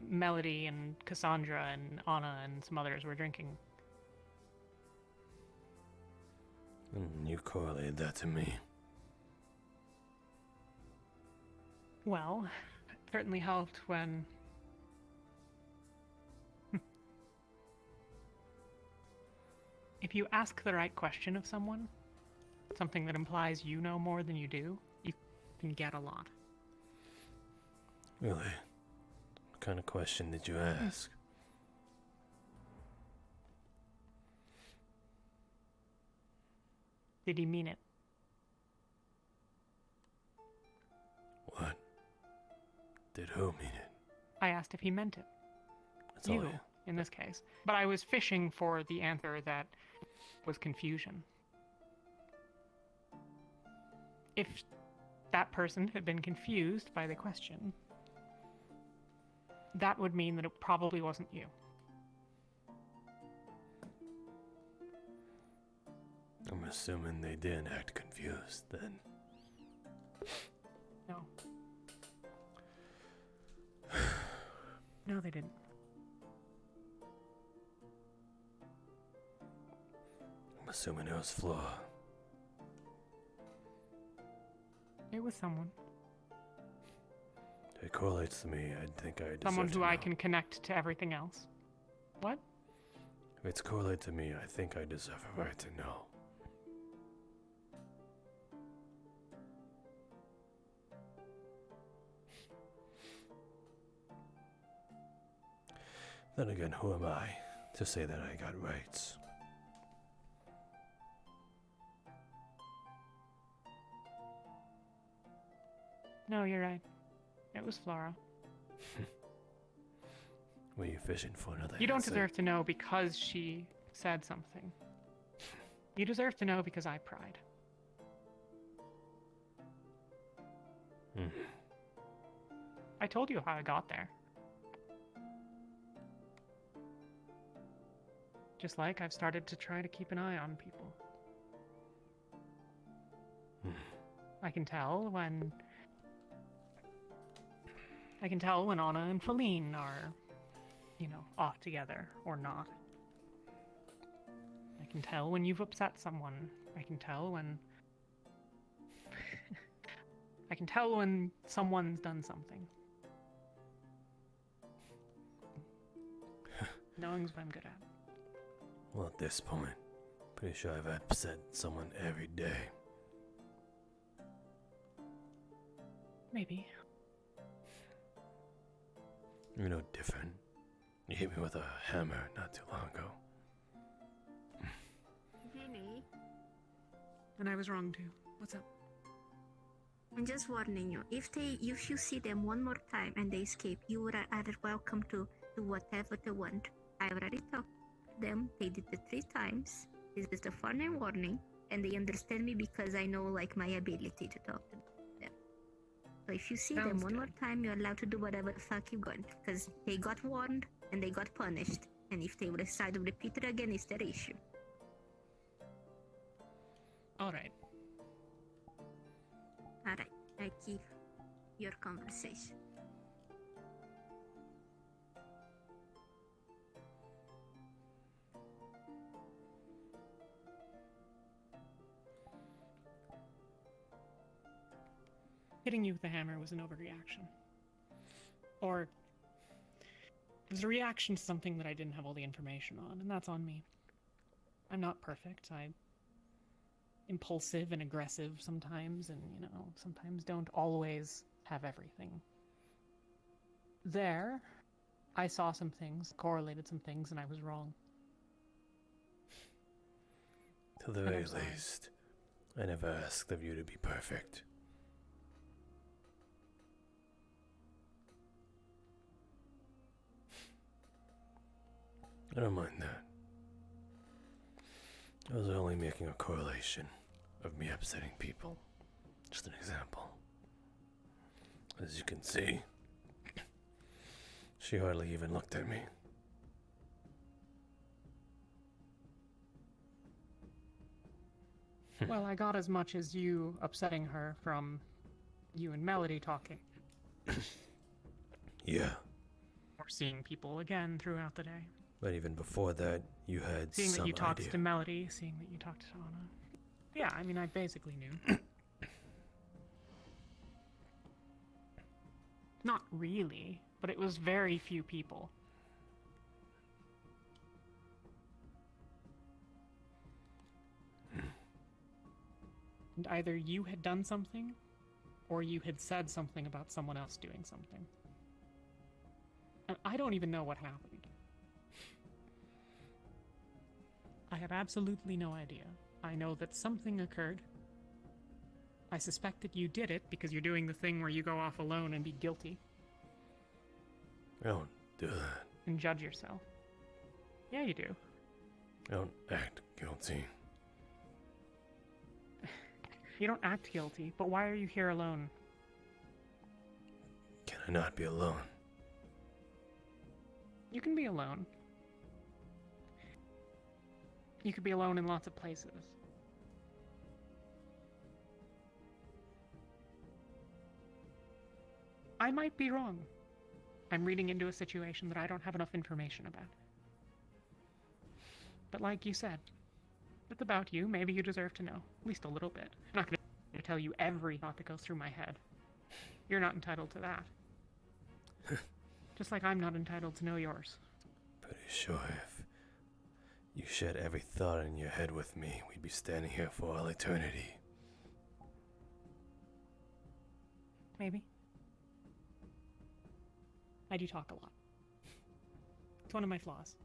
Melody and Cassandra and Anna and some others were drinking.
And you correlated that to me.
Well, it certainly helped when... If you ask the right question of someone, something that implies you know more than you do, you can get a lot.
Really? What kind of question did you ask?
Did he mean it?
What? Did who mean it?
I asked if he meant it.
That's all
You,
you-
in this case. But I was fishing for the answer that was confusion. If that person had been confused by the question, that would mean that it probably wasn't you.
I'm assuming they didn't act confused then.
No. No, they didn't.
I'm assuming it was Flora.
It was someone.
It correlates to me. I think I deserve
Someone
to
who
know.
I can connect to everything else. What?
If it's correlated to me, I think I deserve a right to know. Then again, who am I to say that I got rights?
No, you're right. It was Flora.
Were you fishing for another
You don't
answer?
deserve to know because she said something. You deserve to know because I pried.
Hmm.
I told you how I got there. Just like I've started to try to keep an eye on people. I can tell when Anna and Feline are, off together or not. I can tell when you've upset someone. I can tell when I can tell when someone's done something. Knowing's what I'm good at.
Well, at this point, pretty sure I've upset someone every day.
Maybe.
You're no different. You hit me with a hammer not too long ago.
Vinny,
And I was wrong too. What's up?
I'm just warning you. If you see them one more time and they escape, you are welcome to do whatever they want. I already talked to them. They did it 3 times. This is the final warning, and they understand me because I know my ability to talk to them. So if you see them
Sounds
one more time, you're allowed to do whatever the fuck you want, because they got warned and they got punished. And if they decide to repeat it again, it's their issue.
Alright.
Alright, I keep your conversation.
Hitting you with the hammer was an overreaction. Or it was a reaction to something that I didn't have all the information on, and that's on me. I'm not perfect. I'm impulsive and aggressive sometimes, and sometimes don't always have everything. There, I saw some things, correlated some things, and I was wrong.
To the very least, I never asked of you to be perfect. I don't mind that. I was only making a correlation of me upsetting people. Just an example. As you can see, she hardly even looked at me.
Well, I got as much as you upsetting her from you and Melody talking.
Yeah,
Or seeing people again throughout the day.
but even before that, you had
Seeing
some
that you talked
idea.
to Melody, seeing that you talked to Shauna. Yeah, I mean, I basically knew. Not really, but it was very few people. And either you had done something, or you had said something about someone else doing something. And I don't even know what happened. I have absolutely no idea. I know that something occurred. I suspect that you did it because you're doing the thing where you go off alone and be guilty
I don't do that.
and judge yourself. Yeah, you do.
I don't act guilty.
You don't act guilty, but why are you here alone?
Can I not be alone?
You can be alone. You could be alone in lots of places. I might be wrong. I'm reading into a situation that I don't have enough information about. But like you said, it's about you. Maybe you deserve to know. At least a little bit. I'm not going to tell you every thought that goes through my head. You're not entitled to that. Just like I'm not entitled to know yours.
Pretty sure if you shared every thought in your head with me, we'd be standing here for all eternity.
Maybe. I do talk a lot. It's one of my flaws.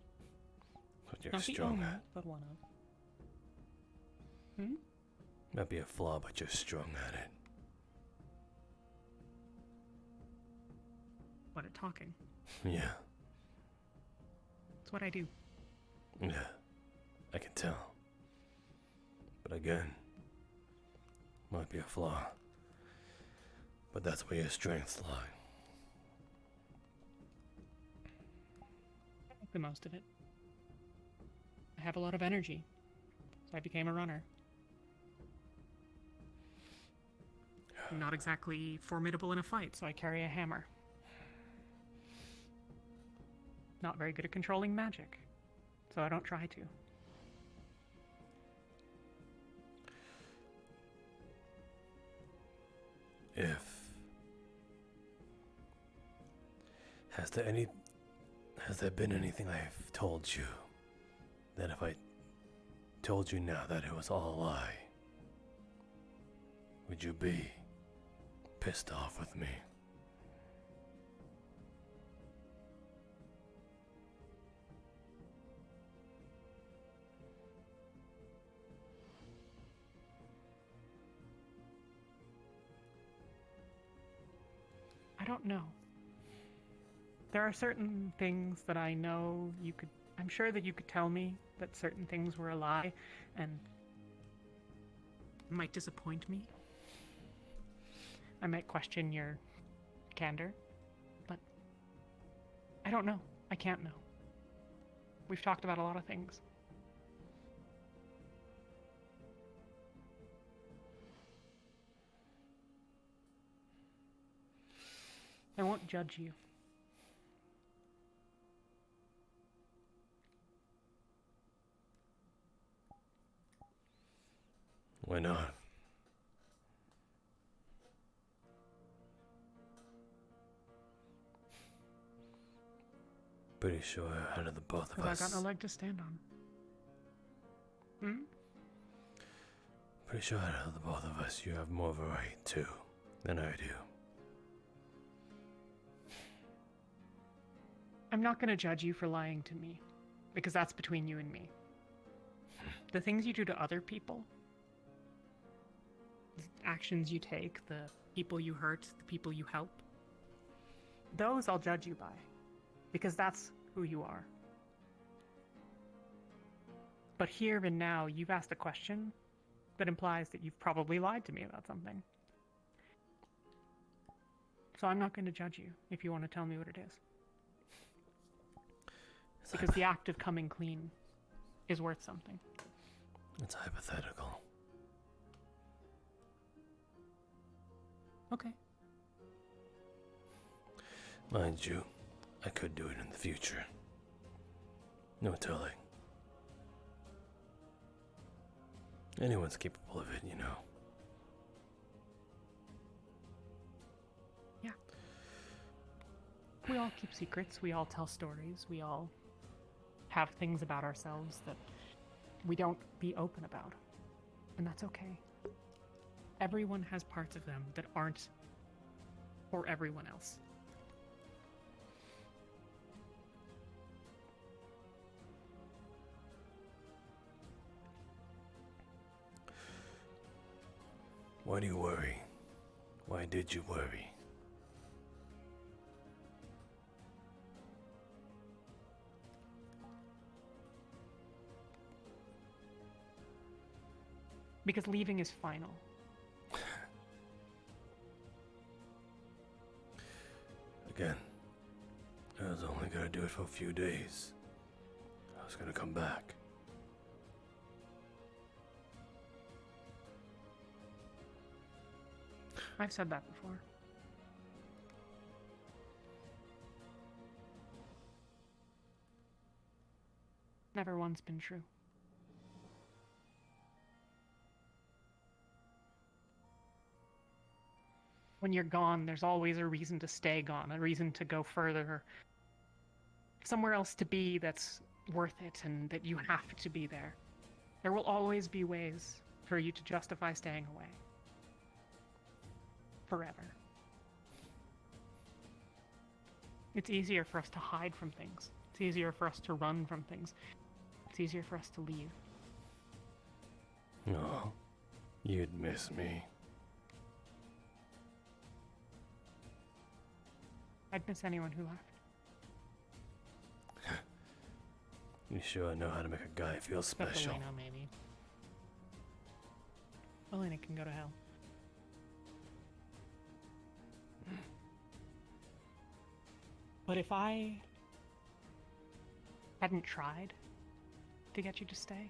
But you're
Not the
strong
only,
at.
but one of.
Might be a flaw, but you're strong at it.
What at talking?
Yeah,
It's what I do.
yeah, I can tell. But again, might be a flaw. But that's where your strengths lie.
I make the most of it. I have a lot of energy, so I became a runner. I'm not exactly formidable in a fight, so I carry a hammer. Not very good at controlling magic, so I don't try to.
Has there been anything I've told you that if I told you now that it was all a lie, would you be pissed off with me?
I don't know. There are certain things that I know I'm sure that you could tell me that certain things were a lie, and it might disappoint me. I might question your candor, but I don't know. I can't know. We've talked about a lot of things. I won't judge you.
Why not? Pretty sure out of the both of
Because
us.
I got no leg to stand on.
Pretty sure out of the both of us, you have more of a right to than I do.
I'm not going to judge you for lying to me, because that's between you and me. The things you do to other people, the actions you take, the people you hurt, the people you help, those I'll judge you by, because that's who you are. But here and now, you've asked a question that implies that you've probably lied to me about something. So I'm not going to judge you if you want to tell me what it is. Because the act of coming clean is worth something.
It's hypothetical.
Okay.
Mind you, I could do it in the future. No telling. Anyone's capable of it, you know.
Yeah. We all keep secrets, we all tell stories, we all have things about ourselves that we don't be open about. And that's okay. Everyone has parts of them that aren't for everyone else.
Why do you worry? Why did you worry?
Because leaving is final.
Again, I was only gonna do it for a few days. I was gonna come back.
I've said that before. Never once been true. When you're gone, there's always a reason to stay gone, a reason to go further, somewhere else to be that's worth it and that you have to be there. There will always be ways for you to justify staying away. Forever. It's easier for us to hide from things. It's easier for us to run from things. It's easier for us to leave.
Oh, you'd miss me.
I'd miss anyone who left.
You sure know how to make a guy feel
Except
special.
Elena, maybe. Elena can go to hell. But if I hadn't tried to get you to stay,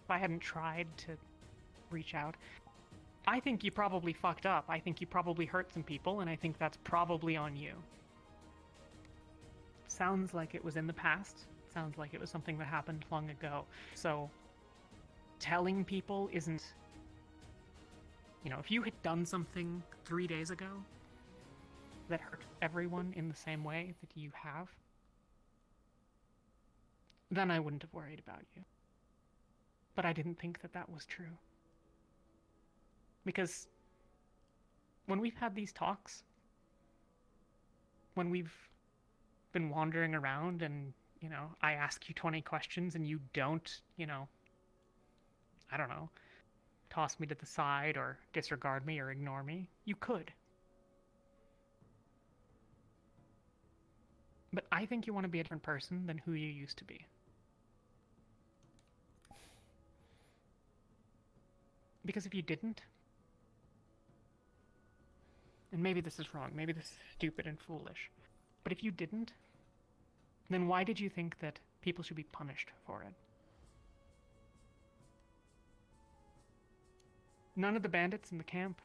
if I hadn't tried to reach out, I think you probably fucked up. I think you probably hurt some people, and I think that's probably on you. Sounds like it was in the past. Sounds like it was something that happened long ago. So, telling people isn't... You know, if you had done something 3 days ago that hurt everyone in the same way that you have, then I wouldn't have worried about you. But I didn't think that that was true. Because when we've had these talks, when we've been wandering around and, you know, I ask you 20 questions and you don't, you know, I don't know, toss me to the side or disregard me or ignore me, you could. But I think you want to be a different person than who you used to be. Because if you didn't, and maybe this is wrong, maybe this is stupid and foolish, but if you didn't, then why did you think that people should be punished for it? None of the bandits in the camp,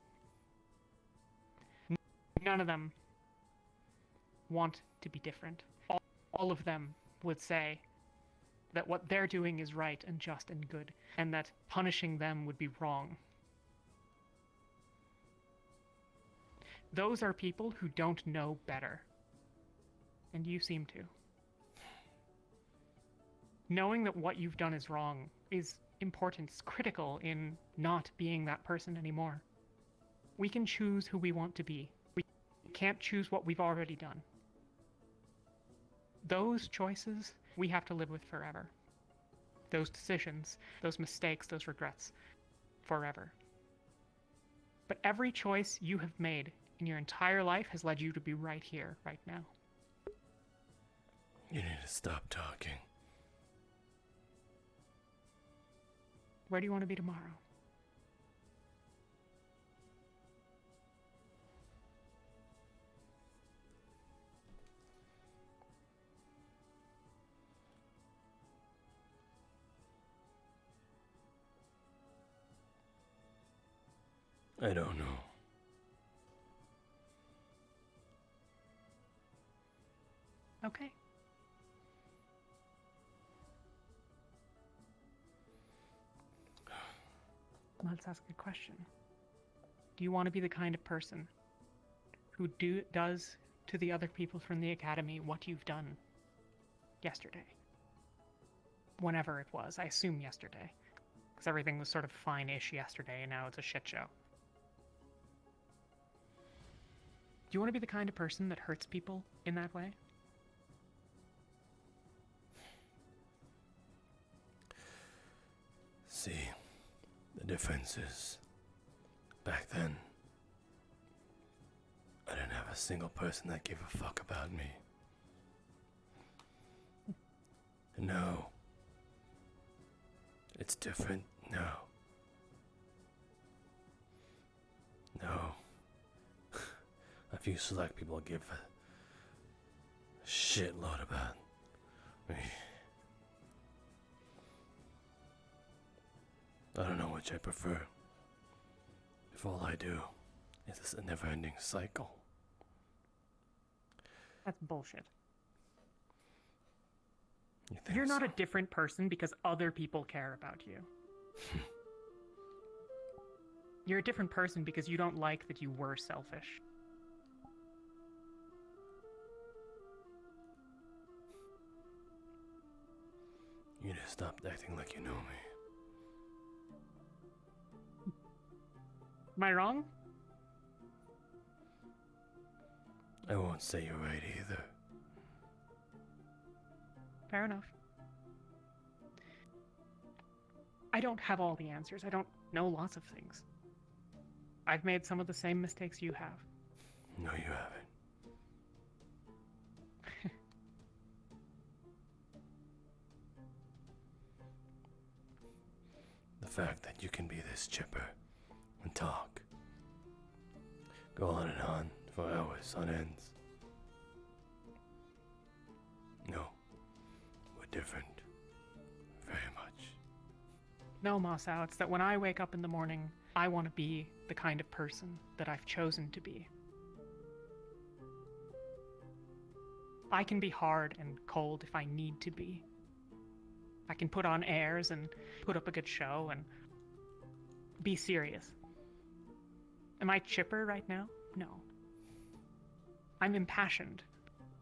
none of them want to be different. All of them would say that what they're doing is right and just and good, and that punishing them would be wrong. Those are people who don't know better. And you seem to. Knowing that what you've done is wrong is important, it's critical in not being that person anymore. We can choose who we want to be. We can't choose what we've already done. Those choices we have to live with forever. Those decisions, those mistakes, those regrets, forever. But every choice you have made in your entire life has led you to be right here, right now.
You need to stop talking.
Where do you want to be tomorrow?
I don't know.
Okay. Let's ask a question. Do you want to be the kind of person who does to the other people from the academy what you've done yesterday? Whenever it was. I assume yesterday. Because everything was sort of fine-ish yesterday, and now it's a shit show. Do you want to be the kind of person that hurts people in that way?
See, the difference is, back then, I didn't have a single person that gave a fuck about me. And now, it's different now. No. A few select people give a shitload about me. I don't know which I prefer. If all I do is this never-ending cycle.
That's bullshit.
You think
You're not
so?
a different person because other people care about you. You're a different person because you don't like that you were selfish.
You need to stop acting like you know me.
Am I wrong?
I won't say you're right either.
Fair enough. I don't have all the answers. I don't know lots of things. I've made some of the same mistakes you have.
No, you haven't. The fact that you can be this chipper and talk, go on and on for hours on ends. No, we're different. Very much.
No, Masou, it's that when I wake up in the morning, I want to be the kind of person that I've chosen to be. I can be hard and cold if I need to be. I can put on airs and put up a good show and be serious. Am I chipper right now? No. I'm impassioned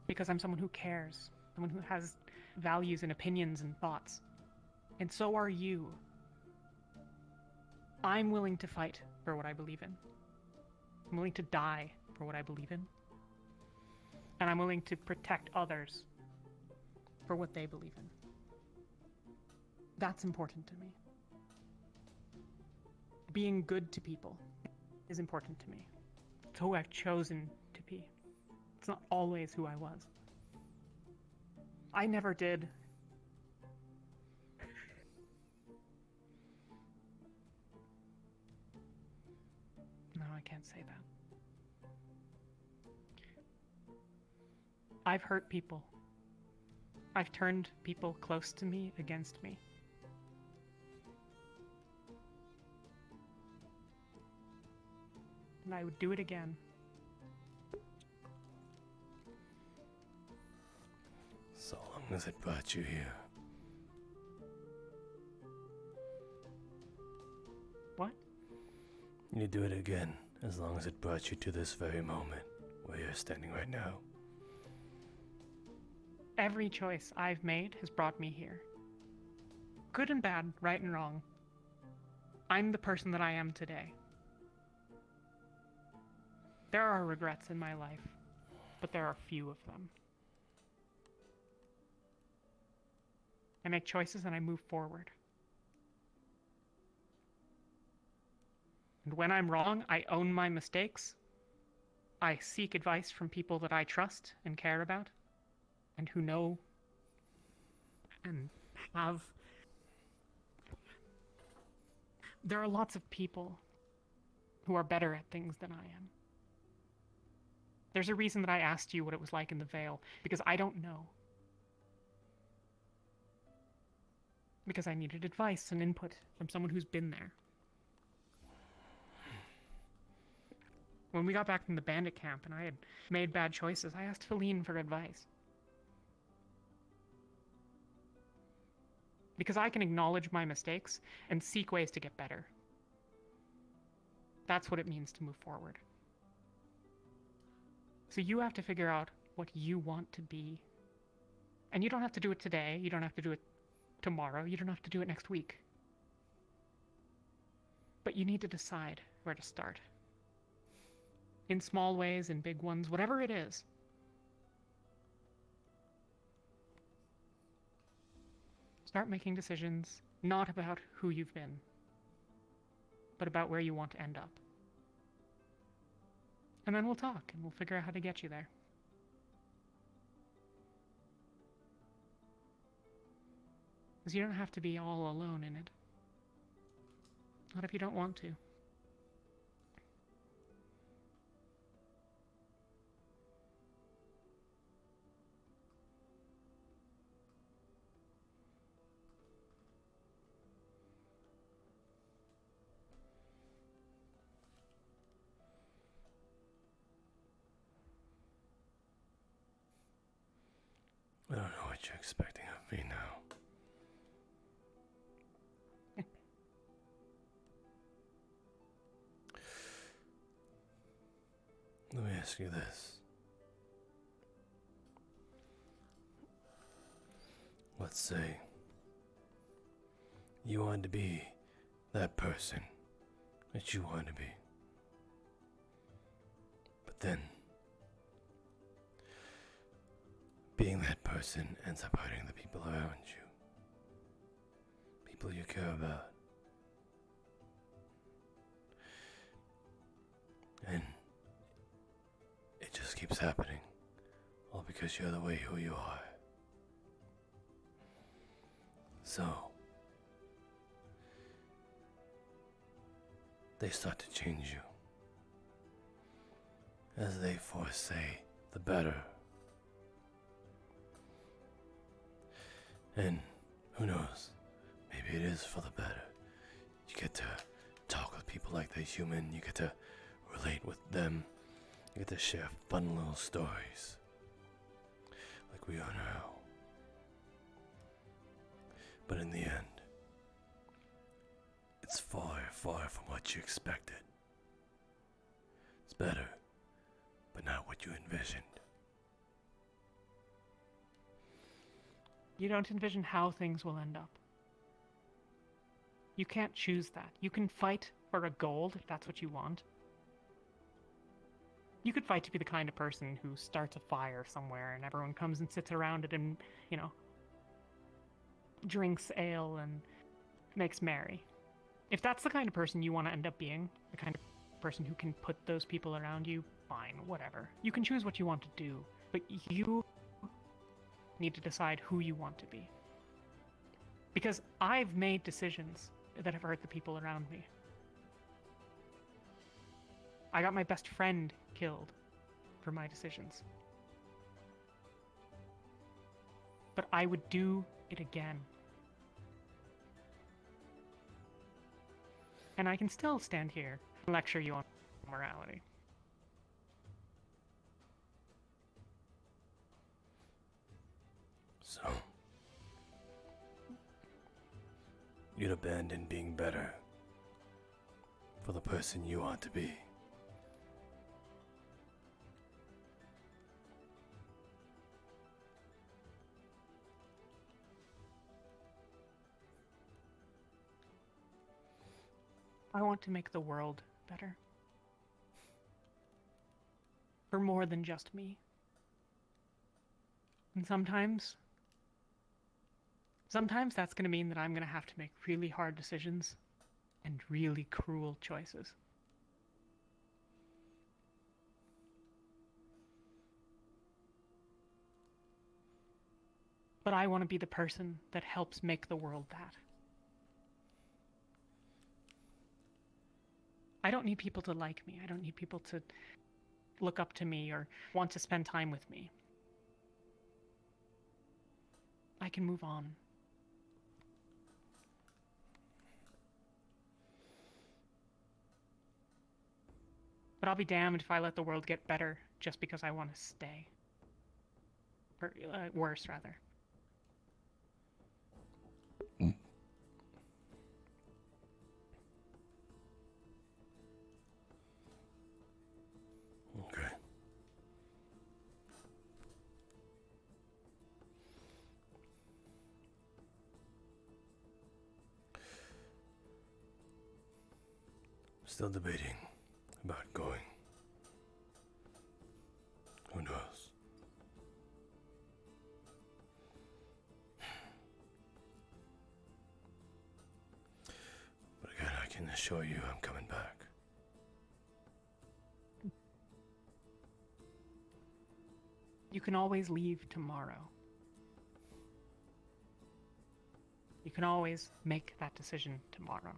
because I'm someone who cares, someone who has values and opinions and thoughts. And so are you. I'm willing to fight for what I believe in. I'm willing to die for what I believe in. And I'm willing to protect others for what they believe in. That's important to me. Being good to people is important to me. It's who I've chosen to be. It's not always who I was. I never did. No, I can't say that. I've hurt people. I've turned people close to me against me. And I would do it again.
So long as it brought you here.
What?
You do it again, as long as it brought you to this very moment, where you're standing right now.
Every choice I've made has brought me here. Good and bad, right and wrong. I'm the person that I am today. There are regrets in my life, but there are few of them. I make choices and I move forward. And when I'm wrong, I own my mistakes. I seek advice from people that I trust and care about, and who know and have. There are lots of people who are better at things than I am. There's a reason that I asked you what it was like in the Vale, because I don't know. Because I needed advice and input from someone who's been there. When we got back from the bandit camp and I had made bad choices, I asked Feline for advice. Because I can acknowledge my mistakes and seek ways to get better. That's what it means to move forward. So you have to figure out what you want to be. And you don't have to do it today, you don't have to do it tomorrow, you don't have to do it next week. But you need to decide where to start. In small ways, in big ones, whatever it is. Start making decisions, not about who you've been, but about where you want to end up. And then we'll talk, and we'll figure out how to get you there. Because you don't have to be all alone in it. Not if you don't want to.
I don't know what you're expecting of me now. Let me ask you this. Let's say you wanted to be that person that you wanted to be. But then being that person ends up hurting the people around you. People you care about. And it just keeps happening. All because you're the way who you are. So they start to change you. As they foresay the better. And who knows, maybe it is for the better. You get to talk with people like they're human, you get to relate with them, you get to share fun little stories, like we are now. But in the end, it's far, far from what you expected. It's better, but not what you envisioned.
You don't envision how things will end up. You can't choose that. You can fight for a gold if that's what you want. You could fight to be the kind of person who starts a fire somewhere and everyone comes and sits around it and, you know, drinks ale and makes merry. If that's the kind of person you want to end up being, the kind of person who can put those people around you, fine, whatever. You can choose what you want to do, but you need to decide who you want to be. Because I've made decisions that have hurt the people around me. I got my best friend killed for my decisions. But I would do it again. And I can still stand here and lecture you on morality.
So, you'd abandon being better for the person you want to be.
I want to make the world better. For more than just me. And sometimes Sometimes that's going to mean that I'm going to have to make really hard decisions and really cruel choices. But I want to be the person that helps make the world that. I don't need people to like me. I don't need people to look up to me or want to spend time with me. I can move on. But I'll be damned if I let the world get better just because I want to stay. Or worse, rather.
Okay. Still debating about going. Who knows? But again, I can assure you I'm coming back.
You can always leave tomorrow. You can always make that decision tomorrow.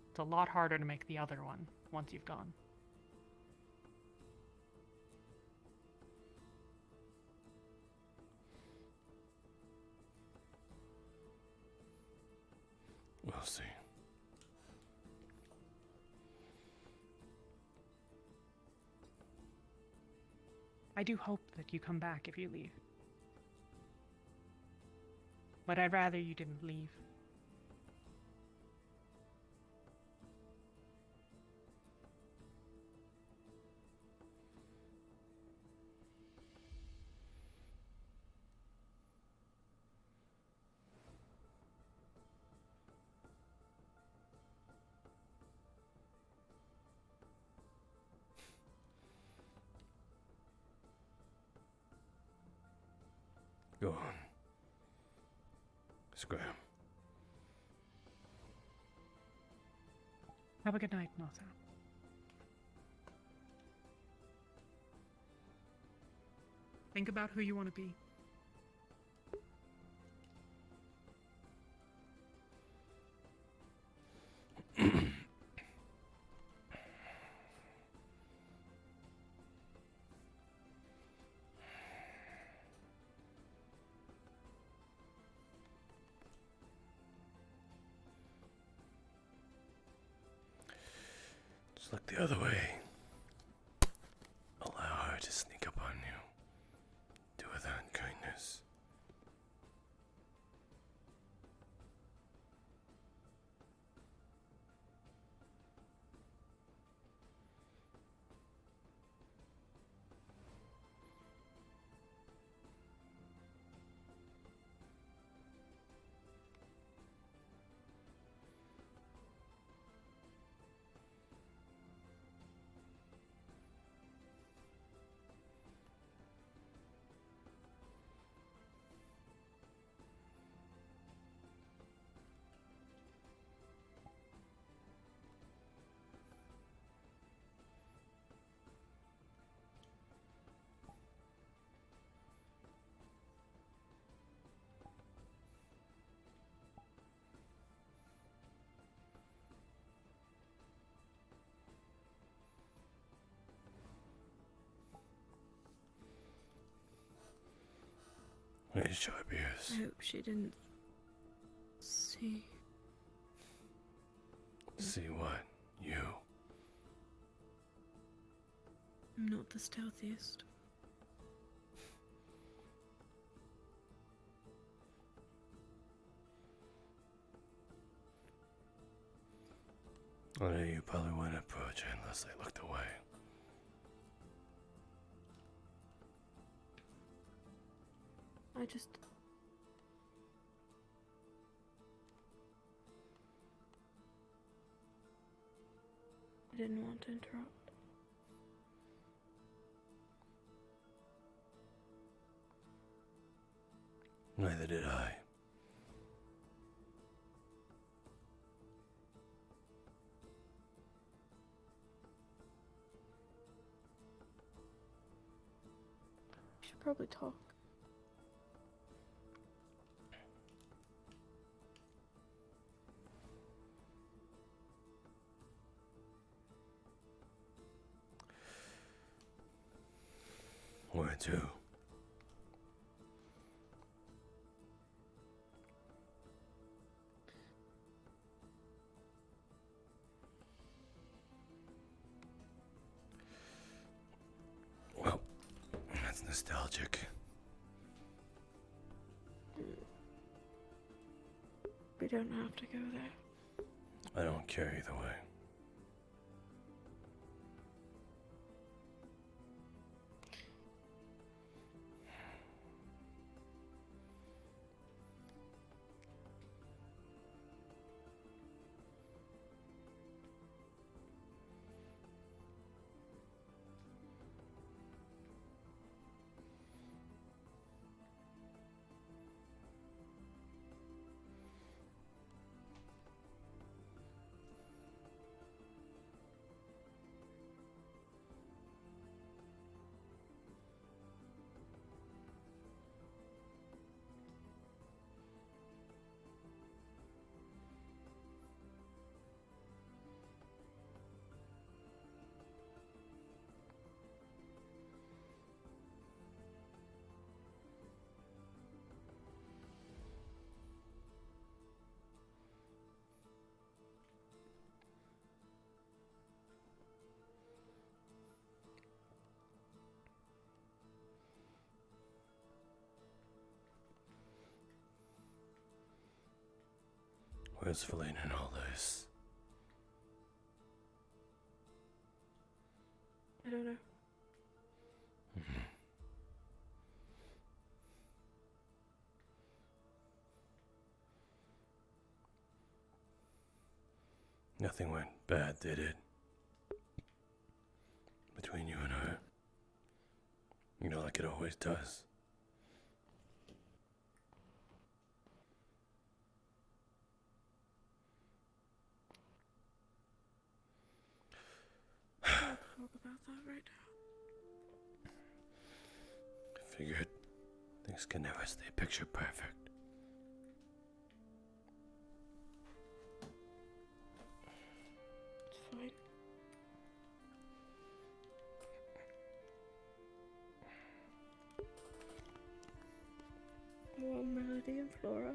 It's a lot harder to make the other one once you've gone.
We'll see.
I do hope that you come back if you leave. But I'd rather you didn't leave.
Go on. Scram.
Have a good night, Masou. Think about who you want to be.
Just look the other way. Allow her to sneak up on you. Do her that kindness. Really sharp ears.
I hope she didn't see.
See what? You.
I'm not the stealthiest.
I know you probably wouldn't approach her unless I looked away.
I just... I didn't want to interrupt.
Neither did I.
We should probably talk.
Where to? Well, that's nostalgic.
We don't have to go there.
I don't care either way. Where's Feline in all this?
I don't know.
Nothing went bad, did it? Between you and her? You know, like it always does.
Can't talk about that right now.
Figured things can never stay picture perfect.
It's fine. Well, Melody and Flora.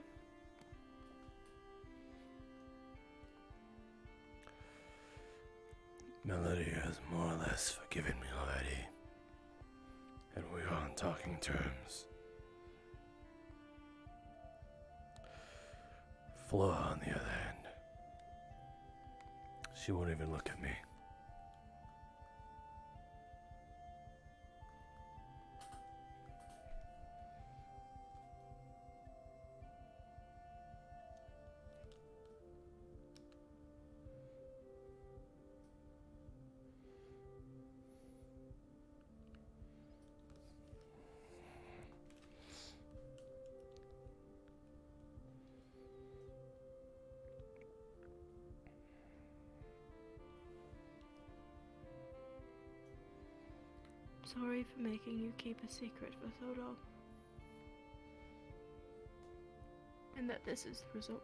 Melody has more or less forgiven me already, and we are on talking terms. Flora, on the other hand, she won't even look at me.
Sorry for making you keep a secret for so long. And that this is the result.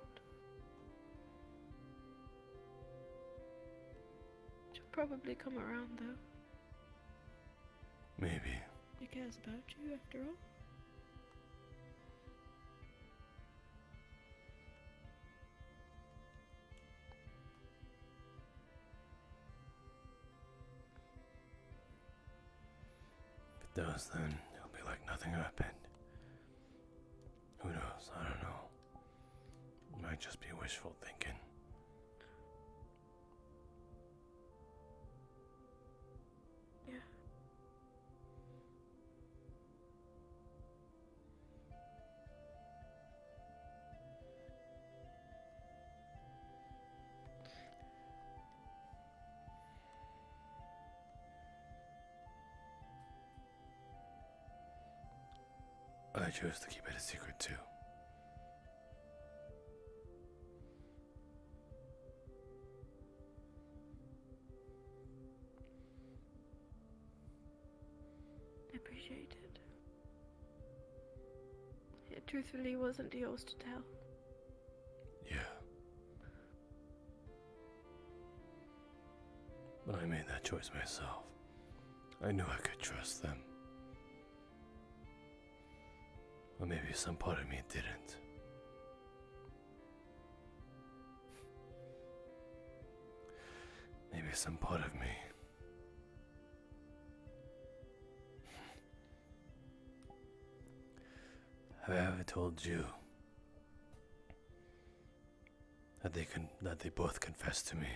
She'll probably come around though.
Maybe.
She cares about you after all.
If it does, then it'll be like nothing happened. Who knows? I don't know. It might just be wishful thinking.
Yeah.
I chose to keep it a secret too.
appreciated. It truthfully wasn't yours to tell.
Yeah. But I made that choice myself. I knew I could trust them. Or maybe some part of me didn't. Maybe some part of me. Have I ever told you that they both confessed to me?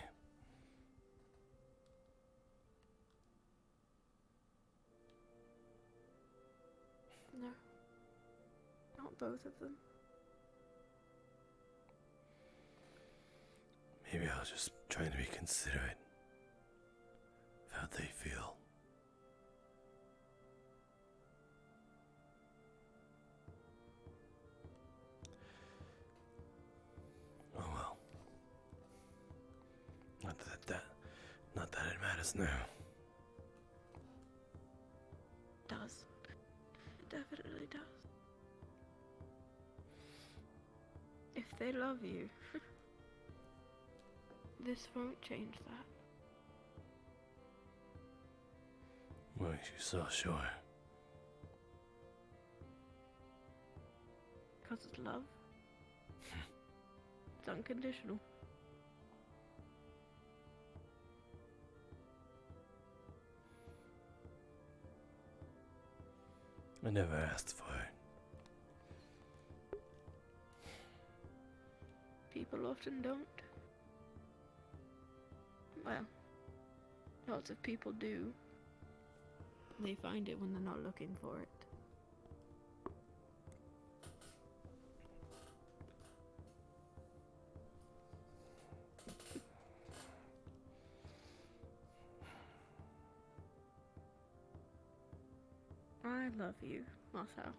No. Not both of them.
Maybe I was just trying to be considerate of how they feel. Oh well. Not that it matters now.
It does. It definitely does. If they love you, this won't change that.
What makes you so sure?
Because it's love. It's unconditional.
I never asked for it.
People often don't. Well, lots of people do. They find it when they're not looking for it. I love you, Masou.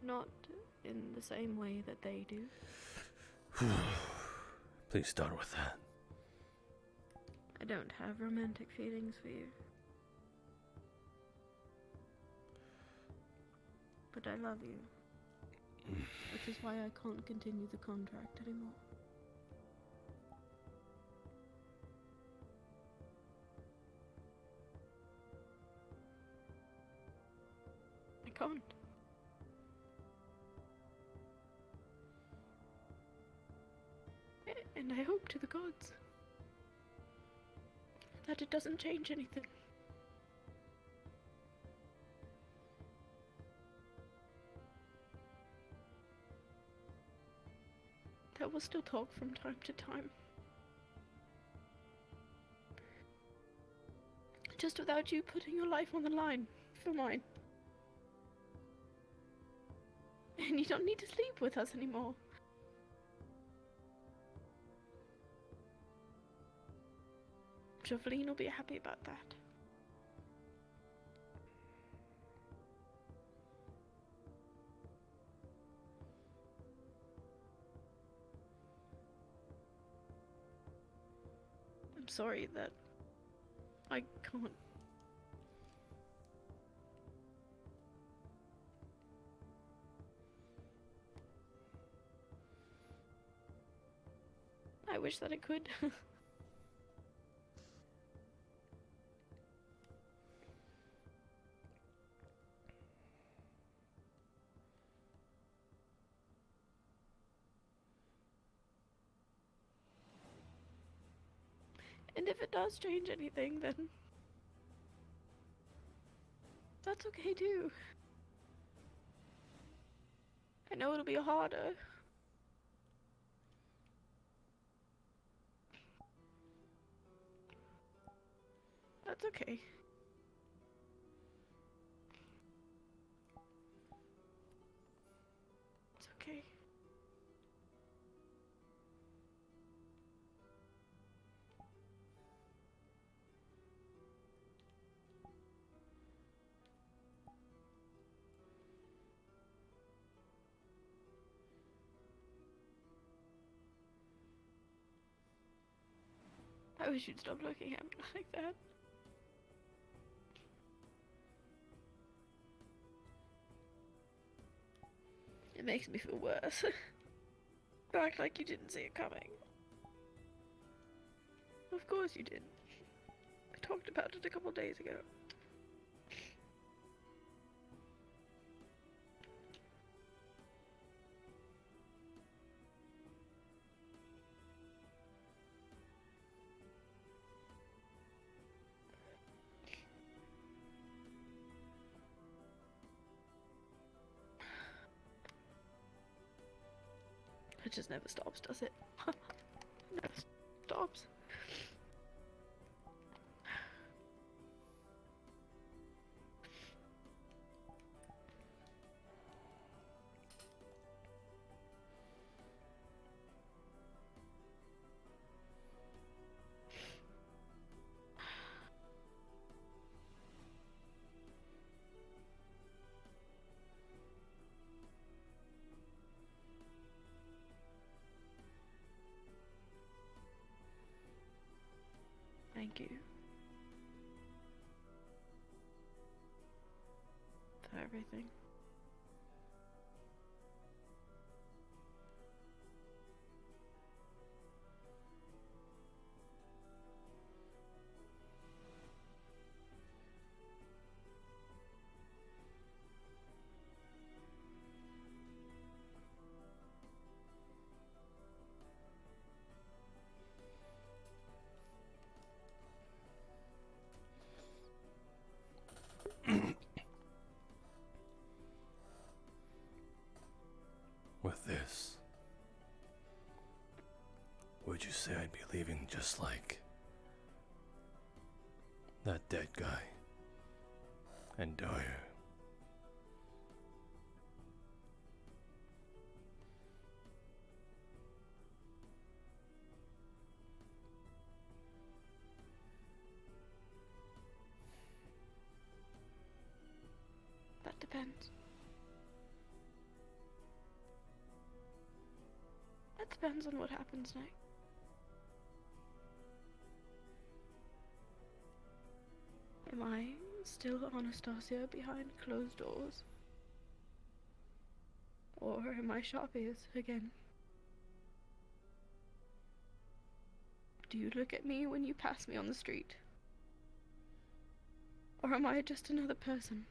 Not in the same way that they do.
Please start with that.
I don't have romantic feelings for you. But I love you. Which is why I can't continue the contract anymore. I can't. And I hope to the gods that it doesn't change anything. That we'll still talk from time to time. Just without you putting your life on the line for mine. And you don't need to sleep with us anymore. Jovelyn will be happy about that. I'm sorry that I can't. I wish that I could. And if it does change anything, then that's okay too. I know it'll be harder. That's okay. It's okay. I wish you'd stop looking at me like that. It makes me feel worse. You act like you didn't see it coming. Of course you did. We talked about it a couple days ago. It just never stops, does it? Never stops. Thank you for everything.
With this, would you say I'd be leaving just like that dead guy and Dyer?
That depends. That depends on what happens next. Am I still Anastasia behind closed doors? Or am I Sharpies again? Do you look at me when you pass me on the street? Or am I just another person?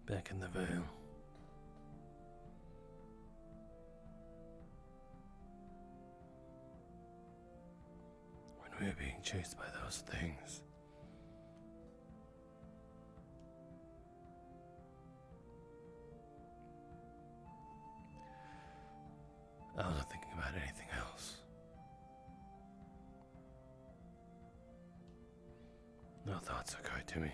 Back in the Vale. When we were being chased by those things. I wasn't thinking about anything else. No thoughts occurred to me.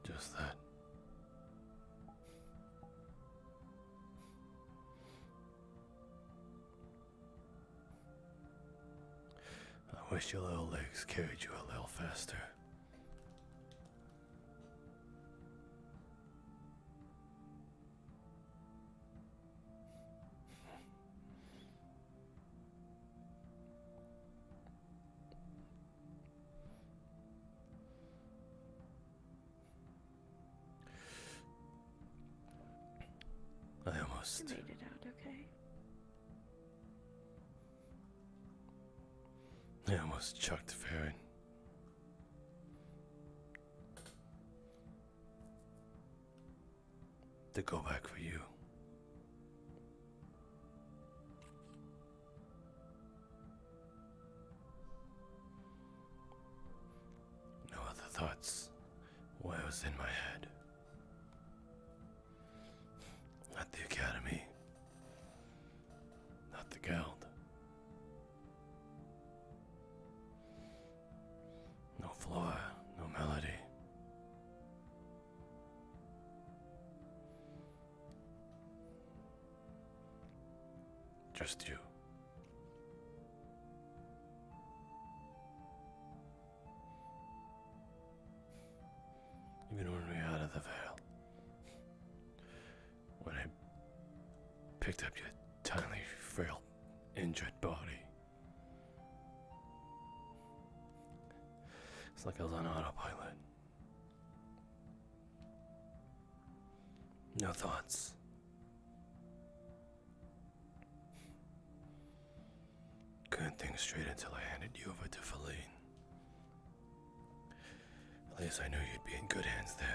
Just that. I wish your little legs carried you a little faster.
You made it out okay.
I almost chucked Farron. To go back for you. No other thoughts while I was in my head. Not the academy. Not the guild. No Flora, no Melody. just you. Even when we were out of the veil, when I picked up your tiny, frail, injured body, it's like I was on autopilot. No thoughts. Couldn't think straight until I handed you over to Feline. At least I knew you'd be in good hands there.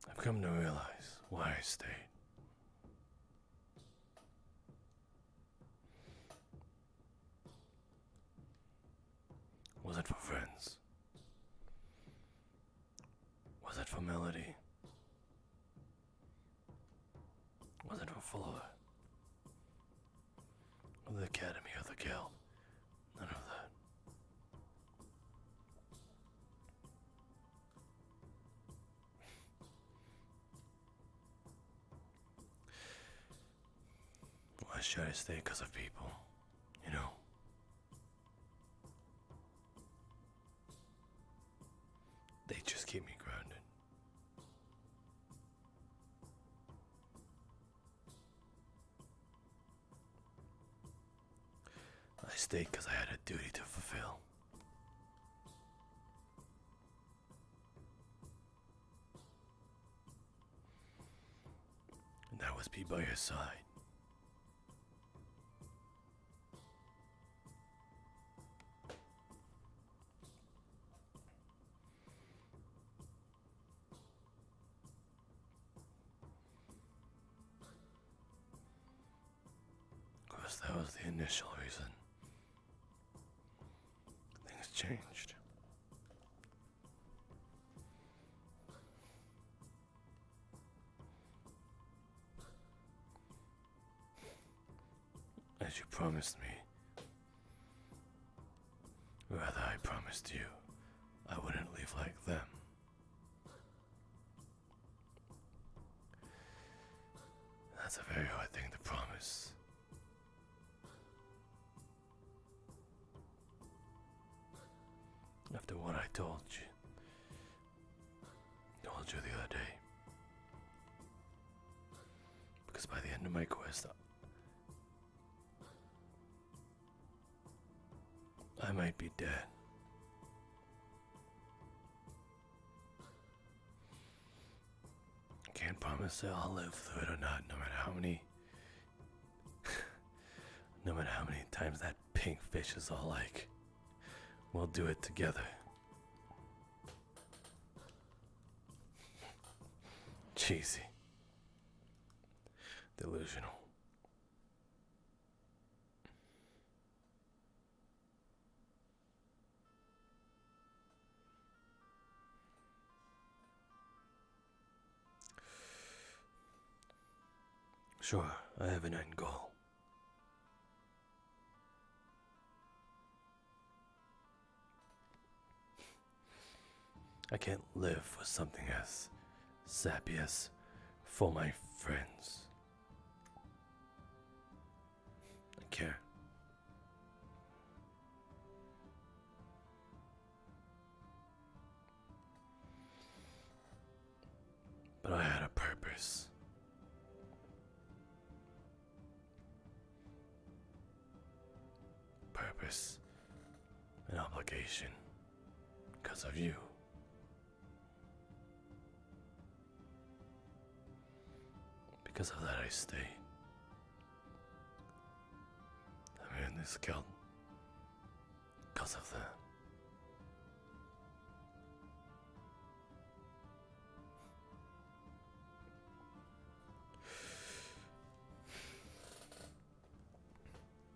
I've come to realize why I stayed. Was it for friends? Was it for melody? Was it for Fuller? Or the Academy or the Guild? None of that. Why should I stay? Because of people, you know? They just keep me grounded. I stayed because I had a duty to fulfill. And that was be by your side. Of course, that was the initial reason. Things changed. As you promised me, rather I promised you, I wouldn't leave like them. That's a very hard thing to promise. After what I told you the other day. Because by the end of my quest, I might be dead. Can't promise that I'll live through it or not, no matter how many no matter how many times that pink fish is all like, we'll do it together. Cheesy. Delusional. Sure, I have an end goal. I can't live with something as sappy as for my friends. I can't. But I had a purpose. Purpose and obligation because of you. Because of that, I stayed. I'm in this guild because of that.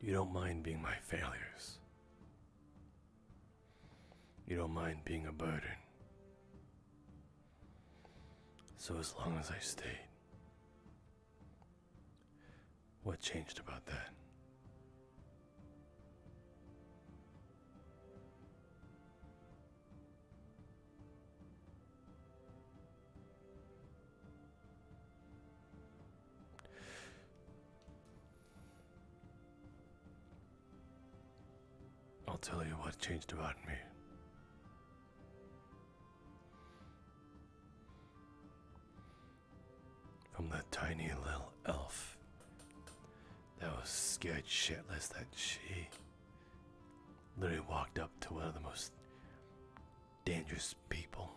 You don't mind being my failures. You don't mind being a burden. So as long as I stayed, what changed about that? I'll tell you what changed about me. From that tiny little elf that was scared shitless that she literally walked up to one of the most dangerous people,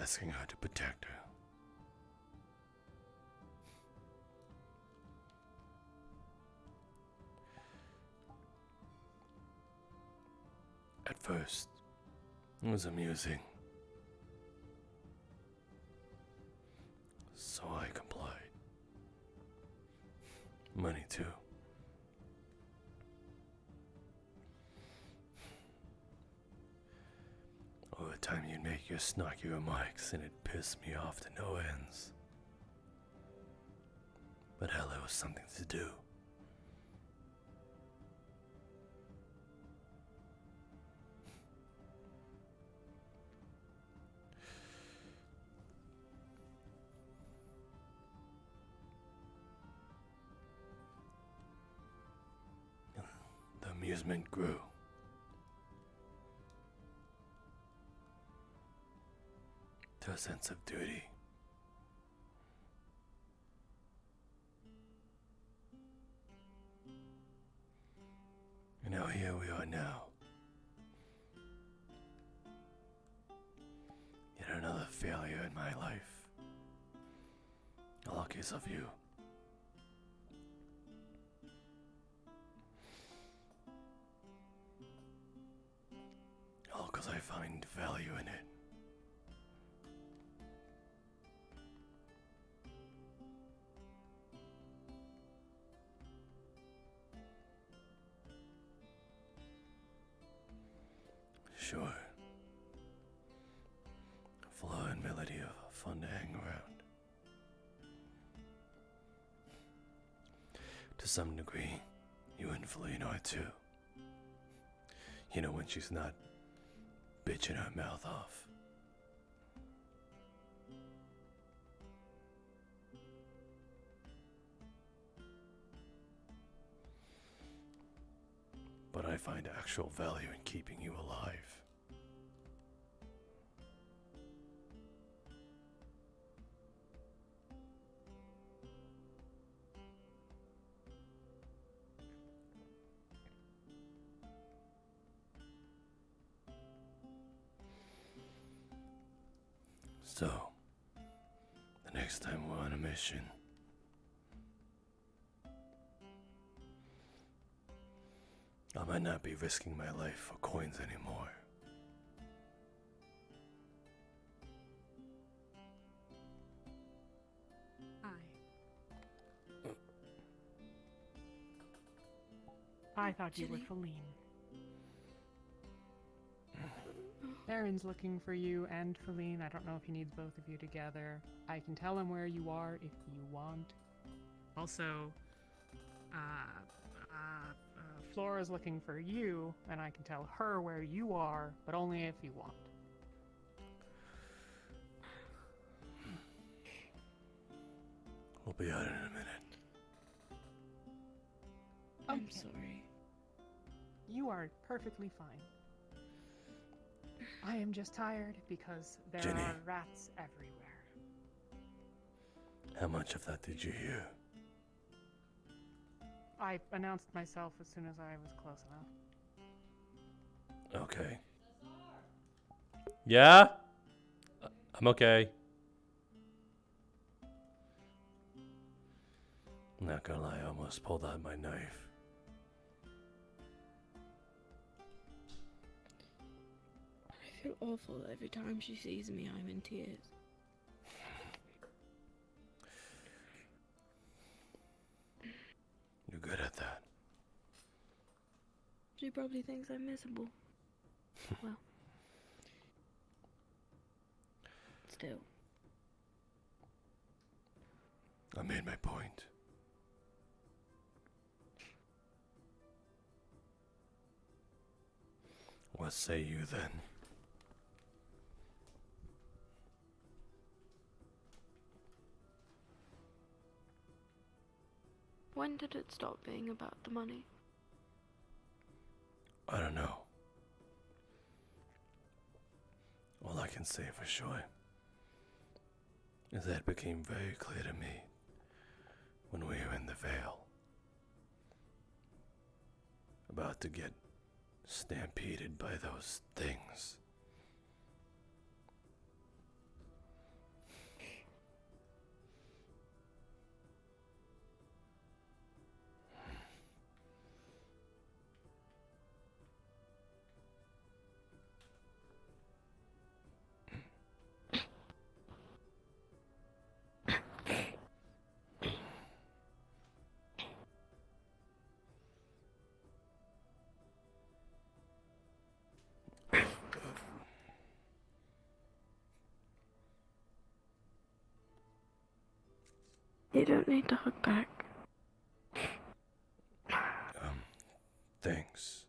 asking her to protect her. At first, it was amusing. So I complied. Money too. Over time you'd make your snarky remarks and it pissed me off to no ends. But hell, it was something to do. The amusement grew. To a sense of duty. And now here we are now. Yet another failure in my life. All because of you. All because I find value in it. Sure. Flow and melody are fun to hang around. To some degree, you and Feline are too. You know, when she's not bitching her mouth off. But I find actual value in keeping you alive. So, the next time we're on a mission, I might not be risking my life for coins anymore.
I thought you were Feline. Baron's looking for you and Feline. I don't know if he needs both of you together. I can tell him where you are if you want. Also, Flora's looking for you, and I can tell her where you are, but only if you want.
We'll be out in a minute.
I'm sorry.
You are perfectly fine. I am just tired because there
Jenny.
are rats everywhere.
How much of that did you hear?
I announced myself as soon as I was close enough.
Okay. Yeah? I'm okay. I'm not gonna lie, I almost pulled out my knife.
I feel awful every time she sees me. I'm in tears.
You're good at that.
She probably thinks I'm miserable. Well, still.
I made my point. What say you then?
When did it stop being about the money?
I don't know. All I can say for sure is that it became very clear to me when we were in the Vale, about to get stampeded by those things.
You don't need to hug back.
Thanks.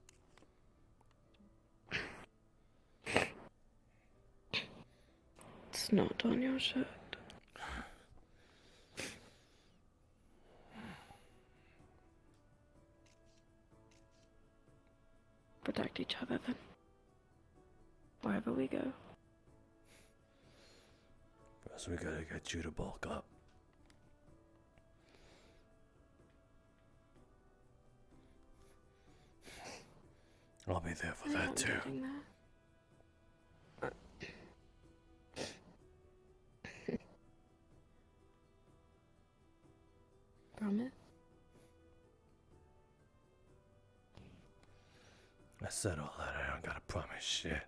It's not on your shirt. Protect each other then. Wherever we go.
First we gotta get you to bulk up. I'll be there for that too.
Promise?
I said all that, I don't gotta promise shit.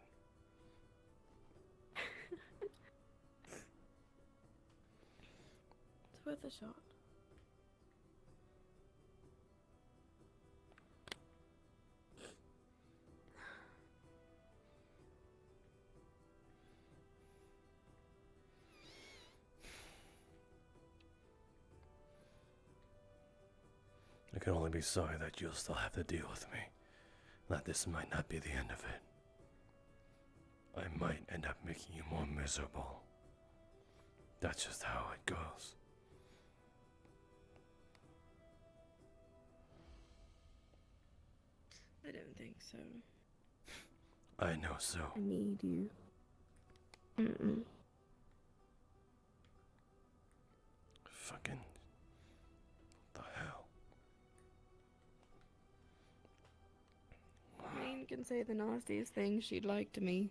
It's worth a shot.
I can only be sorry that you'll still have to deal with me. That this might not be the end of it. I might end up making you more miserable. That's just how it goes.
I don't think so.
I know so.
I need you. Mm-mm.
Fucking... what the hell?
Rain can say the nastiest things she'd like to me.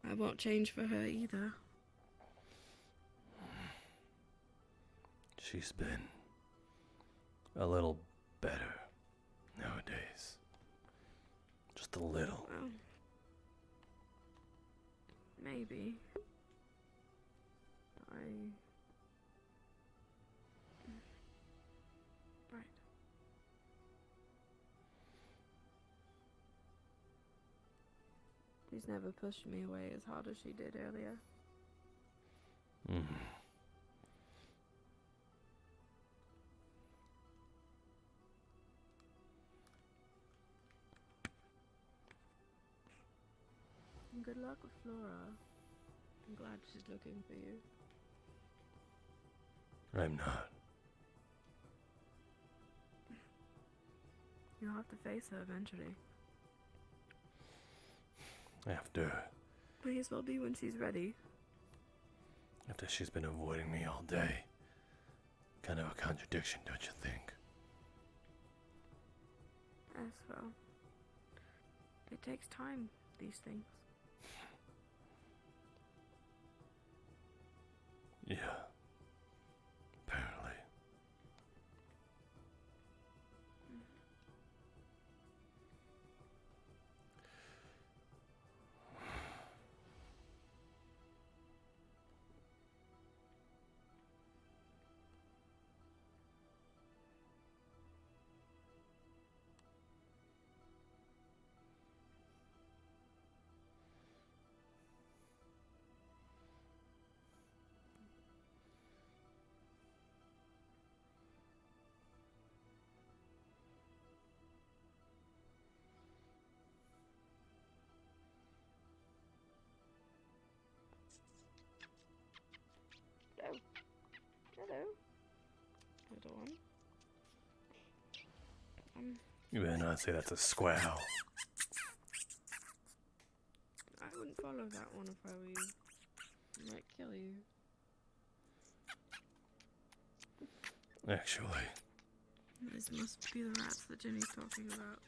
I won't change for her either.
She's been a little better nowadays. Just a little.
Well, maybe. Right. She's never pushed me away as hard as she did earlier. And good luck with Flora. I'm glad she's looking for you.
I'm not.
You'll have to face her eventually. Please will be when she's ready.
After she's been avoiding me all day. Kind of a contradiction, don't you think?
Yes, well. It takes time, these things.
Yeah. Apparently. You better not say that's a squirrel.
I wouldn't follow that one if I were you. I might kill you.
Actually.
These must be the rats that Jenny's talking about.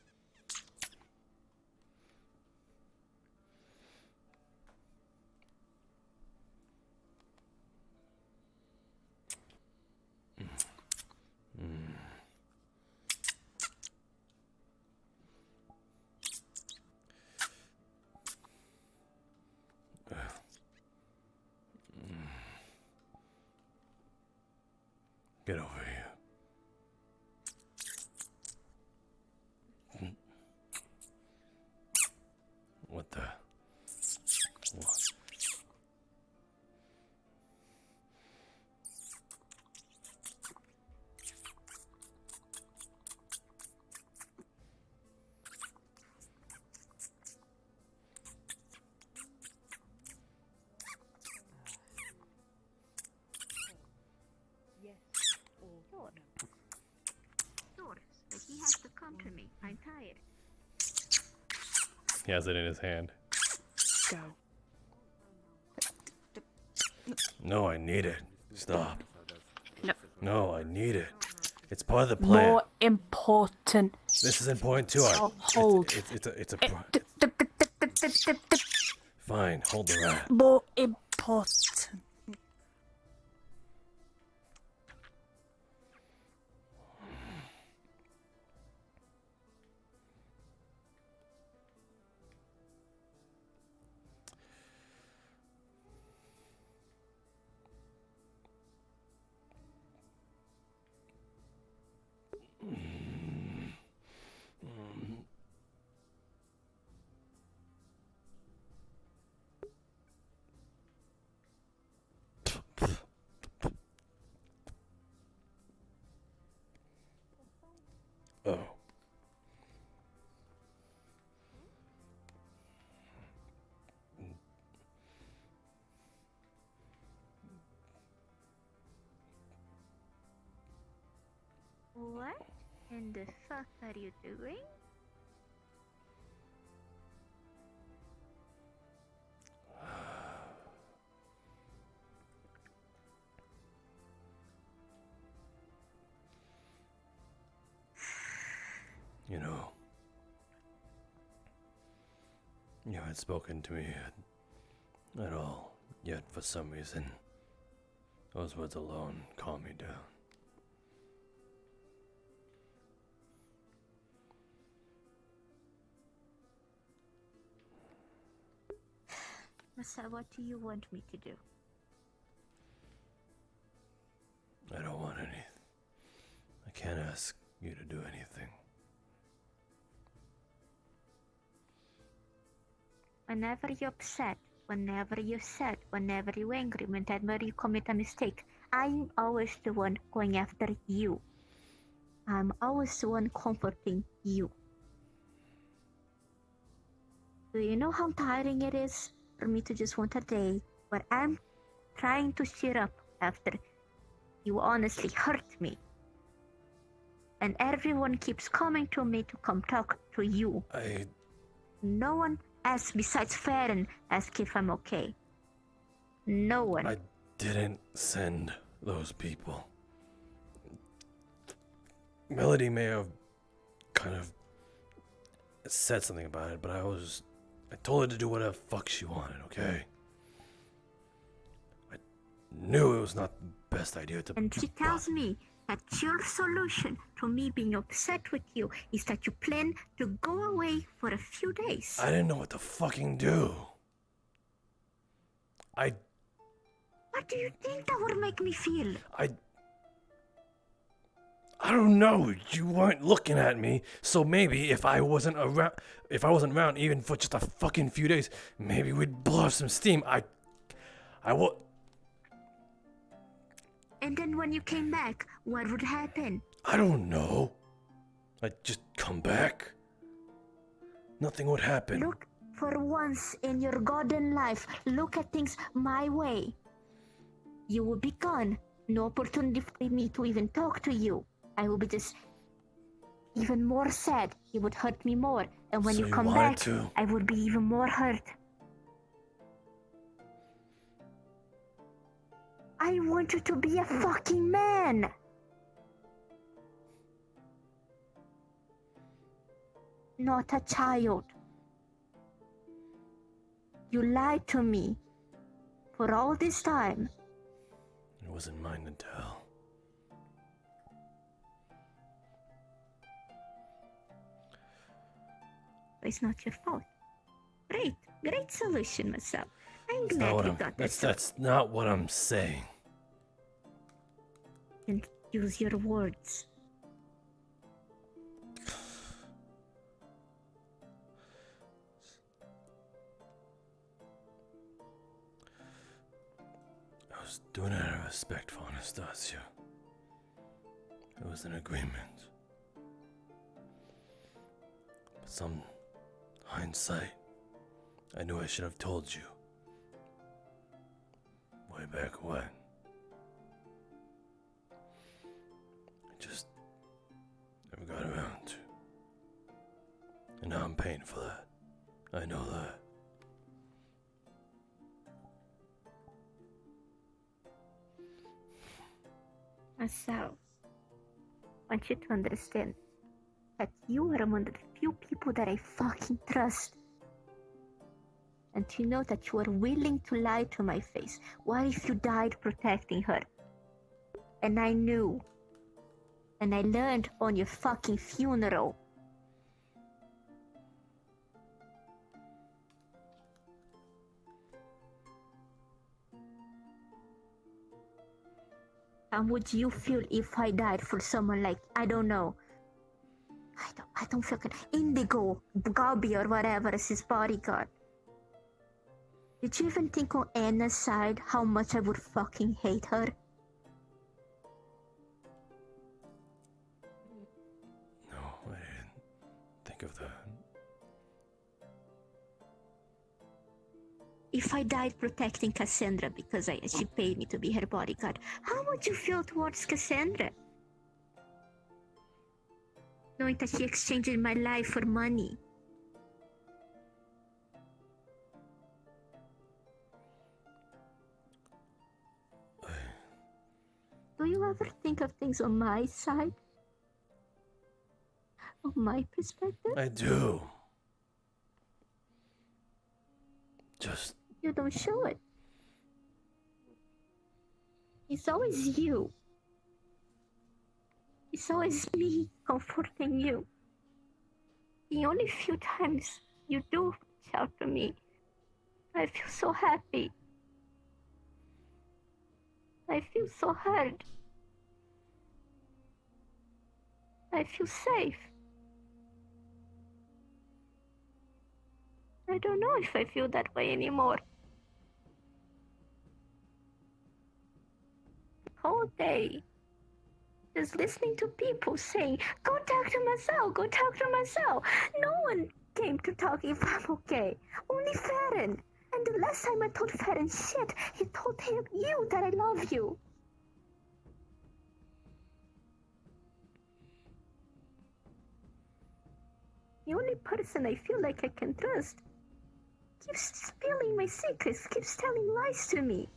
Get over here. What the? What?
Doris, but he has to come to me. I'm tired.
He has it in his hand.
Go.
No, I need it. Stop.
No.
No, I need it. It's part of the plan.
More important.
This is important too.
So hold.
It's a. Fine, hold the rat.
More important.
Oh.
What in the fuck are you doing?
You know, you haven't spoken to me at all yet for some reason. Those words alone calm me down.
Masou, what do you want me to do?
I don't want any. I can't ask you to do anything.
Whenever you're upset, whenever you're sad, whenever you're angry, whenever you commit a mistake, I'm always the one going after you. I'm always the one comforting you. Do you know how tiring it is for me to just want a day where I'm trying to cheer up after you honestly hurt me? And everyone keeps coming to me to come talk to you. No one asks besides Farron ask if I'm okay. No one.
I didn't send those people. Melody may have kind of said something about it, but I told her to do whatever fuck she wanted, okay? I knew it was not the best idea to...
And she tells me that your solution to me being upset with you is that you plan to go away for a few days.
I didn't know what to fucking do.
What do you think that would make me feel?
I don't know. You weren't looking at me, so maybe if I wasn't around even for just a fucking few days, maybe we'd blow off some steam. I will.
And then when you came back, what would happen?
I don't know. I'd just come back. Nothing would happen.
Look, for once in your golden life, look at things my way. You will be gone. No opportunity for me to even talk to you. I will be just even more sad. It would hurt me more. And when
So
you
you
come
wanted
back,
to?
I would be even more hurt. I want you to be a fucking man. Not a child. You lied to me for all this time.
It wasn't mine to tell.
It's not your fault. Great solution, Masou. I'm
That's
glad
not what
you
I'm,
got
that's not what I'm saying.
And use your words.
I was doing it out of respect for Anastasia. It was an agreement. But some hindsight, I knew I should have told you. Way back when. I just never got around to. And now I'm paying for that. I know that.
Masou, I want you to understand that you are among the few people that I fucking trust. And to know that you are willing to lie to my face. What if you died protecting her? And I knew. And I learned on your fucking funeral. How would you feel if I died for someone like, I don't know. I don't fucking Indigo, Gobby or whatever is his bodyguard. Did you even think on Anna's side how much I would fucking hate her?
No, I didn't think of that.
If I died protecting Cassandra because she paid me to be her bodyguard, how would you feel towards Cassandra? Knowing that she exchanged my life for money. Do you ever think of things on my side? On my perspective?
I do. Just...
You don't show it. It's always you. It's always me comforting you. The only few times you do reach out to me, I feel so happy. I feel so heard. I feel safe. I don't know if I feel that way anymore. The whole day, just listening to people saying, go talk to Masou, go talk to Masou. No one came to talk if I'm okay. Only Farron. And the last time I told Farron shit, he told you that I love you. The only person I feel like I can trust keeps spilling my secrets, keeps telling lies to me.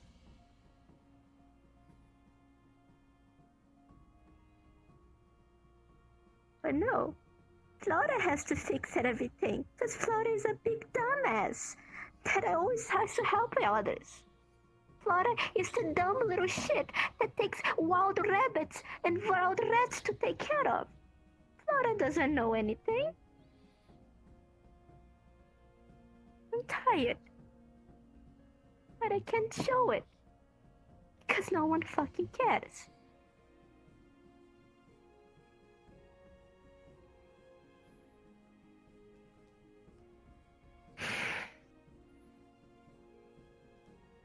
But no, Flora has to fix everything, because Flora is a big dumbass that always has to help others. Flora is the dumb little shit that takes wild rabbits and wild rats to take care of. Flora doesn't know anything. I'm tired. But I can't show it. Because no one fucking cares.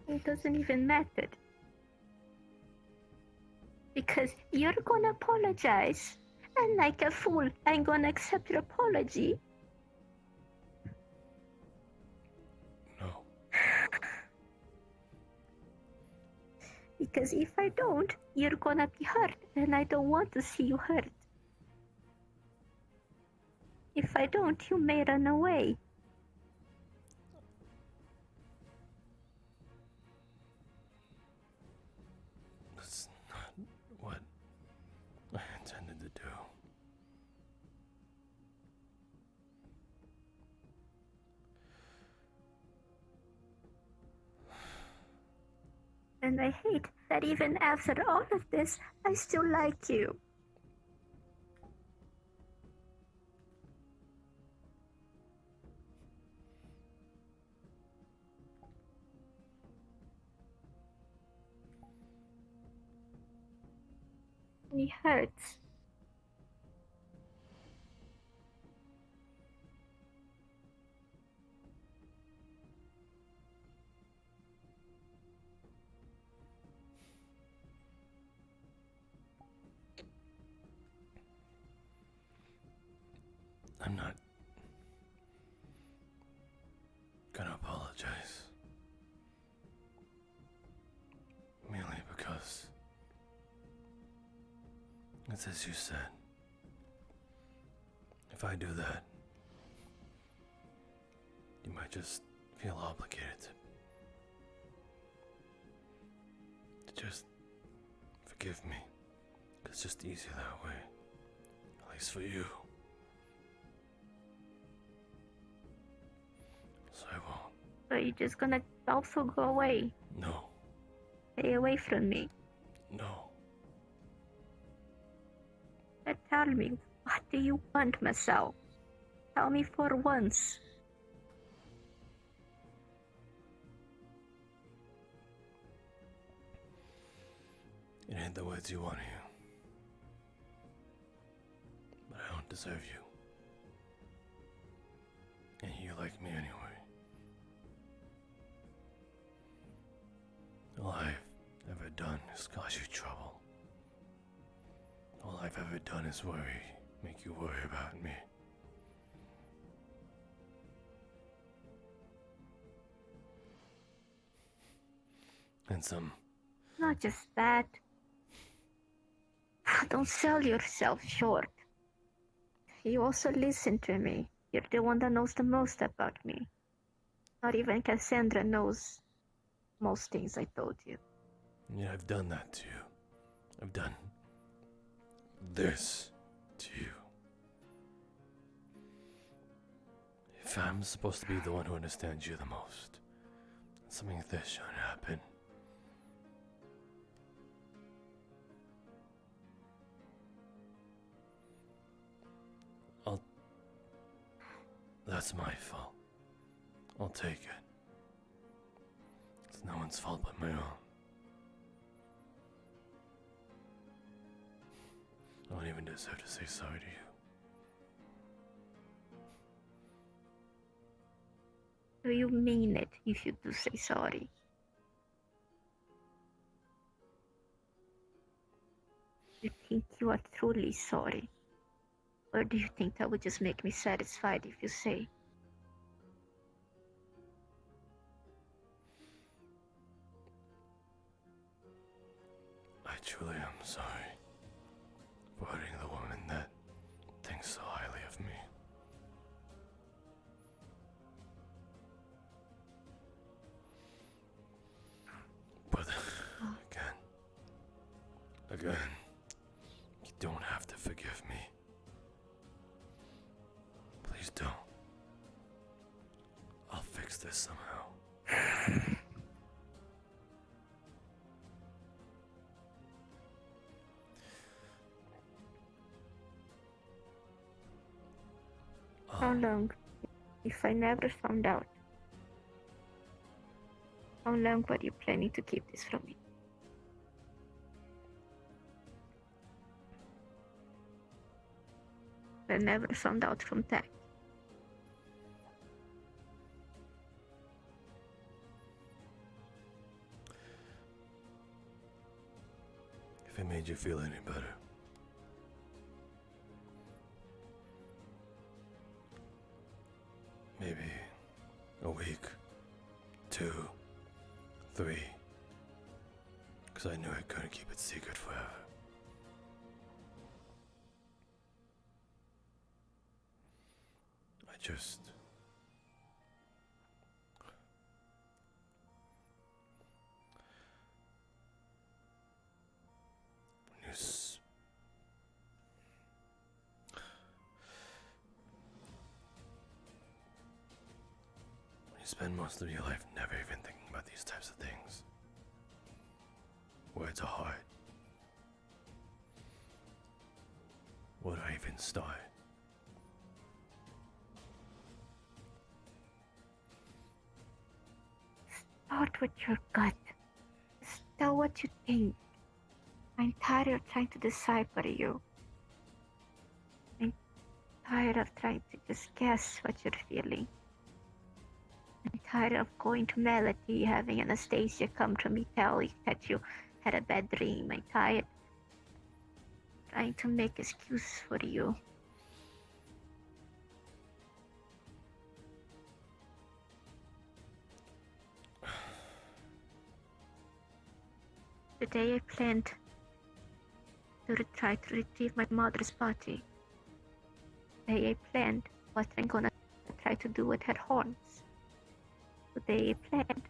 It doesn't even matter. Because you're gonna apologize. And like a fool, I'm gonna accept your apology. Because if I don't, you're gonna be hurt, and I don't want to see you hurt. If I don't, you may run away.
That's not what I intended to do.
And I hate that even after all of this, I still like you. It hurts.
I'm not gonna apologize. Merely because it's as you said. If I do that, you might just feel obligated to just forgive me. It's just easier that way. At least for you. So I won't.
So you're just gonna also go away?
No.
Stay away from me.
No.
But tell me, what do you want, Masou? Tell me for once.
It ain't the words you want to hear. But I don't deserve you. And you like me anyway. All I've ever done is cause you trouble. All I've ever done is worry, make you worry about me. And some...
Not just that. Don't sell yourself short. You also listen to me. You're the one that knows the most about me. Not even Cassandra knows most things I told you.
Yeah, I've done that to you. I've done this to you. If I'm supposed to be the one who understands you the most, something like this shouldn't happen. That's my fault. I'll take it. It's no one's fault but my own. I don't even deserve to say sorry to you.
Do you mean it if you do say sorry? Do you think you are truly sorry? Or do you think that would just make me satisfied if you say?
I truly am sorry for hurting the woman that thinks so highly of me. But again, you don't have to forgive me. Please don't. I'll fix this somehow.
How long? If I never found out, how long were you planning to keep this from me? I never found out from Tech.
If it made you feel any better. Maybe a week, 2, 3. Because I knew I couldn't keep it secret forever. I just... When you spend most of your life never even thinking about these types of things. Words are hard. Where do I even start?
Start with your gut. Just tell what you think. I'm tired of trying to decipher you. I'm tired of trying to just guess what you're feeling. I'm tired of going to Melody, having Anastasia come to me tell you that you had a bad dream. I'm tired trying to make excuses for you. Today I planned to try to retrieve my mother's body. Today I planned what I'm gonna try to do with her horns. Today I planned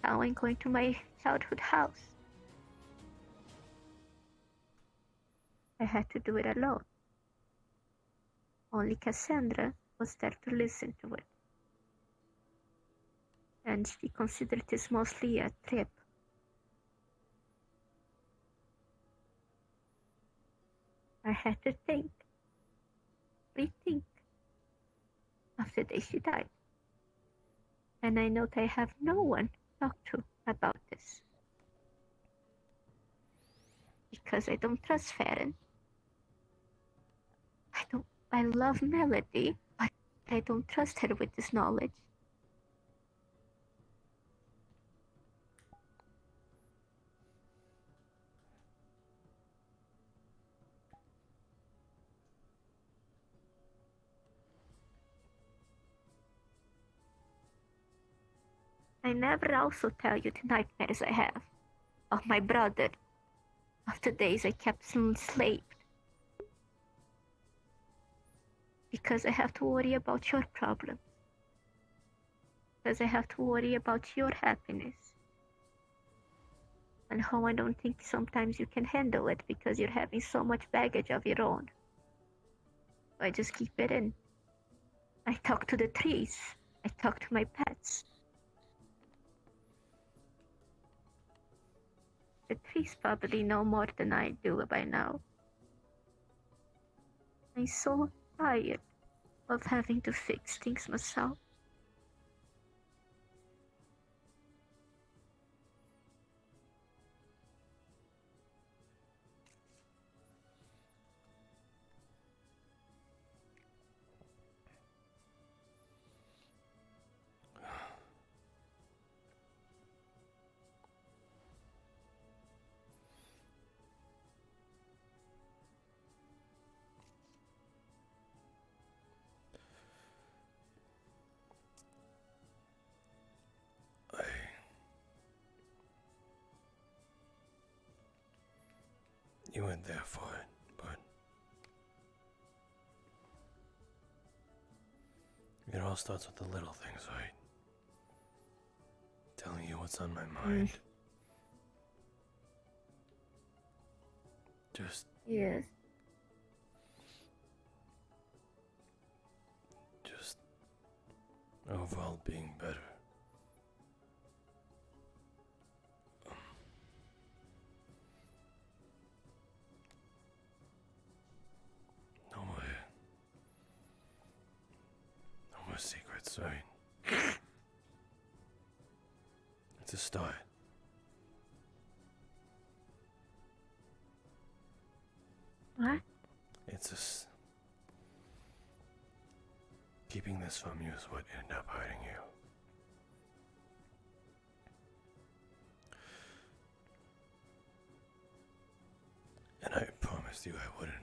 how I'm going to my childhood house. I had to do it alone. Only Cassandra was there to listen to it. And she considered this mostly a trip. I had to think, rethink, of the day she died. And I know that I have no one to talk to about this. Because I don't trust Farron. I love Melody, but I don't trust her with this knowledge. I never also tell you the nightmares I have of my brother, of the days I kept him enslaved. Because I have to worry about your problems. Because I have to worry about your happiness. And how I don't think sometimes you can handle it because you're having so much baggage of your own. So I just keep it in. I talk to the trees. I talk to my pets. The trees probably know more than I do by now. I'm so tired of having to fix things myself.
You weren't there for it, but it all starts with the little things, right? Telling you what's on my mind. Just
Yes.
Just overall being better. No more secrets, right? It's a start.
What?
It's keeping this from you is what ended up hurting you. And I promised you I wouldn't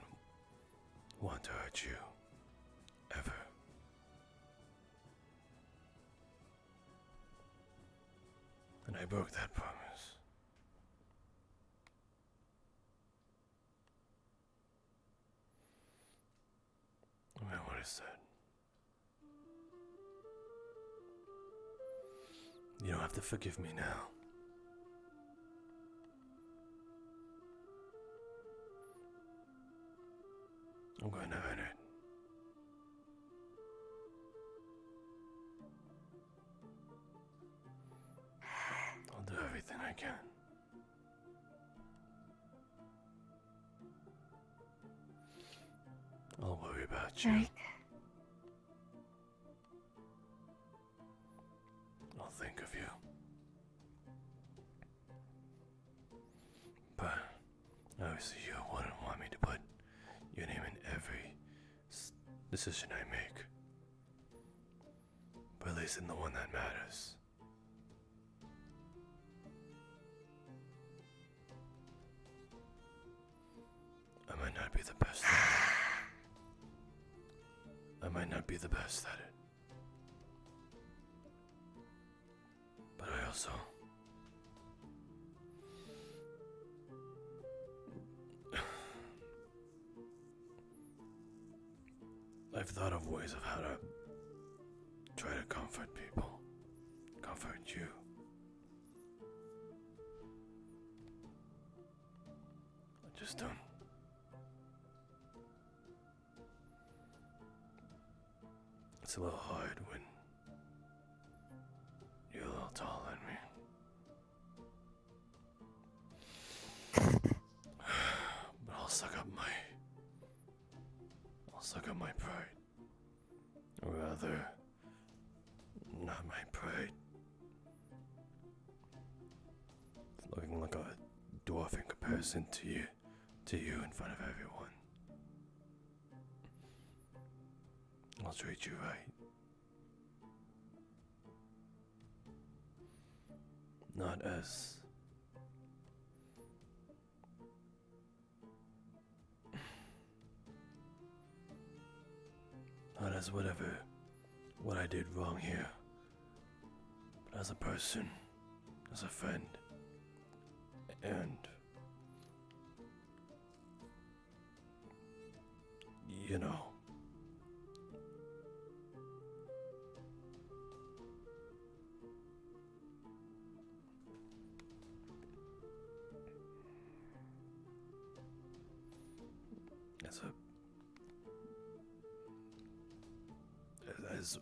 want to hurt you. Ever. And I broke that promise. Well, what is that? You don't have to forgive me now. I'm going to earn it. I'll do everything I can. I'll worry about you.
Right.
I'll think of you. But obviously you wouldn't want me to put your name in every decision I make. But at least in the one that matters. I might not be the best at it. I might not be the best at it. But I also I've thought of ways of how to try to comfort people. Comfort you. I just don't. It's a little hard when you're a little taller than me. But I'll suck up my pride. Or rather, not my pride. Looking like a dwarf in comparison to you in front of everyone. I'll treat you right. Not as what I did wrong here, but as a person, as a friend, and you know.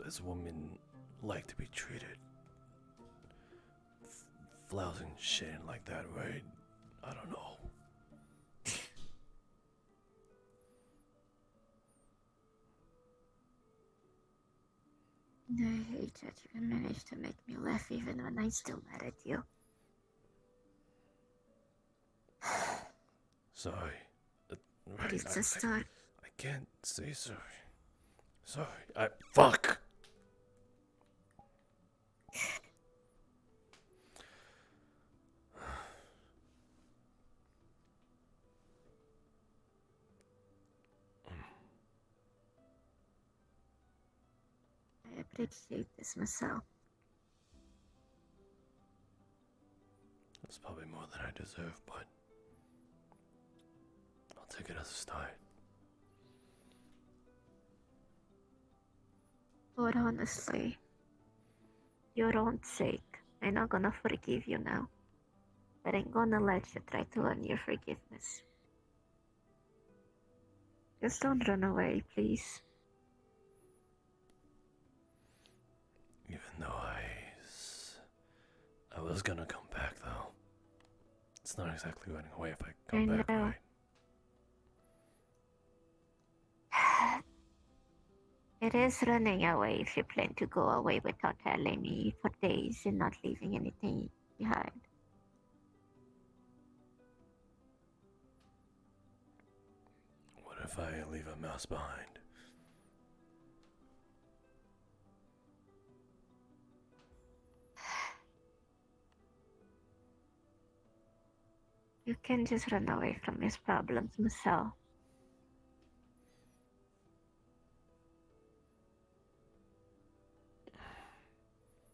As women like to be treated. Flousing shit like that, right? I don't know.
I hate that you can manage to make me laugh even when I'm still mad at you.
Sorry.
But it's a start.
I can't say sorry. Sorry. Fuck!
I appreciate this, Masou.
It's probably more than I deserve, but I'll take it as a start.
But honestly, your own sake, I'm not gonna forgive you now. But I'm gonna let you try to earn your forgiveness. Just don't run away, please.
Even though I was gonna come back, though. It's not exactly running away if I come back, right?
It is running away if you plan to go away without telling me for days and not leaving anything behind.
What if I leave a mouse behind?
You can just run away from his problems, Masou.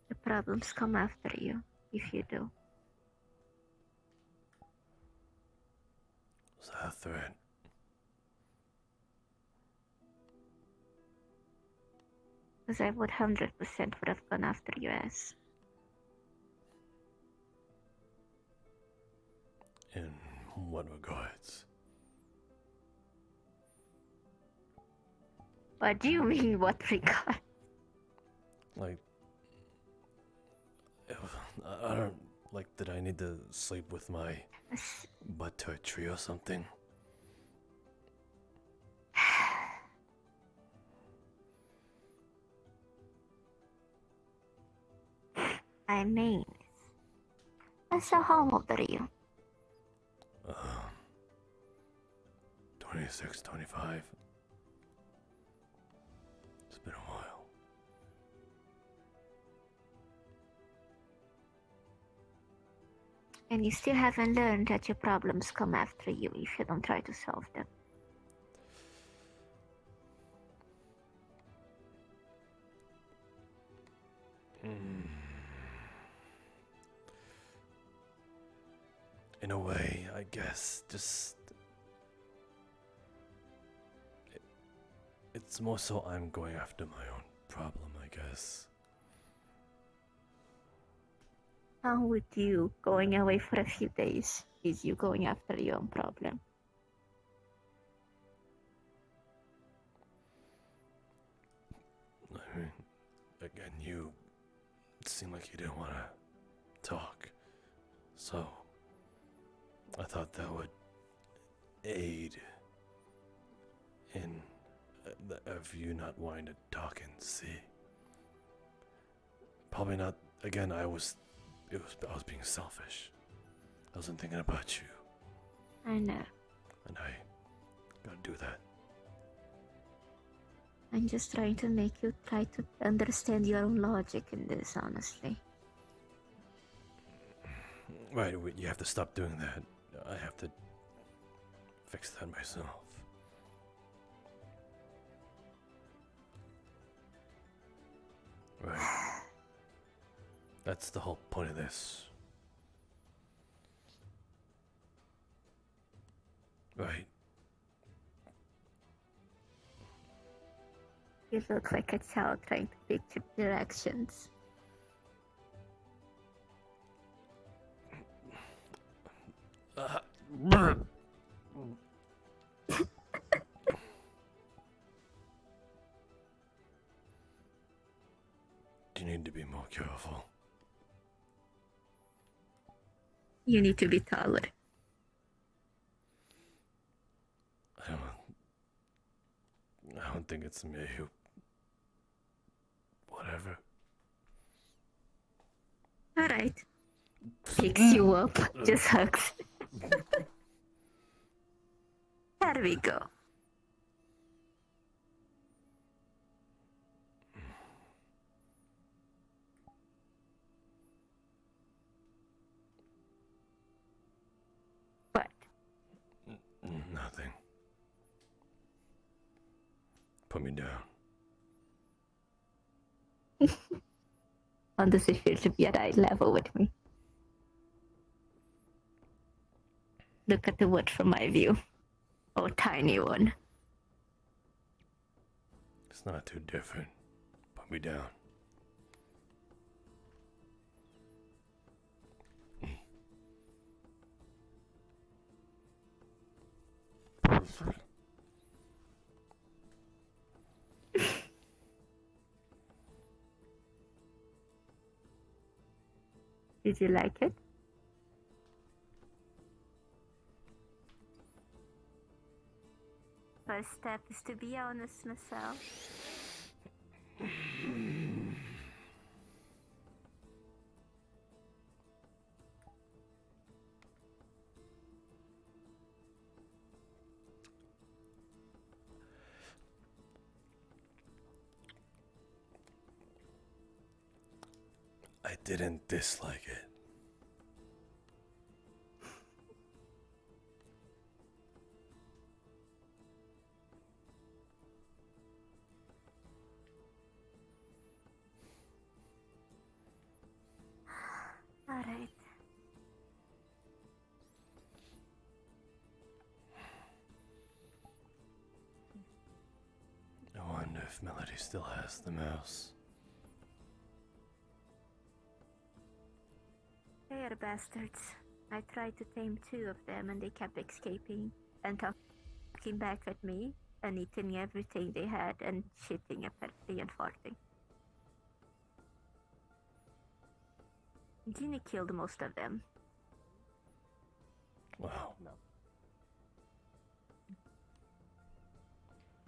The problems come after you, if you do.
Was that a threat?
Because I would 100% would have gone after your ass.
In what regards?
What do you mean, what regard?
Like, I don't, like, did I need to sleep with my butt to a tree or something?
I mean, so how old are you?
26, 25. It's been a while.
And you still haven't learned that your problems come after you if you don't try to solve them.
In a way, I guess, just... It's more so I'm going after my own problem, I guess.
How would you going away for a few days is you going after your own problem?
I mean, again, you seemed like you didn't want to talk, so I thought that would aid in of you not wanting to talk and see. Probably not. Again, I was being selfish. I wasn't thinking about you,
I know.
and I gotta do that.
I'm just trying to make you try to understand your own logic in this, honestly.
Right, you have to stop doing that. I have to fix that myself. Right. That's the whole point of this. Right.
You look like a child trying to pick directions.
You need to be more careful.
You need to be taller.
I don't think it's me who... Whatever.
Alright. Picks you up, just hugs. There we go. What?
Nothing. Put me down.
How does it feel to be at eye level with me? Look at the wood from my view. Oh, tiny one.
It's not too different. Put me down.
Did you like it? First step is to be honest, Masou.
I didn't dislike it.
Alright.
I wonder if Melody still has the mouse.
They are bastards. I tried to tame 2 of them and they kept escaping and talking back at me and eating everything they had and shitting apparently and farting. Ginny killed most of them.
Wow.
No.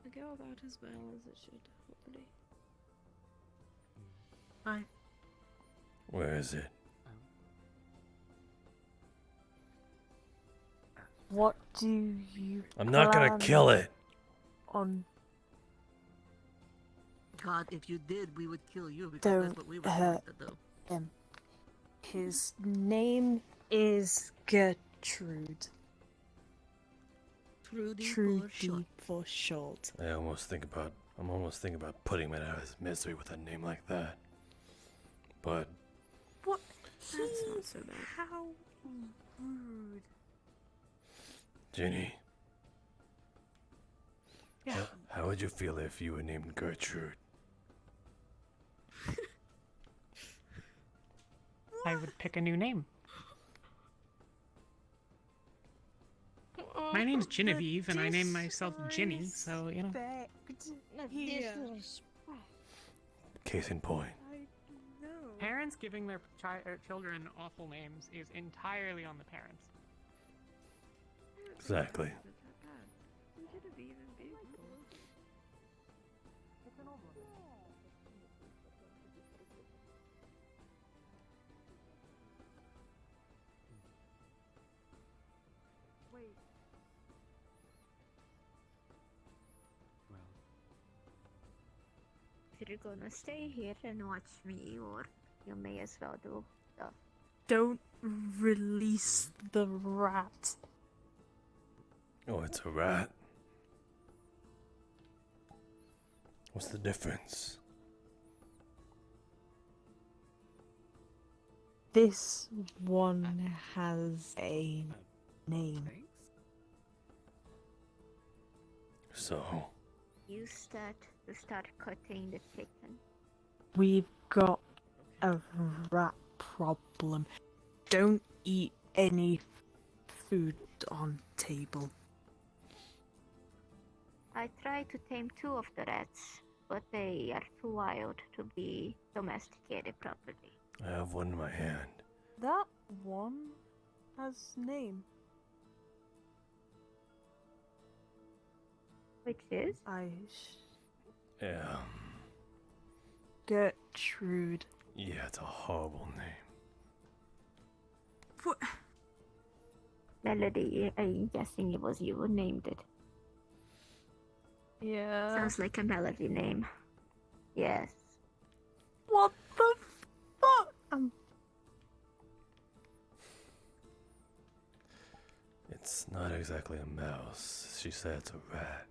I go about as well as it should, hopefully.
Hi.
Where is it?
What do you
I'm not gonna
plan
kill it.
on?
God, if you did, we would kill you because
Don't
that's what we would
hurt
have to do.
him. His name is Gertrude.
Trudy
for short.
I'm almost thinking about putting him out of his misery with a name like that. But
What?
That's not so bad.
How rude.
Ginny,
Yeah.
how would you feel if you were named Gertrude?
I would pick a new name. My name's Genevieve, and I named myself Ginny, so, you know.
Case in point.
Parents giving their children awful names is entirely on the parents.
Exactly.
Wait.
If you're gonna stay here and watch me, or you may as well do stuff.
Don't release the rat.
Oh, it's a rat. What's the difference?
This one has a name.
So,
Use that to start cutting the chicken.
We've got a rat problem. Don't eat any food on table.
I tried to tame 2 of the rats, but they are too wild to be domesticated properly.
I have one in my hand.
That one has name.
Which is?
Yeah.
Gertrude.
Yeah, it's a horrible name.
What?
Melody, I'm guessing it was you who named it.
Yeah.
Sounds like a Melody name. Yes.
What the fuck?
It's not exactly a mouse. She said it's a rat.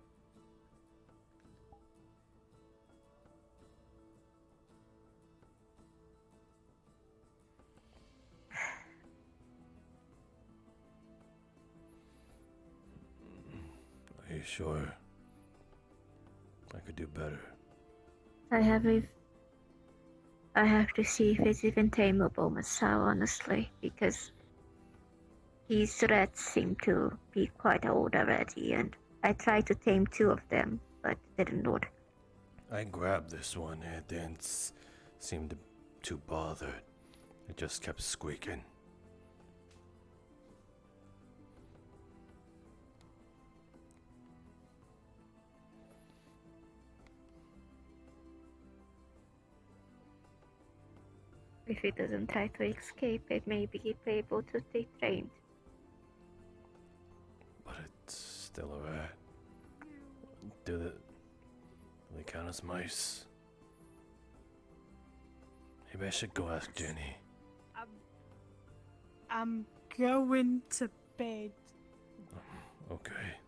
Are you sure? I could do better.
I have to see if it's even tameable, Masou, honestly, because these rats seem to be quite old already, and I tried to tame 2 of them, but didn't work.
I grabbed this one and it didn't seem too bothered. It just kept squeaking.
If it doesn't try to escape, it may be able to stay trained.
But it's still a rat. Do they count as mice? Maybe I should go ask Jenny.
I'm going to bed.
Okay.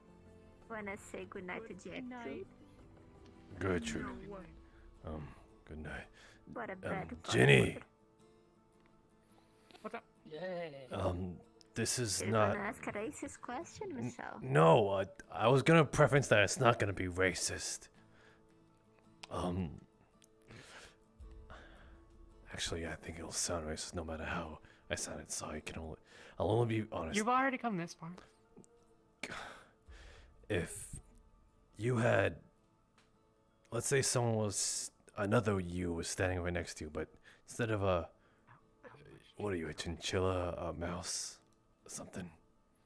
Wanna say goodnight to Gertrude?
Gertrude. Good night.
What a bad
Jenny.
What's up?
This is
You're
not.
gonna ask a racist question, Masou?
No, I was gonna preference that it's not gonna be racist. Actually, I think it'll sound racist no matter how I sounded sorry. I'll only be honest.
You've already come this far.
If you had, let's say another you was standing right next to you, but instead of what are you, a chinchilla, a mouse, something?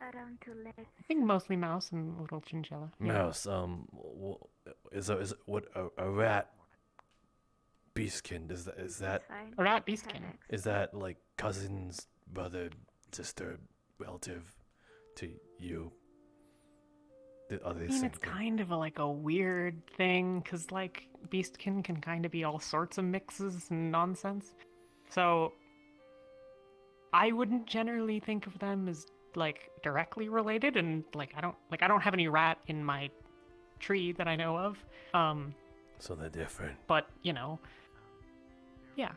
Around 2 legs.
I think mostly mouse and little chinchilla. Yeah.
Mouse, is a rat beastkin? Is that
a rat beastkin?
Is that like cousins, brother, sister, relative to you? Are they
I mean, it's kind of like a weird thing, because, like, beastkin can kind of be all sorts of mixes and nonsense. So, I wouldn't generally think of them as, like, directly related, and, like, I don't have any rat in my tree that I know of.
So they're different.
But, you know, yeah.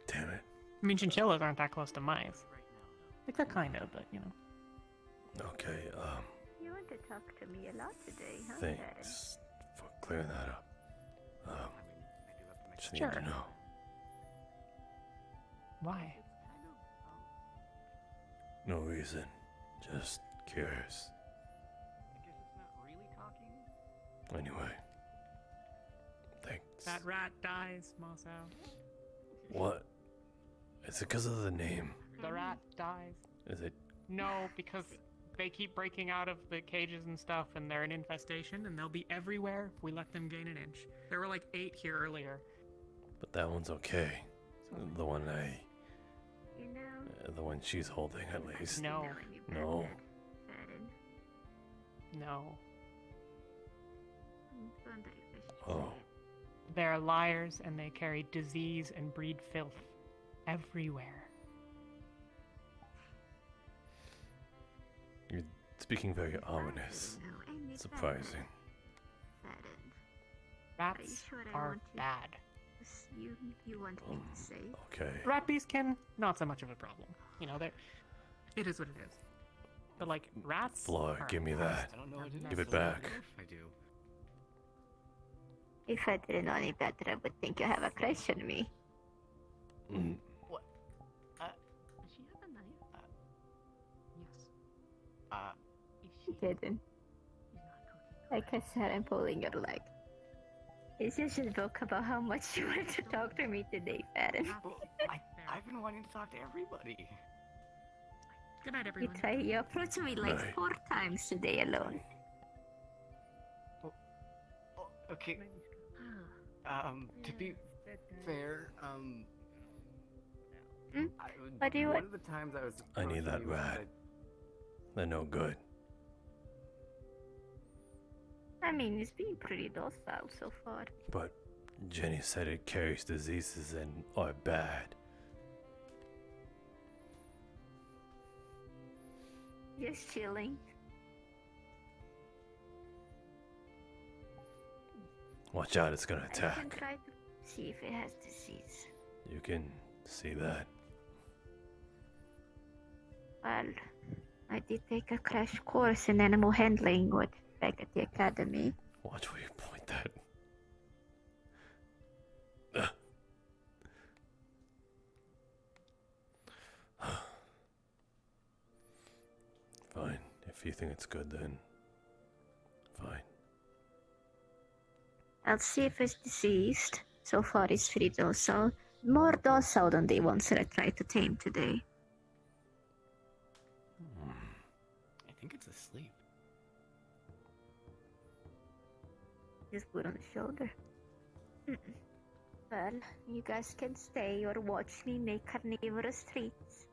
Damn it.
I mean, chinchillas aren't that close to mice. Like, they're kind of, but, you know.
Okay,
You want to talk to me a lot today, huh?
thanks for clearing that up. Just need
Sure.
to know.
Why?
No reason. Just curious. Anyway. Thanks.
That rat dies, Masou.
What? Is it because of the name?
The rat dies.
Is it?
No, because they keep breaking out of the cages and stuff, and they're an infestation, and they'll be everywhere if we let them gain an inch. There were like 8 here earlier.
But that one's okay. The one
You know,
the one she's holding at least.
No.
No.
No.
Oh.
They're liars, and they carry disease and breed filth everywhere.
You're speaking very ominous. Surprising.
Rats are bad.
You want me to say?
Okay.
Rat beastkin, not so much of a problem. You know, it is what it is. But like rats.
Flora,
are
give me that. Give it back.
I do.
If I didn't know any better, I would think you have a crush on me.
Mm.
What?
Does she have a knife? Yes.
You didn't. Like I said, I'm pulling your leg. It's just a joke about how much you want to talk to me today, Farron.
I've been wanting to talk to everybody.
Good night, everyone.
You approached me like 4 times today alone.
Okay. To be fair,
What do you
one
want?
of the times I was
I need that
approaching you,
rat. They're no good.
I mean, it's been pretty docile so far.
But Jenny said it carries diseases and are bad.
Just chilling.
Watch out, it's gonna
I can
attack.
try to see if it has disease.
You can see that.
Well, I did take a crash course in animal handling back at the academy.
Watch where you point that. Fine. If you think it's good, then fine.
I'll see if it's diseased. So far, it's pretty docile. More docile than the ones that I tried to tame today.
I think it's asleep.
Just put on the shoulder. Well, you guys can stay or watch me make carnivorous treats.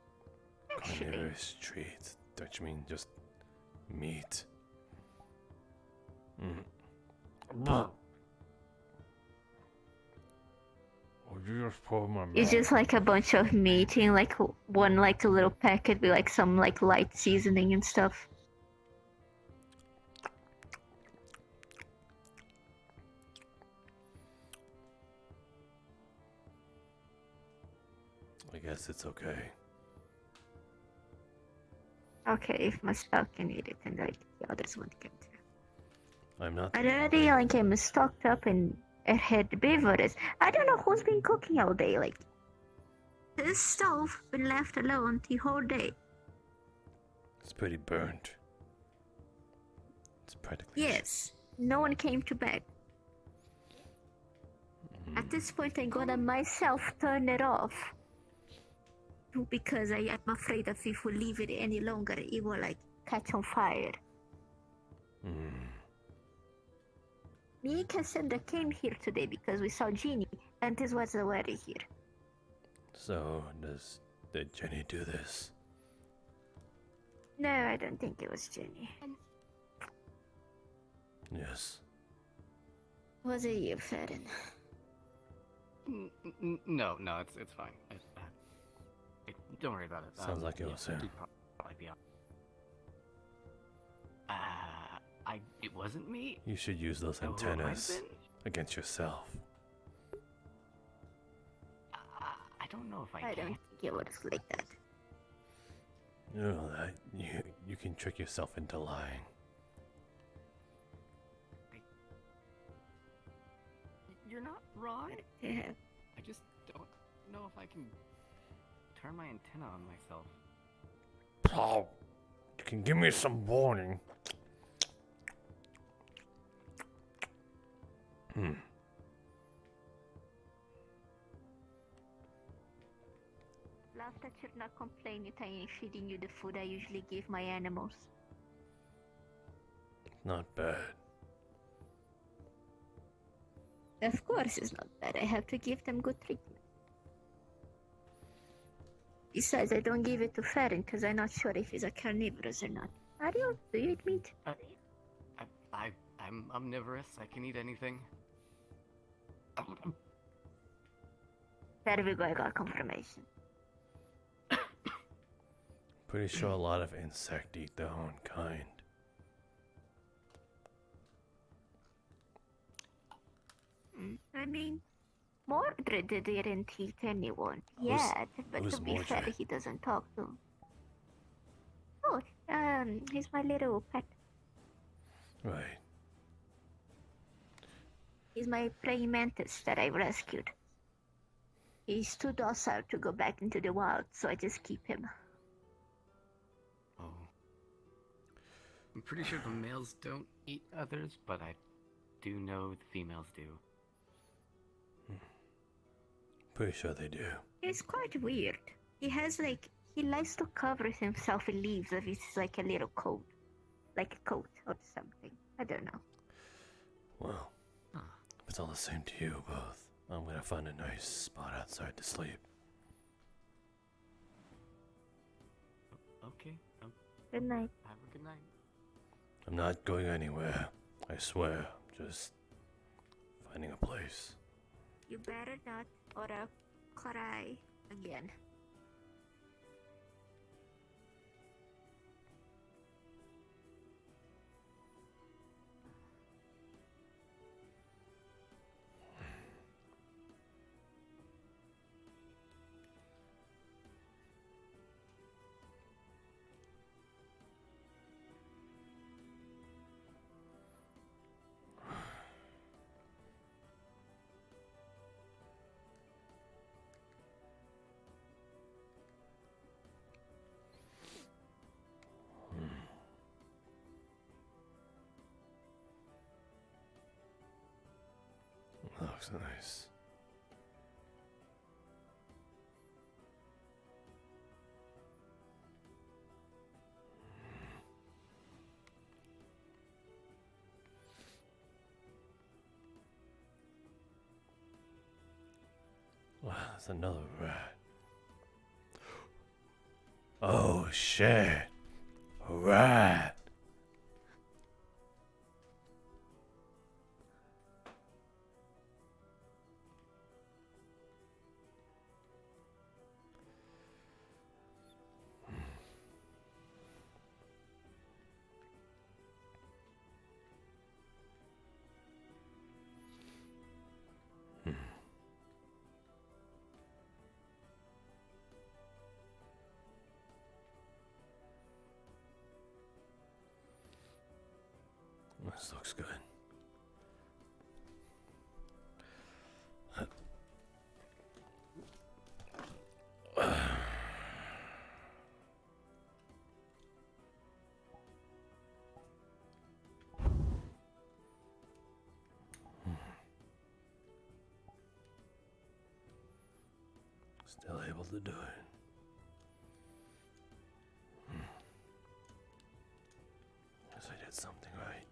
Actually,
Carnivorous treats. Don't you mean just meat? Mm. Would you just pour my mouth?
it's just like a bunch of meat in like one like a little packet with like some like light seasoning and stuff.
I guess it's okay.
Okay, if Masou can eat it, and like the others won't get to.
I'm not.
I already like I'm stocked up and it had beverages. I don't know who's been cooking all day. Like, His stove been left alone the whole day.
It's pretty burnt. It's practically.
Yes, no one came to bed. At this point, I'm gonna myself turn it off. Because I am afraid that if we leave it any longer, it will like catch on fire. Me and Cassandra came here today because we saw Jeannie, and this was the worry here.
So, did Jenny do this?
No, I don't think it was Jenny.
Yes.
Was it you, Farron?
No, it's fine. Don't worry about it.
Sounds like it was him.
Probably be it wasn't me.
You should use those
Oh, who it might have
antennas
been?
against yourself.
I don't know if I
don't
can.
think it works like that.
No, that you can trick yourself into lying.
You're not wrong.
Yeah.
I just don't know if I can turn my antenna on myself.
Oh, you can give me some warning.
Love that you're not complaining that I ain't feeding you the food I usually give my animals.
Not bad.
Of course it's not bad. I have to give them good treatment. Besides, I don't give it to Farron because I'm not sure if he's a carnivorous or not. Are you? Do you eat meat?
I'm omnivorous. I can eat anything.
There we go, I got confirmation.
Pretty sure a lot of insects eat their own kind.
I mean, Mordred didn't eat anyone yet, but
who's
to be fair,
Mordred?
he doesn't talk to. Oh, he's my little pet.
Right.
He's my praying mantis that I rescued. He's too docile to go back into the wild, so I just keep him.
Oh. I'm pretty sure the males don't eat others, but I do know the females do.
Pretty sure they do.
It's quite weird. He likes to cover himself in leaves if it's like a little coat. Like a coat or something. I don't know.
Well, if it's all the same to you both, I'm gonna find a nice spot outside to sleep.
Okay.
Good night.
Have a good night.
I'm not going anywhere. I swear. Just finding a place.
You better not, or I'll cry again.
That looks nice. Wow, that's another rat. Oh shit. A rat. This looks good. Still able to do it. Guess I did something right.